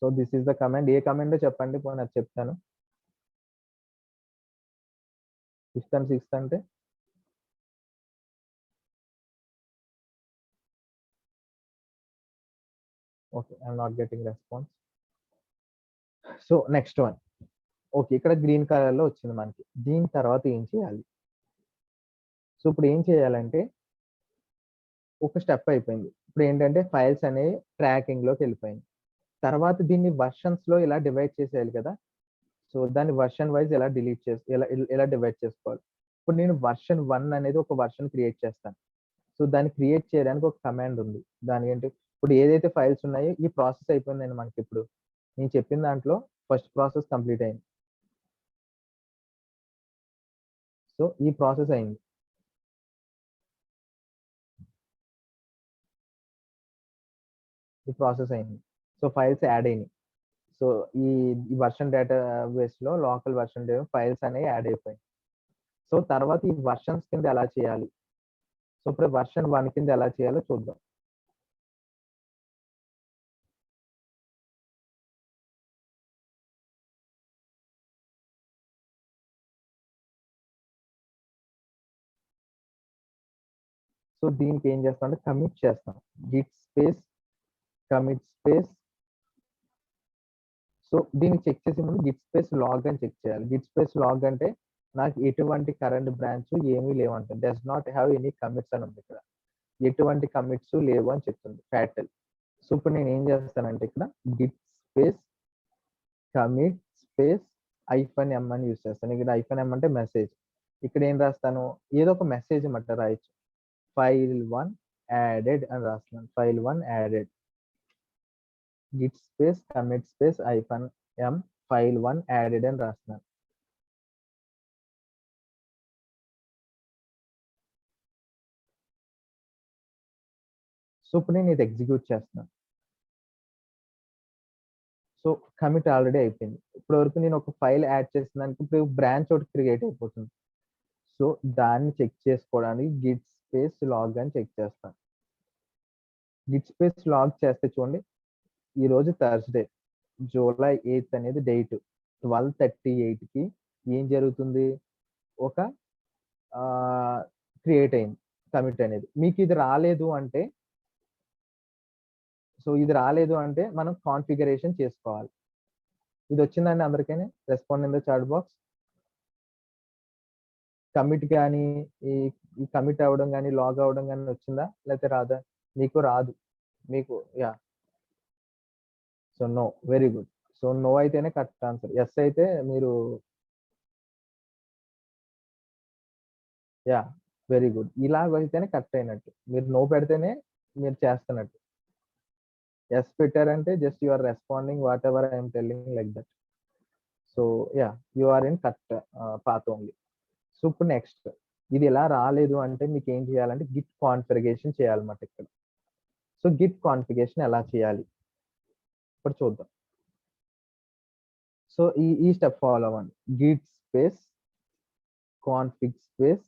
So, this is the command. ఏ కమాండో చెప్పండి పోనీ అది చెప్తాను. ఫిఫ్త్ అండ్ సిక్స్త్ అంటే? Okay. I'm not getting response. So, next one. Okay. ఇక్కడ గ్రీన్ కలర్‌లో వచ్చింది మనకి. దీని తర్వాత ఏం చేయాలి? సో, ఇప్పుడు ఏం చేయాలంటే, ఒక స్టెప్ అయిపోయింది. ఇప్పుడేంటంటే ఫైల్స్ అనేవి ట్రాకింగ్‌లోకెళ్ళిపోయింది. తర్వాత దీన్ని వెర్షన్స్‌లో ఇలా డివైడ్ చేసేయాలి కదా! సో, దాన్ని వెర్షన్ వైస్ ఎలా డిలీట్ చేసి ఎలా డివైడ్ చేసుకోవాలి. ఇప్పుడు నేను వెర్షన్ 1 అనేది ఒక వెర్షన్ క్రియేట్ చేస్తాను. సో, దాన్ని క్రియేట్ చేయడానికి ఒక కమాండ్ ఉంది. దానికేంటి, ఇప్పుడు ఏదైతే ఫైల్స్ ఉన్నాయో ఈ ప్రాసెస్ అయిపోయిందండి మనకిప్పుడు. నేను చెప్పిన దాంట్లో ఫస్ట్ ప్రాసెస్ కంప్లీట్ అయింది. సో ఈ ప్రాసెస్ అయింది. ఈ ప్రాసెస్ అయింది. సో ఫైల్స్ యాడ్ అయినాయి. సో ఈ వర్షన్ డేటాబేస్ లో లోకల్ వర్షన్ ఫైల్స్ అనేవి యాడ్ అయిపోయాయి. సో తర్వాత ఈ వర్షన్స్ కింద ఎలా చేయాలి? సో ఇప్పుడు వర్షన్ 1 కింద ఎలా చేయాలో చూద్దాం. సో దీనికి ఏం చేస్తాం అంటే కమిట్ చేస్తాం. Git space commit space. So దీన్ని చెక్ చేసే ముందు గిట్ స్పేస్ లాగ్ అని చెక్ చేయాలి. గిట్ స్పేస్ లాగ్ అంటే నాకు ఎటువంటి కరెంట్ బ్రాంచ్ ఏమీ లేవంట. Does not have any commits అని ఉంది ఇక్కడ. ఎటువంటి కమిట్స్ లేవు అని చెప్తుంది ఫ్యాటల్. సో ఇప్పుడు నేను ఏం చేస్తానంటే ఇక్కడ git space commit space -m అని యూస్ చేస్తాను. ఇక్కడ -m అంటే మెసేజ్. ఇక్కడ ఏం రాస్తాను? ఏదో ఒక మెసేజ్ అన్నమాట రాయొచ్చు. file1 added అని రాస్తున్నాను. file1 added. git space commit space -m file1 added అని రాస్తున్నాను. సో ఇప్పుడు నేను ఇది ఎగ్జిక్యూట్ చేస్తున్నాను. సో కమిట్ ఆల్రెడీ అయిపోయింది. ఇప్పటి వరకు నేను ఒక ఫైల్ యాడ్ చేసినానికి ఇప్పుడు బ్రాంచ్ ఒకటి క్రియేట్ అయిపోతుంది. సో దాన్ని చెక్ చేసుకోవడానికి గిట్ స్పేస్ లాగ్ అని చెక్ చేస్తాను. గిట్ స్పేస్ లాగ్ చేస్తే చూడండి, ఈ రోజు థర్స్డే జూలై 8 అనేది డేట్. 12:38కి ఏం జరుగుతుంది? ఒక క్రియేట్ అయింది కమిట్ అనేది. మీకు ఇది రాలేదు అంటే ఇది రాలేదు అంటే మనం కాన్ఫిగరేషన్ చేసుకోవాలి. ఇది వచ్చిందండి అందరికీ? Respond in the chat box. Commit కానీ ఈ కమిట్ అవ్వడం కానీ లాగ్ అవ్వడం కానీ వచ్చిందా లేకపోతే రాదా? మీకు రాదు. మీకు so no. Very good. So no అయితేనే కరెక్ట్ ఆన్సర్. ఎస్ అయితే మీరు వెరీ గుడ్. ఇలాగ అయితేనే కరెక్ట్ అయినట్టు. మీరు నో పెడితేనే మీరు చేస్తున్నట్టు. ఎస్ పెట్టారంటే just you are responding whatever I'm telling like that. So you are in correct path only. So ఇప్పుడు నెక్స్ట్ ఇది ఎలా రాలేదు అంటే మీకు ఏం చేయాలంటే గిట్ కాన్ఫిగరేషన్ చేయాలన్నమాట ఇక్కడ. సో గిట్ కాన్ఫిగరేషన్ ఎలా చేయాలి ఇప్పుడు చూద్దాం. సో ఈ స్టెప్ ఫాలో అవ్వండి. Git space config space.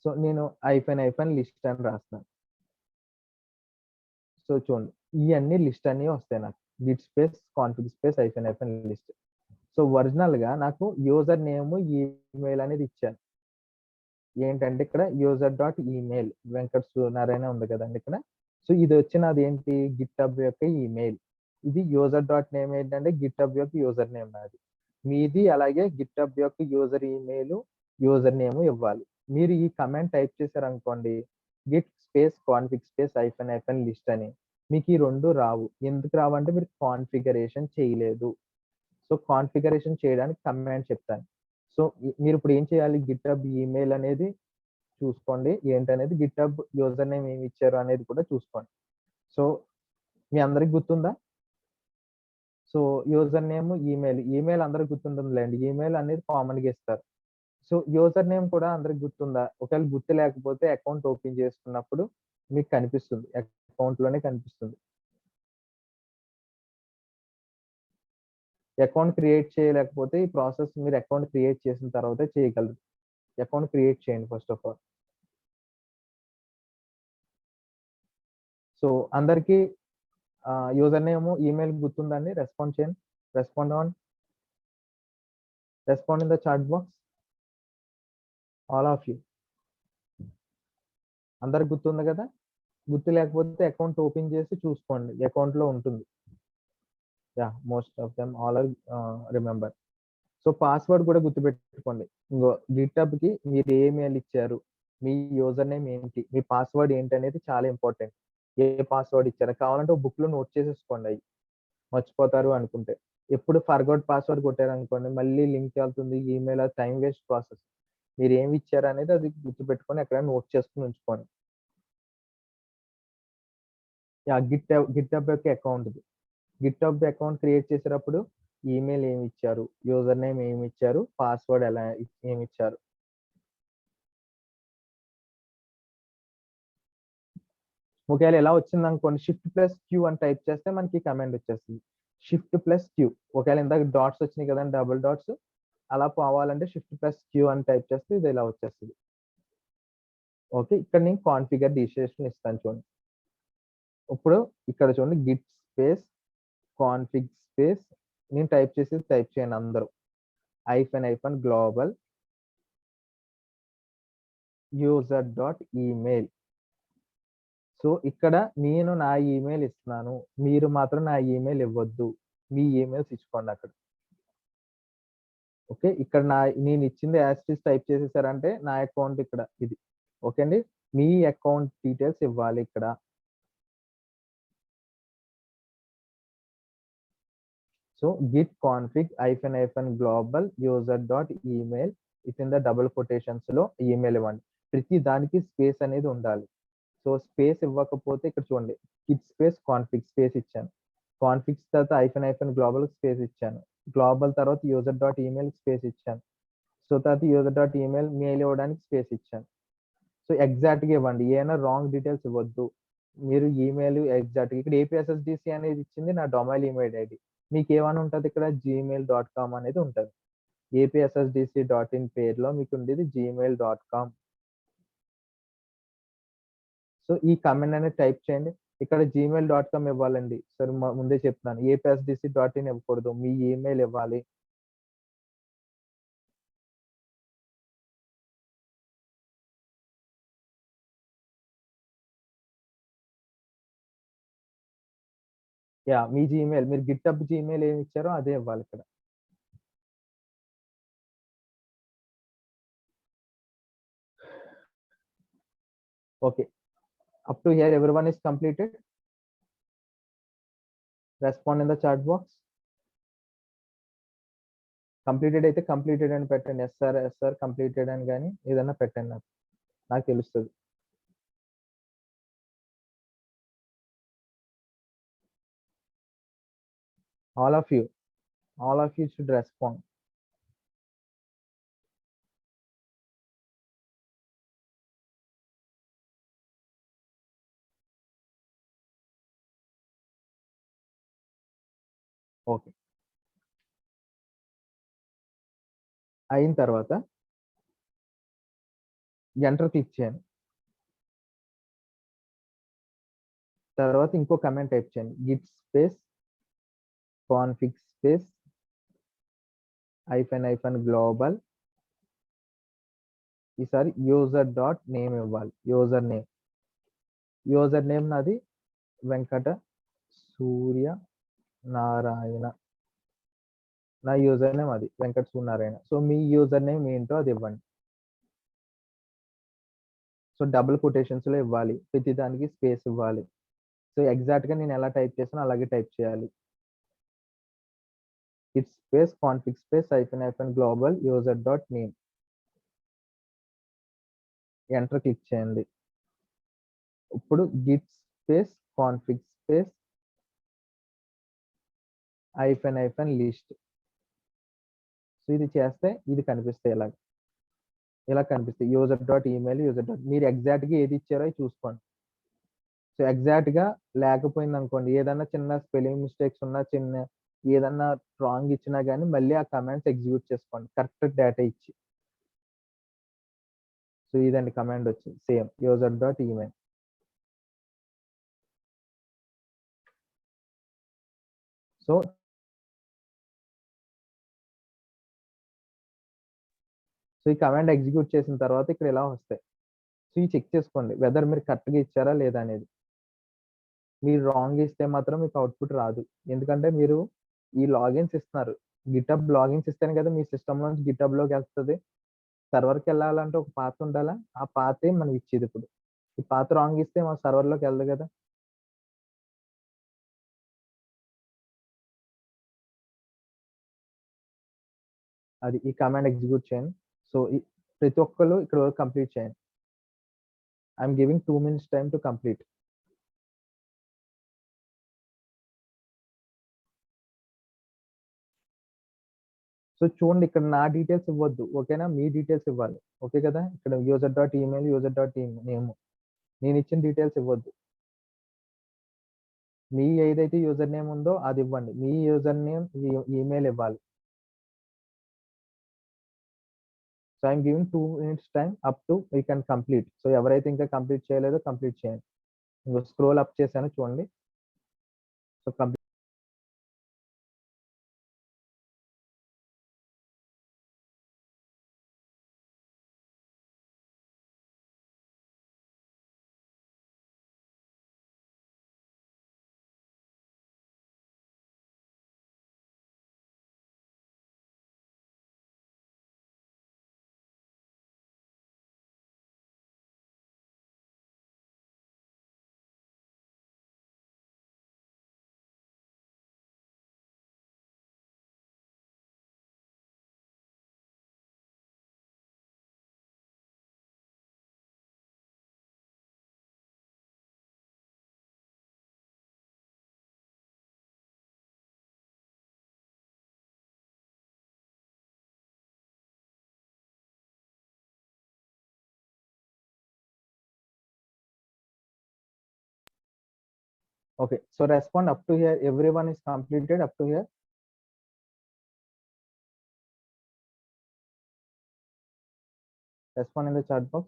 So నేను --- లిస్ట్ అని రాస్తాను. సో చూడండి ఇవన్నీ లిస్ట్ అన్ని వస్తాయి నాకు. Git space config space --- list. So original గా నాకు యూజర్ నేమ్ ఈమెయిల్ అనేది ఇచ్చాను. ఏంటంటే ఇక్కడ user.email వెంకట సూర్యనారాయణ ఉంది కదండి ఇక్కడ. సో ఇది వచ్చినది ఏంటి? గిట్హబ్ యొక్క ఈమెయిల్. ఇది user.name ఏంటంటే గిట్హబ్ యొక్క యూజర్ నేమ్ అది. మీది అలాగే గిట్హబ్ యొక్క యూజర్ ఈమెయిల్ యూజర్ నేమ్ ఇవ్వాలి. మీరు ఈ కమాండ్ టైప్ చేశారనుకోండి Git space config space --- list అని, మీకు ఈ రెండు రావు. ఎందుకు రావంటే మీరు కాన్ఫిగరేషన్ చేయలేదు. సో కాన్ఫిగరేషన్ చేయడానికి కమాండ్ చెప్తాను. సో మీరు ఇప్పుడు ఏం చేయాలి? గిట్హబ్ ఈమెయిల్ అనేది చూసుకోండి ఏంటనేది. గిట్హబ్ యూజర్ నేమ్ ఏమి ఇచ్చారు అనేది కూడా చూసుకోండి. సో మీ అందరికి గుర్తుందా? సో యూజర్ నేమ్ ఈమెయిల్ అందరికి గుర్తుంటుందిలేండి. ఈమెయిల్ అనేది కామన్ గా ఇస్తారు. సో యూజర్ నేమ్ కూడా అందరికి గుర్తుందా? ఒకవేళ గుర్తు లేకపోతే అకౌంట్ ఓపెన్ చేసుకున్నప్పుడు మీకు కనిపిస్తుంది. అకౌంట్ లోనే కనిపిస్తుంది. అకౌంట్ క్రియేట్ చేయలేకపోతే ఈ ప్రాసెస్ మీరు అకౌంట్ క్రియేట్ చేసిన తర్వాతే చేయగలరు. అకౌంట్ క్రియేట్ చేయండి ఫస్ట్ ఆఫ్ ఆల్. సో అందరికి యూజర్ నేమ్ ఈమెయిల్ గుర్తుందండి? రెస్పాండ్ చేయండి. Respond in the chat box all of you. అందరికి గుర్తుంది కదా? గుర్తు లేకపోతే అకౌంట్ ఓపెన్ చేసి చూసుకోండి. అకౌంట్ లో ఉంటుంది. Most of them all are remember. So password కూడా గుర్తుపెట్టుకోండి. ఇంకో గిట్హబ్ కి మీరు ఏ మెయిల్ ఇచ్చారు, మీ యూజర్ నేమ్ ఏంటి, మీ పాస్వర్డ్ ఏంటి అనేది చాలా ఇంపార్టెంట్. ఏ పాస్వర్డ్ ఇచ్చారు కావాలంటే ఒక బుక్ లో నోట్ చేసేసుకోండి. అవి మర్చిపోతారు అనుకుంటే. ఎప్పుడు ఫర్గౌట్ పాస్వర్డ్ కొట్టారనుకోండి మళ్ళీ లింక్ వెళ్తుంది ఈమెయిల్. అది టైం వేస్ట్ ప్రాసెస్. మీరు ఏమి ఇచ్చారు అనేది అది గుర్తుపెట్టుకొని ఎక్కడ నోట్ చేసుకుని ఉంచుకోండి. గిట్హబ్ యొక్క అకౌంట్ గిట్హబ్ అకౌంట్ క్రియేట్ చేసేటప్పుడు ఈమెయిల్ ఏమి ఇచ్చారు, యూజర్ నేమ్ ఏమి ఇచ్చారు, పాస్వర్డ్ ఏమి ఇచ్చారు. ఒకవేళ ఎలా వచ్చింది అనుకోండి, Shift+Q అని టైప్ చేస్తే మనకి కమాండ్ వచ్చేస్తుంది. Shift+Q. ఒకవేళ ఇందాక డాట్స్ వచ్చినాయి కదండి, డబుల్ డాట్స్, అలా పోవాలంటే Shift+Q అని టైప్ చేస్తే ఇది ఇలా వచ్చేస్తుంది. ఓకే, ఇక్కడ నేను కాన్ఫిగర్ డిసిషన్ ఇస్తాను చూడండి. ఇప్పుడు ఇక్కడ చూడండి, గిట్ స్పేస్ కాన్ఫిగ్ స్పేస్, నేను టైప్ చేసేది టైప్ చేయండి అందరూ, -global user.email. సో ఇక్కడ నేను నా ఈమెయిల్ ఇస్తున్నాను, మీరు మాత్రం నా ఈమెయిల్ ఇవ్వద్దు, మీ ఈమెయిల్స్ ఇచ్చుకోండి అక్కడ. ఓకే, ఇక్కడ నేను ఇచ్చింది యాస్టిస్ టైప్ చేసేసారంటే నా అకౌంట్ ఇక్కడ ఇది. ఓకే అండి, మీ అకౌంట్ డీటెయిల్స్ ఇవ్వాలి ఇక్కడ. So Git config -global user.email with the double quotations లో ఈమెయిల్ ఇవ్వండి. ప్రతి దానికి స్పేస్ అనేది ఉండాలి. సో స్పేస్ ఇవ్వకపోతే ఇక్కడ చూడండి, గిట్ స్పేస్ కాన్ఫిగ్ స్పేస్ ఇచ్చాను, కాన్ఫిగ్స్ తర్వాత -global స్పేస్ ఇచ్చాను, గ్లోబల్ తర్వాత user.email స్పేస్ ఇచ్చాను, సో తర్వాత user.email మెయిల్ ఇవ్వడానికి స్పేస్ ఇచ్చాను. సో ఎగ్జాక్ట్ గా ఇవ్వండి, ఏమైనా రాంగ్ డీటెయిల్స్ ఇవ్వద్దు. మీరు ఈమెయిల్ ఎగ్జాక్ట్ ఇక్కడ APSSDC అనేది ఇచ్చింది నా డొమైన్ ఈమెయిల్ ఐడి, మీకు ఏమైనా ఉంటుంది ఇక్కడ gmail.com అనేది ఉంటుంది. APSSDC.in పేరులో మీకు ఉండేది gmail.com. సో ఈ కమెంట్ అనేది టైప్ చేయండి, ఇక్కడ gmail.com ఇవ్వాలండి. సరే ముందే చెప్తున్నాను, APSSDC.in ఇవ్వకూడదు, మీ ఈమెయిల్ ఇవ్వాలి. యా, మీ జీమెయిల్, మీరు గిట్హబ్ జీమెయిల్ ఏమి ఇచ్చారో అదే ఇవ్వాలి ఇక్కడ. Okay, up to here everyone is completed. Respond in the chat box. Completed అయితే కంప్లీటెడ్ అని పెట్టండి, ఎస్ఆర్ కంప్లీటెడ్ అని కానీ ఏదన్నా పెట్టండి, నాకు తెలుస్తుంది. all of you should respond. Okay, అయిన తర్వాత ఎంటర్ క్లిక్ చేయండి. తర్వాత ఇంకో కమెంట్ టైప్ చేయండి, git space config space -global, ఈసారి user.name ఇవ్వాలి. యూజర్ నేమ్ నాది వెంకట సూర్య నారాయణ, నా యూజర్ నేమ్ అది వెంకట సూర్యనారాయణ. సో మీ యూజర్ నేమ్ ఏంటో అది ఇవ్వండి. సో డబుల్ కొటేషన్స్ లో ఇవ్వాలి, ప్రతి దానికి స్పేస్ ఇవ్వాలి. సో ఎగ్జాక్ట్ గా నేను ఎలా టైప్ చేసానో అలాగే టైప్ చేయాలి. Git space config space -global user.name, enter click చేయండి. ఇప్పుడు Git space config space -list. So ఇది చేస్తే ఇది కనిపిస్తాయి, ఇలా కనిపిస్తాయి user.email మీరు ఎగ్జాక్ట్ గా ఏది ఇచ్చారో చూసుకోండి. సో ఎగ్జాక్ట్ గా లేకపోయింది అనుకోండి, ఏదన్నా చిన్న స్పెల్లింగ్ మిస్టేక్స్ ఉన్నా, చిన్న ఏదన్నా రాంగ్ ఇచ్చినా కానీ మళ్ళీ ఆ కమాండ్స్ ఎగ్జిక్యూట్ చేసుకోండి కరెక్ట్ డేటా ఇచ్చి. సో ఇదండి కమాండ్ వచ్చి సేమ్ user.email. సో ఈ కమాండ్ ఎగ్జిక్యూట్ చేసిన తర్వాత ఇక్కడ ఇలా వస్తాయి. సో ఇవి చెక్ చేసుకోండి వెదర్ మీరు కరెక్ట్గా ఇచ్చారా లేదా అనేది. మీరు రాంగ్ ఇస్తే మాత్రం మీకు అవుట్పుట్ రాదు, ఎందుకంటే మీరు ఈ లాగిన్స్ ఇస్తున్నారు, గిటబ్ లాగిన్స్ ఇస్తేనే కదా మీ సిస్టమ్ నుంచి గిటబ్ లోకి వెళ్తుంది. సర్వర్కి వెళ్ళాలంటే ఒక పాత్ ఉండాలా, ఆ పాతే మనం ఇచ్చేది. ఇప్పుడు ఈ పాత్ రాంగ్ ఇస్తే మన సర్వర్లోకి వెళ్ళదు కదా. అది ఈ కమాండ్ ఎగ్జిక్యూట్ చేయండి. సో ప్రతి ఒక్కరు ఇక్కడ వరకు కంప్లీట్ చేయండి. I'm giving 2 minutes time to complete. So చూడండి, ఇక్కడ నా డీటెయిల్స్ ఇవ్వద్దు, ఓకేనా, మీ డీటెయిల్స్ ఇవ్వాలి. ఓకే కదా, ఇక్కడ user.email user.name నేను ఇచ్చిన డీటెయిల్స్ ఇవ్వద్దు. మీ ఏదైతే యూజర్ నేమ్ ఉందో అది ఇవ్వండి. మీ యూజర్ నేమ్, ఈమెయిల్ ఇవ్వాలి. So I'm giving 2 minutes time up to you can complete. So ఎవరైతే ఇంకా కంప్లీట్ చేయలేదో కంప్లీట్ చేయండి. ఇంగో స్క్రోల్ అప్ చేశాను చూడండి. So complete. Okay, so respond up to here. Everyone is completed up to here. Respond in the chat box.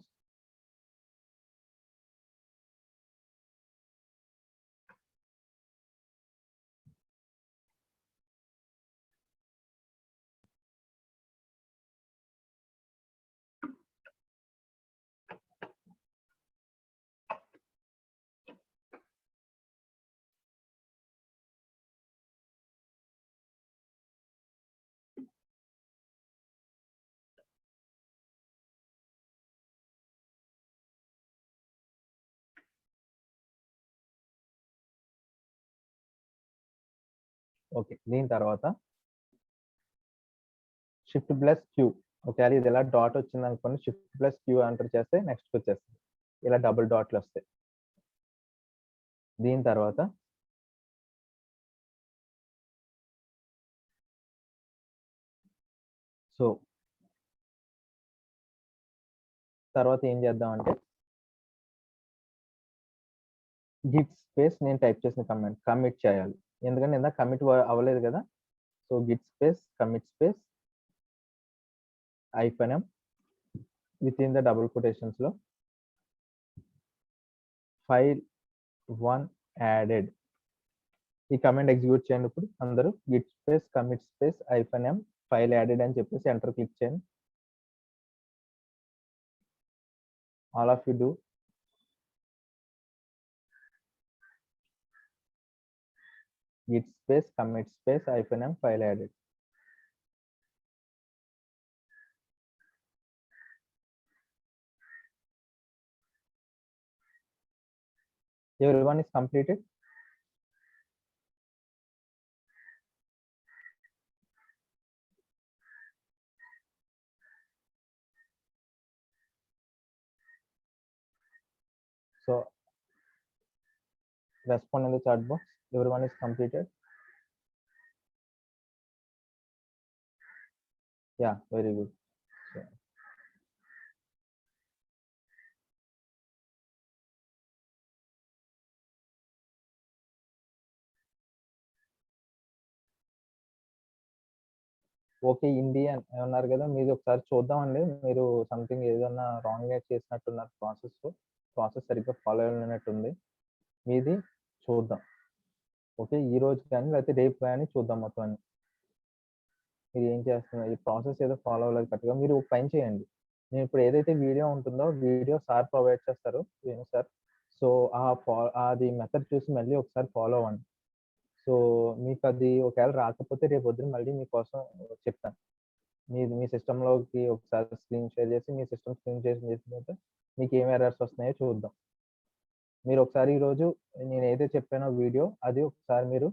Okay, దీని తర్వాత shift plus Q. ఒకవేళ ఇది ఇలా డాట్ వచ్చింది అనుకోండి, షిఫ్ట్ ప్లస్ క్యూ ఎంటర్ చేస్తే నెక్స్ట్ వచ్చేస్తుంది. ఇలా డబుల్ డాట్లు వస్తాయి. దీని తర్వాత సో తర్వాత ఏం చేద్దామంటే గిట్ స్పేస్ నేను టైప్ చేసిన కమిట్ చేయాలి. ఎందుకంటే ఇందాక కమిట్ అవ్వలేదు కదా. So Git space commit space -m with in the double quotations లో ఫైల్ 1 యాడెడ్. ఈ కమాండ్ ఎగ్జిక్యూట్ చేయండి. ఇప్పుడు అందరూ git space commit space -m file added అని చెప్పేసి ఎంటర్ క్లిక్ చేయండి. All of you do. git space commit space -m file added. Everyone is completed. So respond in the chat box. Everyone is completed. Yeah, very good. So, okay Indian అన్నారు కదా, మీరు ఒకసారి చూద్దామండి. మీరు something ఏదన్నా wrong చేసినట్టున్నారు process సరిగ్గా follow అయినట్టుంది. మీది చూద్దాం. ఓకే, ఈ రోజు కానీ లేకపోతే రేపు కానీ చూద్దాం మొత్తం అన్ని. మీరు ఏం చేస్తున్నారు, ఈ ప్రాసెస్ ఏదో ఫాలో అవ్వలేదు కరెక్ట్గా. మీరు ఒక పని చేయండి. నేను ఇప్పుడు ఏదైతే వీడియో ఉంటుందో వీడియో సార్ ప్రొవైడ్ చేస్తారు వేణు సార్. సో అది మెథడ్ చూసి మళ్ళీ ఒకసారి ఫాలో అవ్వండి. సో మీకు అది ఒకవేళ రాకపోతే రేపు పొద్దున మళ్ళీ మీకోసం చెప్తాను. మీ సిస్టంలోకి ఒకసారి స్క్రీన్ షేర్ చేసి మీ సిస్టమ్ స్క్రీన్ షేర్ చేసిన తర్వాత మీకు ఏం ఎర్రర్స్ వస్తున్నాయో చూద్దాం. మీరు ఒకసారి ఈరోజు నేను ఏదైతే చెప్పానో వీడియో అది ఒకసారి మీరు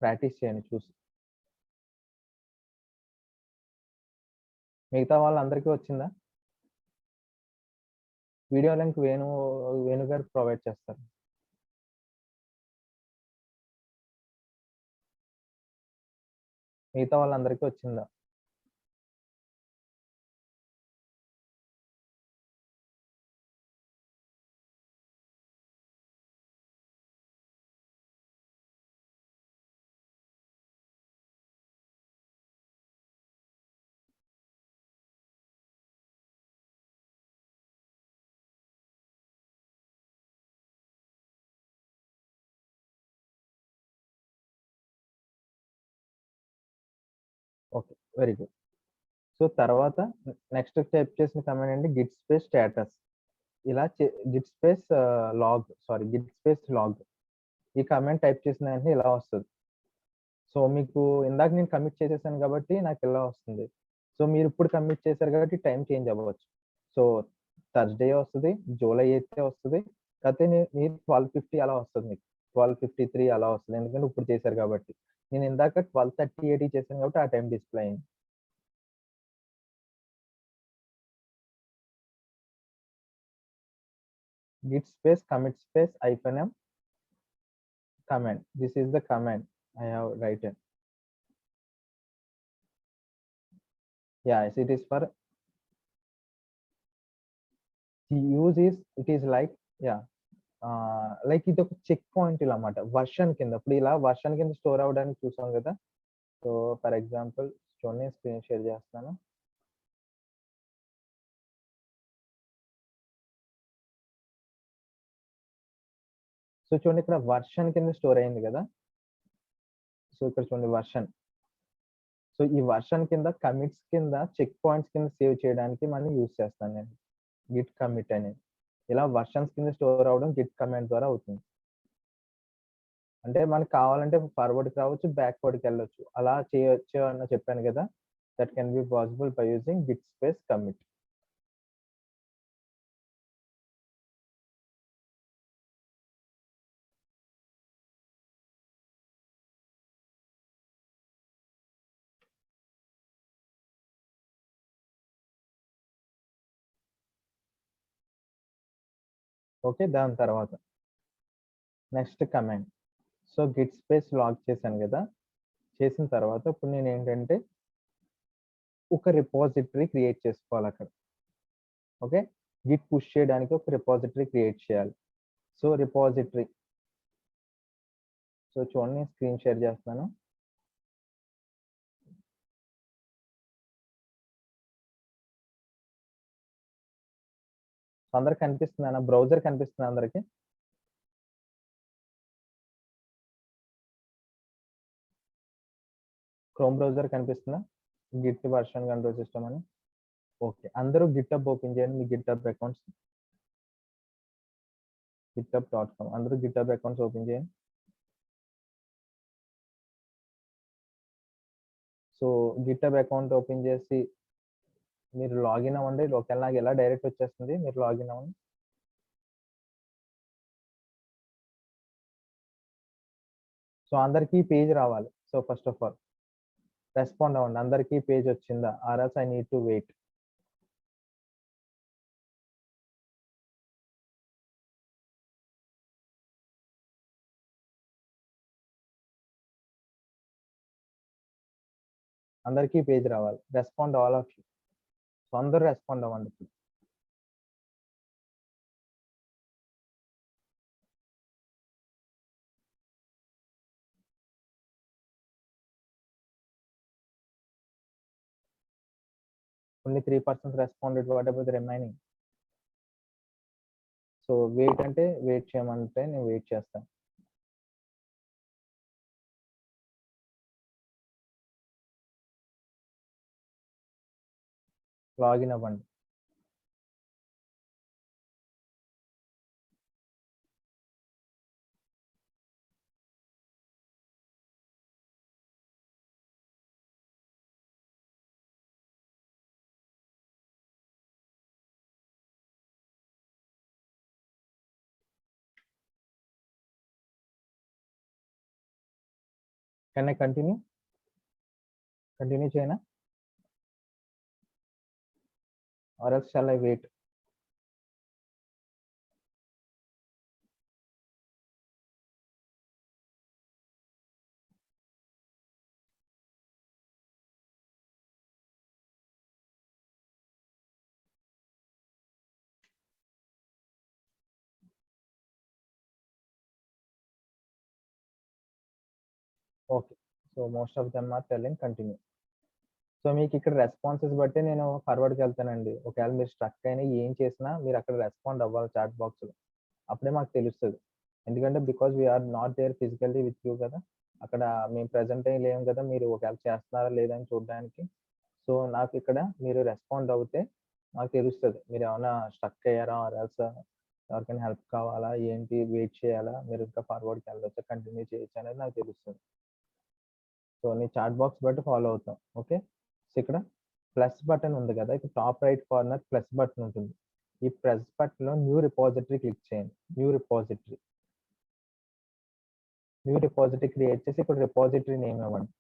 ప్రాక్టీస్ చేయండి చూసి. మిగతా వాళ్ళందరికీ వచ్చిందా? వీడియో లింక్ వేణు గారు ప్రొవైడ్ చేస్తారు. మిగతా వాళ్ళందరికీ వచ్చిందా? ఓకే. Very good. సో, తర్వాత నెక్స్ట్ టైప్ చేసిన కమాండ్ ఏంటి గిట్ స్పేస్ స్టేటస్. ఇలా Git space Git space log. ఈ కమాండ్ టైప్ చేసిన వెంటనే ఇలా వస్తది. సో, మీకు ఇందాక నేను కమిట్ చేసేసాను కాబట్టి నాకిలా వస్తుంది. సో, మీరిప్పుడు కమిట్ చేశారు కాబట్టి టైమ్ చేంజ్ అవ్వచ్చు. సో, థర్స్‌డే వస్తది, జూలై 8 వస్తది. కాకపోతే మీరు 12:50 అలా వస్తది మీకు. 12:53 అలా వస్తది. ఎందుకంటే ఇప్పుడు చేశారు కాబట్టి. నేను ఇందాక 12:38 చేశాను కాబట్టి ఆ టైమ్ డిస్‌ప్లే అయింది. git space commit space -m command. This is the command I have written. Yes, it is for the use is it is like like ఇది ఒక చెక్ పాయింట్ ఇలా అన్నమాట వర్షన్ కింద. ఇప్పుడు ఇలా వర్షన్ కింద స్టోర్ అవ్వడానికి చూసాం కదా. సో ఫర్ ఎగ్జాంపుల్ చూడండి, స్క్రీన్ షేర్ చేస్తాను. సో చూడండి, ఇక్కడ వర్షన్ కింద స్టోర్ అయింది కదా. సో ఇక్కడ చూడండి వర్షన్. సో ఈ వర్షన్ కింద కమిట్స్ కింద చెక్ పాయింట్స్ కింద సేవ్ చేయడానికి మనం యూజ్ చేస్తాను నేను గిట్ కమిట్ అనేది. ఇలా వర్షన్స్ కింద స్టోర్ అవ్వడం గిట్ కమాండ్ ద్వారా అవుతుంది. అంటే మనకు కావాలంటే ఫార్వర్డ్‌కి రావచ్చు, బ్యాక్‌వర్డ్‌కి వెళ్ళొచ్చు. అలా చేయొచ్చు అని చెప్పాను కదా. That can be possible by using Git space commit. Okay. దాని తర్వాత next command. So Git space log చేశాను కదా. చేసిన తర్వాత ఇప్పుడు నేనేంటంటే ఒక రిపోజిటరీ క్రియేట్ చేసుకోవాలి అక్కడ. ఓకే. గిట్ పుష్ చేయడానికి ఒక రిపోజిటరీ క్రియేట్ చేయాలి. So repository. సో చూడండి, నేను స్క్రీన్ షేర్ చేస్తున్నాను. అందరికి కనిపిస్తుందా? బ్రౌజర్ కనిపిస్తుందా అందరికి? క్రోమ్ బ్రౌజర్ కనిపిస్తుందా? గిట్ వర్షన్ కంట్రోల్ సిస్టమ్ అని. ఓకే. అందరూ గిట్‌హబ్ ఓపెన్ చేయండి. మీ గిట్‌హబ్ అకౌంట్స్. github.com. అందరూ గిట్‌హబ్ అకౌంట్స్ ఓపెన్ చేయండి. సో గిట్‌హబ్ అకౌంట్ ఓపెన్ చేసి మీరు లాగిన్ అవ్వండి. ఒకవేళ నాకు ఎలా డైరెక్ట్ వచ్చేస్తుంది, మీరు లాగిన్ అవ్వండి. సో అందరికీ పేజ్ రావాలి. So first of all respond అవ్వండి. అందరికీ పేజ్ వచ్చిందా? Or else I need to wait. అందరికీ పేజ్ రావాలి. Respond all of you. So అందరూ రెస్పాండ్ అవ్వండి. Only 3% responded. What about the remaining? So wait అంటే వెయిట్ చేయమంటే నేను వెయిట్ చేస్తాను. లాగిన్ అవ్వండి. Can I continue? కంటిన్యూ చేయనా? Or else shall I wait? Okay. So most of them are telling continue. So మీకు ఇక్కడ రెస్పాన్సెస్ బట్టి నేను ఫార్వర్డ్‌కి వెళ్తానండి. ఒకవేళ మీరు స్ట్రక్ అయినా ఏం చేసినా మీరు అక్కడ రెస్పాండ్ అవ్వాలి చాట్ బాక్స్‌లో. అప్పుడే మాకు తెలుస్తది. ఎందుకంటే because we are not there physically with you కదా. అక్కడ మేము ప్రెజెంట్ అయ్యి లేము కదా, మీరు ఒకవేళ చేస్తున్నారా లేదని చూడడానికి. సో నాకు ఇక్కడ మీరు రెస్పాండ్ అవుతే నాకు తెలుస్తుంది మీరు ఏమైనా స్టక్ అయ్యారా, ఆర్ ఎల్స్ ఎవరికైనా హెల్ప్ కావాలా, ఏంటి, వెయిట్ చేయాలా, మీరు ఇంకా ఫార్వర్డ్కి వెళ్ళొచ్చా, కంటిన్యూ చేయొచ్చు అనేది నాకు తెలుస్తుంది. సో నీ చాట్ బాక్స్ బట్టి ఫాలో అవుతాం. ఓకే, సో ఇక్కడ ప్లస్ బటన్ ఉంది కదా, ఇక్కడ top right corner plus button ఉంటుంది. ఈ ప్లస్ బటన్ లో న్యూ రిపాజిటరీ క్లిక్ చేయండి. న్యూ రిపాజిటరీ క్రియేట్ చేసి ఇక్కడ రిపాజిటరీ నేమ్ ఇవ్వండి.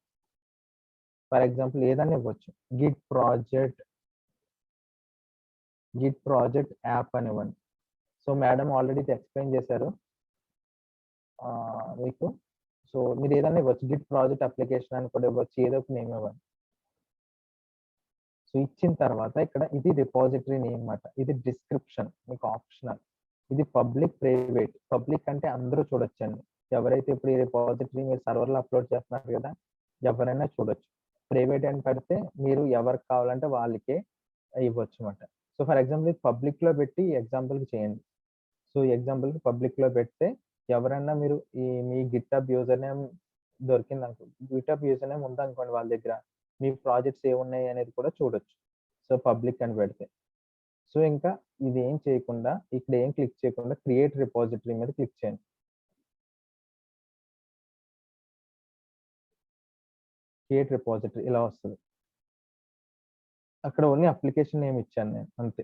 ఫర్ ఎగ్జాంపుల్ ఏదైనా ఇవ్వచ్చు, గిట్ ప్రాజెక్ట్ యాప్ అని ఇవ్వండి. సో మేడం ఆల్రెడీ ఎక్స్ప్లెయిన్ చేశారు మీకు. సో మీరు ఏదైనా ఇవ్వచ్చు, గిట్ ప్రాజెక్ట్ అప్లికేషన్ అని కూడా ఇవ్వచ్చు, ఏదో ఒక నేమ్ ఇవ్వండి. సో ఇచ్చిన తర్వాత ఇక్కడ ఇది రిపాజిటరీ నేమ్ అన్నమాట, ఇది డిస్క్రిప్షన్ మీకు ఆప్షనల్. ఇది పబ్లిక్, ప్రైవేట్. పబ్లిక్ అంటే అందరూ చూడొచ్చండి, ఎవరైతే ఇప్పుడు ఈ రిపాజిటరీ మీరు సర్వర్లో అప్లోడ్ చేస్తున్నారు కదా, ఎవరైనా చూడొచ్చు. ప్రైవేట్ అని పెడితే మీరు ఎవరికి కావాలంటే వాళ్ళకే ఇవ్వచ్చు అనమాట. సో ఫర్ ఎగ్జాంపుల్ ఇది పబ్లిక్ లో పెట్టి ఎగ్జాంపుల్కి చేయండి. సో ఎగ్జాంపుల్కి పబ్లిక్ లో పెడితే ఎవరైనా మీరు ఈ మీ గిట్హబ్ యూజర్ నేమ్ దొరికింది అనుకో, గిట్హబ్ యూజర్ నేమ్ ఉందనుకోండి వాళ్ళ దగ్గర, మీ ప్రాజెక్ట్స్ ఏమున్నాయి అనేది కూడా చూడొచ్చు. సో పబ్లిక్ అని పెడితే. సో ఇంకా ఇది ఏం చేయకుండా, ఇక్కడ ఏం క్లిక్ చేయకుండా క్రియేట్ రిపాజిటరీ మీద క్లిక్ చేయండి. క్రియేట్ రిపాజిటరీ ఇలా వస్తుంది. అక్కడ ఓన్లీ అప్లికేషన్ నేమ్ ఇచ్చాను నేను, అంతే.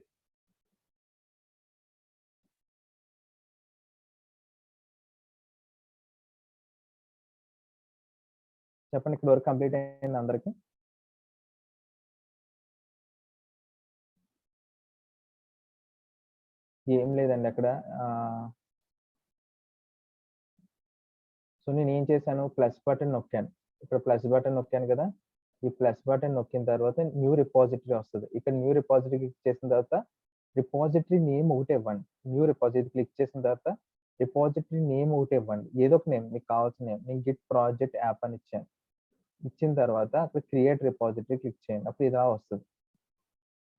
చెప్పండి, ఇక్కడ వరకు కంప్లీట్ అయింది అందరికి? ఏం లేదండి అక్కడ. సో నేను ఏం చేశాను, ప్లస్ బటన్ నొక్కాను. ఇక్కడ ప్లస్ బటన్ నొక్కాను కదా, ఈ ప్లస్ బటన్ నొక్కిన తర్వాత న్యూ రిపాజిటరీ వస్తుంది. ఇక్కడ న్యూ రిపాజిటరీ క్లిక్ చేసిన తర్వాత రిపాజిటరీ నేమ్ ఒకటి ఇవ్వండి. న్యూ రిపాజిటరీ క్లిక్ చేసిన తర్వాత రిపాజిటరీ నేమ్ ఒకటి ఇవ్వండి, ఏదో ఒక నేమ్ మీకు కావాల్సిన నేమ్. నేను గిట్ ప్రాజెక్ట్ యాప్ అని ఇచ్చాను. ఇచ్చిన తర్వాత అక్కడ క్రియేట్ రిపాజిటరీ క్లిక్ చేయండి, అప్పుడు ఇలా వస్తుంది.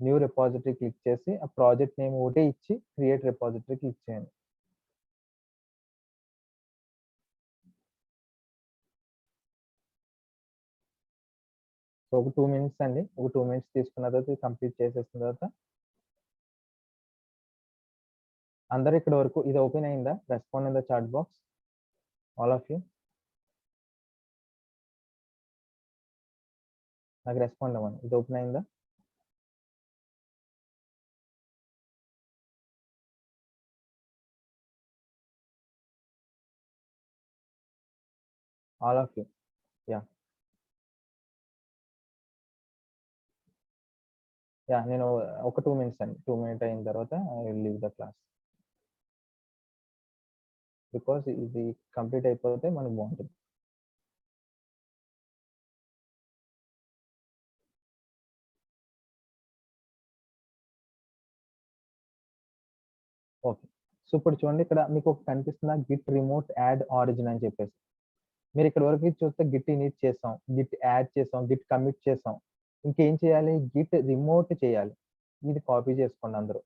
న్యూ రిపాజిటరీ క్లిక్ చేసి ఆ ప్రాజెక్ట్ నేమ్ ఒకటే ఇచ్చి క్రియేట్ రిపాజిటరీ క్లిక్ చేయండి. సో ఒక 2 మినిట్స్ అండి, ఒక 2 మినిట్స్ తీసుకున్న తర్వాత కంప్లీట్ చేసేసిన తర్వాత అందరు ఇక్కడ వరకు ఇది ఓపెన్ అయిందా? Respond in the chat box, all of you. నాకు రెస్పాండ్ అవ్వండి, ఇది ఓపెన్ అయిందా? All of you, yeah. Yeah, నేను ఒక 2 మినిట్స్ అండి, 2 మినిట్ అయిన తర్వాత I will leave the class. Because ఇది కంప్లీట్ అయిపోతే మనకు బాగుంటుంది. ఓకే, సో ఇప్పుడు చూడండి, ఇక్కడ మీకు ఒక కనిపిస్తుందా, గిట్ రిమోట్ యాడ్ ఆరిజిన్ అని చెప్పేసి. మీరు ఇక్కడ వరకు చూస్తే గిట్ ఇనిట్ చేసాం, గిట్ యాడ్ చేసాం, గిట్ కమిట్ చేసాం. ఇంకేం చేయాలి, గిట్ రిమోట్ చేయాలి. ఇది కాపీ చేసుకోండి అందరూ.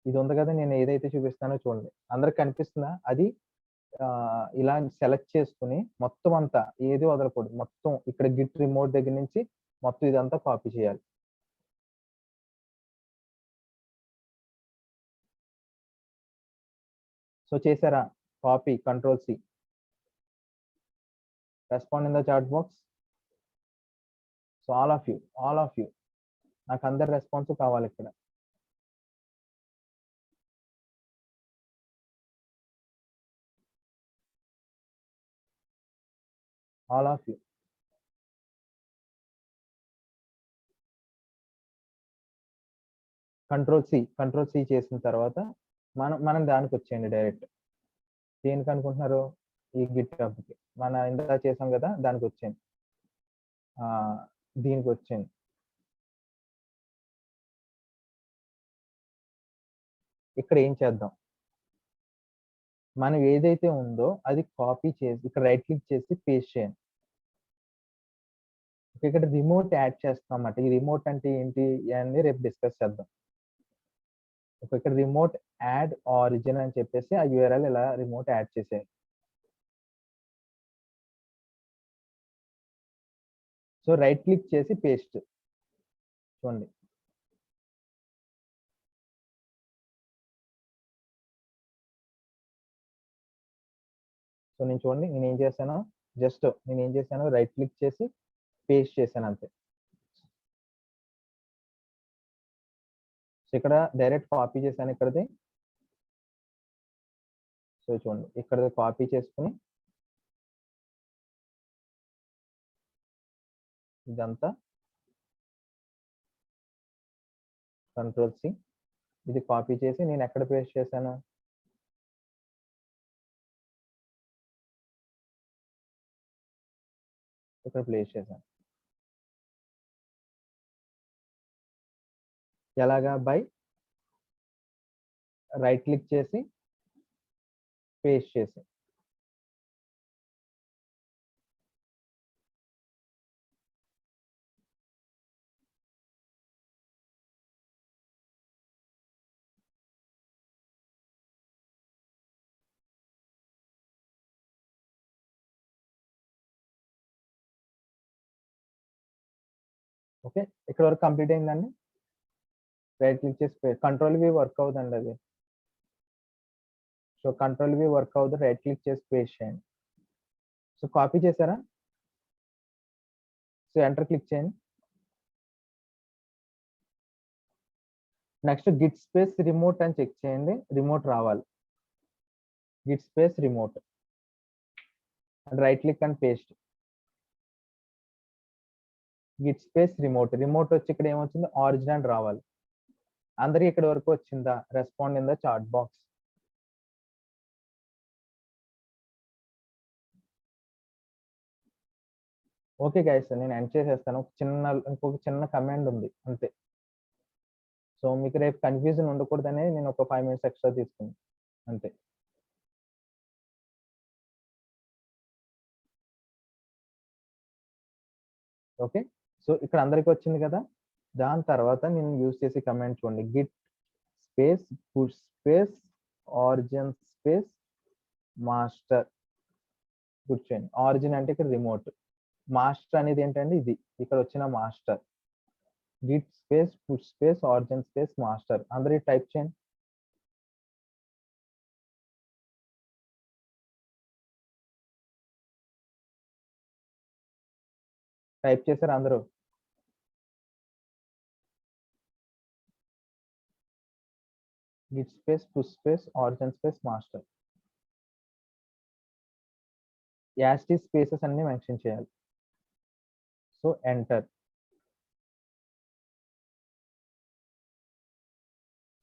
ఇది ఉంది కదా, నేను ఏదైతే చూపిస్తానో చూడండి, అందరికి కనిపిస్తుందా అది? ఇలా సెలెక్ట్ చేసుకుని మొత్తం అంతా ఏది వదలకూడదు, మొత్తం ఇక్కడ గిట్ రిమోట్ దగ్గర నుంచి మొత్తం ఇదంతా కాపీ చేయాలి. సో చేశారా? Copy, control C. Respond in the chat box. So all of you, నాకు అందరి రెస్పాన్స్ కావాలి ఇక్కడ. All of you. కంట్రోల్-C చేసిన తర్వాత మనం దానికి వచ్చేయండి డైరెక్ట్. దేనికి అనుకుంటున్నారు? ఈ గిట్ హబ్కి మన ఇందా చేసాం కదా, దానికి వచ్చేయండి. దీనికి వచ్చేయండి. ఇక్కడ ఏం చేద్దాం, మనం ఏదైతే ఉందో అది కాపీ చేసి ఇక్కడ రైట్ క్లిక్ చేసి పేస్ట్ చేయండి. ఇక్కడ రిమోట్ యాడ్ చేస్తాం అన్నమాట. ఈ రిమోట్ అంటే ఏంటి అని రేపు డిస్కస్ చేద్దాం. ఇక్కడ రిమోట్ యాడ్ ఆరిజిన్ అని చెప్పేసి ఆ యూఆర్ఎల్ ఇలా రిమోట్ యాడ్ చేసేయండి. సో రైట్ క్లిక్ చేసి పేస్ట్ చూడండి. సో నేను చూడండి నేను ఏం చేశాను, జస్ట్ నేను ఏం చేశాను, రైట్ క్లిక్ చేసి పేస్ట్ చేశాను అంతే. సో ఇక్కడ డైరెక్ట్ కాపీ చేశాను ఇక్కడది. సో చూడండి ఇక్కడ కాపీ చేసుకుని ఇదంతా Ctrl+C, ఇది కాపీ చేసి నేను ఎక్కడ పేస్ట్ చేశాను, ఇక్కడ ప్లేస్ చేశాను. ఎలాగా, బై రైట్ క్లిక్ చేసి పేస్ట్ చేసి. ఓకే, ఇక్కడ వరకు కంప్లీట్ అయిందండి. రైట్ క్లిక్ చేసి Ctrl+V వర్క్ అవుతుందండి అది. సో Ctrl+V వర్క్ అవుతుంది, రైట్ క్లిక్ చేసి పేస్ట్ చేయండి. సో కాపీ చేశారా, సో ఎంటర్ క్లిక్ చేయండి. నెక్స్ట్ గిట్ స్పేస్ రిమోట్ అని చెక్ చేయండి, రిమోట్ రావాలి. Git space remote and right click and paste. Git space remote, remote వచ్చి ఇక్కడ ఏమొచ్చింది, ఆరిజినల్ రావాలి. అందరికి ఇక్కడ వరకు వచ్చిందా, respond in the chat box. Okay guys, నేను ఎండ్ చేసేస్తాను. ఇంకొక చిన్న కమాండ్ ఉంది అంతే. సో మీకు రేపు కన్ఫ్యూజన్ ఉండకూడదనే నేను ఒక 5 minutes ఎక్స్ట్రా తీసుకున్నాను అంతే. ఓకే, సో ఇక్కడ అందరికి వచ్చింది కదా. దాని తర్వాత నేను యూజ్ చేసే కమాండ్ చూడండి, git space push space origin space master. కూర్చోండి, ఆరిజిన్ అంటే ఇక్కడ రిమోట్, మాస్టర్ అనేది ఏంటంటే ఇది ఇక్కడ వచ్చిన master. Git space push space origin space master. అందరూ టైప్ చేయండి. టైప్ చేశారు అందరూ? Git space push space origin space master. యాస్టీ స్పేసెస్ అన్ని మెన్షన్ చేయాలి. So enter.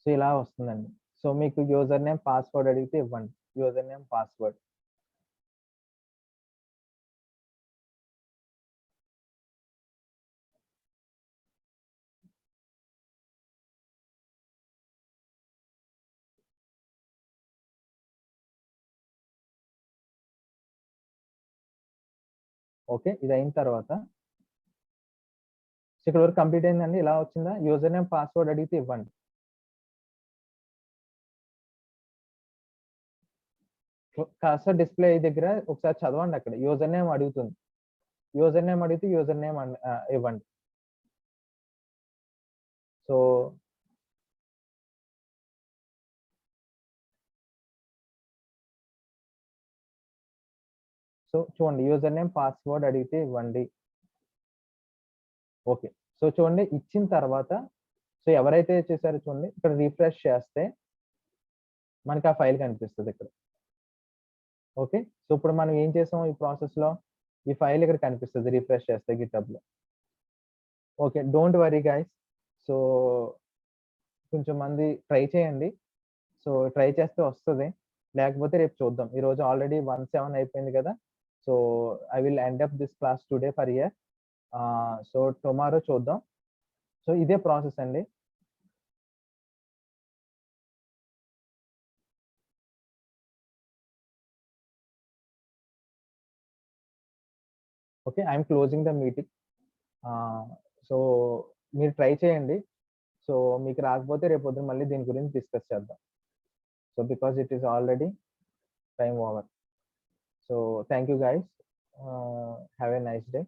సో ఇలా వస్తుందండి. సో మీకు యూజర్ నేమ్ పాస్వర్డ్ అడిగితే ఇవ్వండి, యూజర్ నేమ్ పాస్వర్డ్. ఓకే, ఇది అయిన తర్వాత ఇక్కడ వరకు కంప్లీట్ అయిందండి. ఇలా వచ్చిందా, యూజర్ నేమ్ పాస్వర్డ్ అడిగితే ఇవ్వండి. కాస్త డిస్ప్లే దగ్గర ఒకసారి చదవండి, అక్కడ యూజర్ నేమ్ అడుగుతుంది. యూజర్ నేమ్ అడిగితే యూజర్ నేమ్ ఇవ్వండి. సో చూడండి, యూజర్ నేమ్ పాస్వర్డ్ అడిగితే ఇవ్వండి. ఓకే, సో చూడండి ఇచ్చిన తర్వాత సో ఎవరైతే చేశారో చూడండి ఇక్కడ రిఫ్రెష్ చేస్తే మనకి ఆ ఫైల్ కనిపిస్తుంది ఇక్కడ. ఓకే, సో ఇప్పుడు మనం ఏం చేసాం ఈ ప్రాసెస్ లో, ఈ ఫైల్ ఇక్కడ కనిపిస్తుంది రిఫ్రెష్ చేస్తే గిటబ్ లో. Okay, don't worry guys. So కొంచెం మంది ట్రై చేయండి. సో ట్రై చేస్తే వస్తుంది, లేకపోతే రేపు చూద్దాం. ఈ రోజు ఆల్రెడీ 1:07 అయిపోయింది కదా. So I will end up this class today for year. So tomorrow చూద్దాం. సో ఇదే ప్రాసెస్ అండి. Okay, I'm closing the meeting. So మీరు ట్రై చేయండి. సో మీకు రాకపోతే రేపు పొద్దున మళ్ళీ దీని గురించి డిస్కస్ చేద్దాం. So because it is already time over. So thank you guys, have a nice day.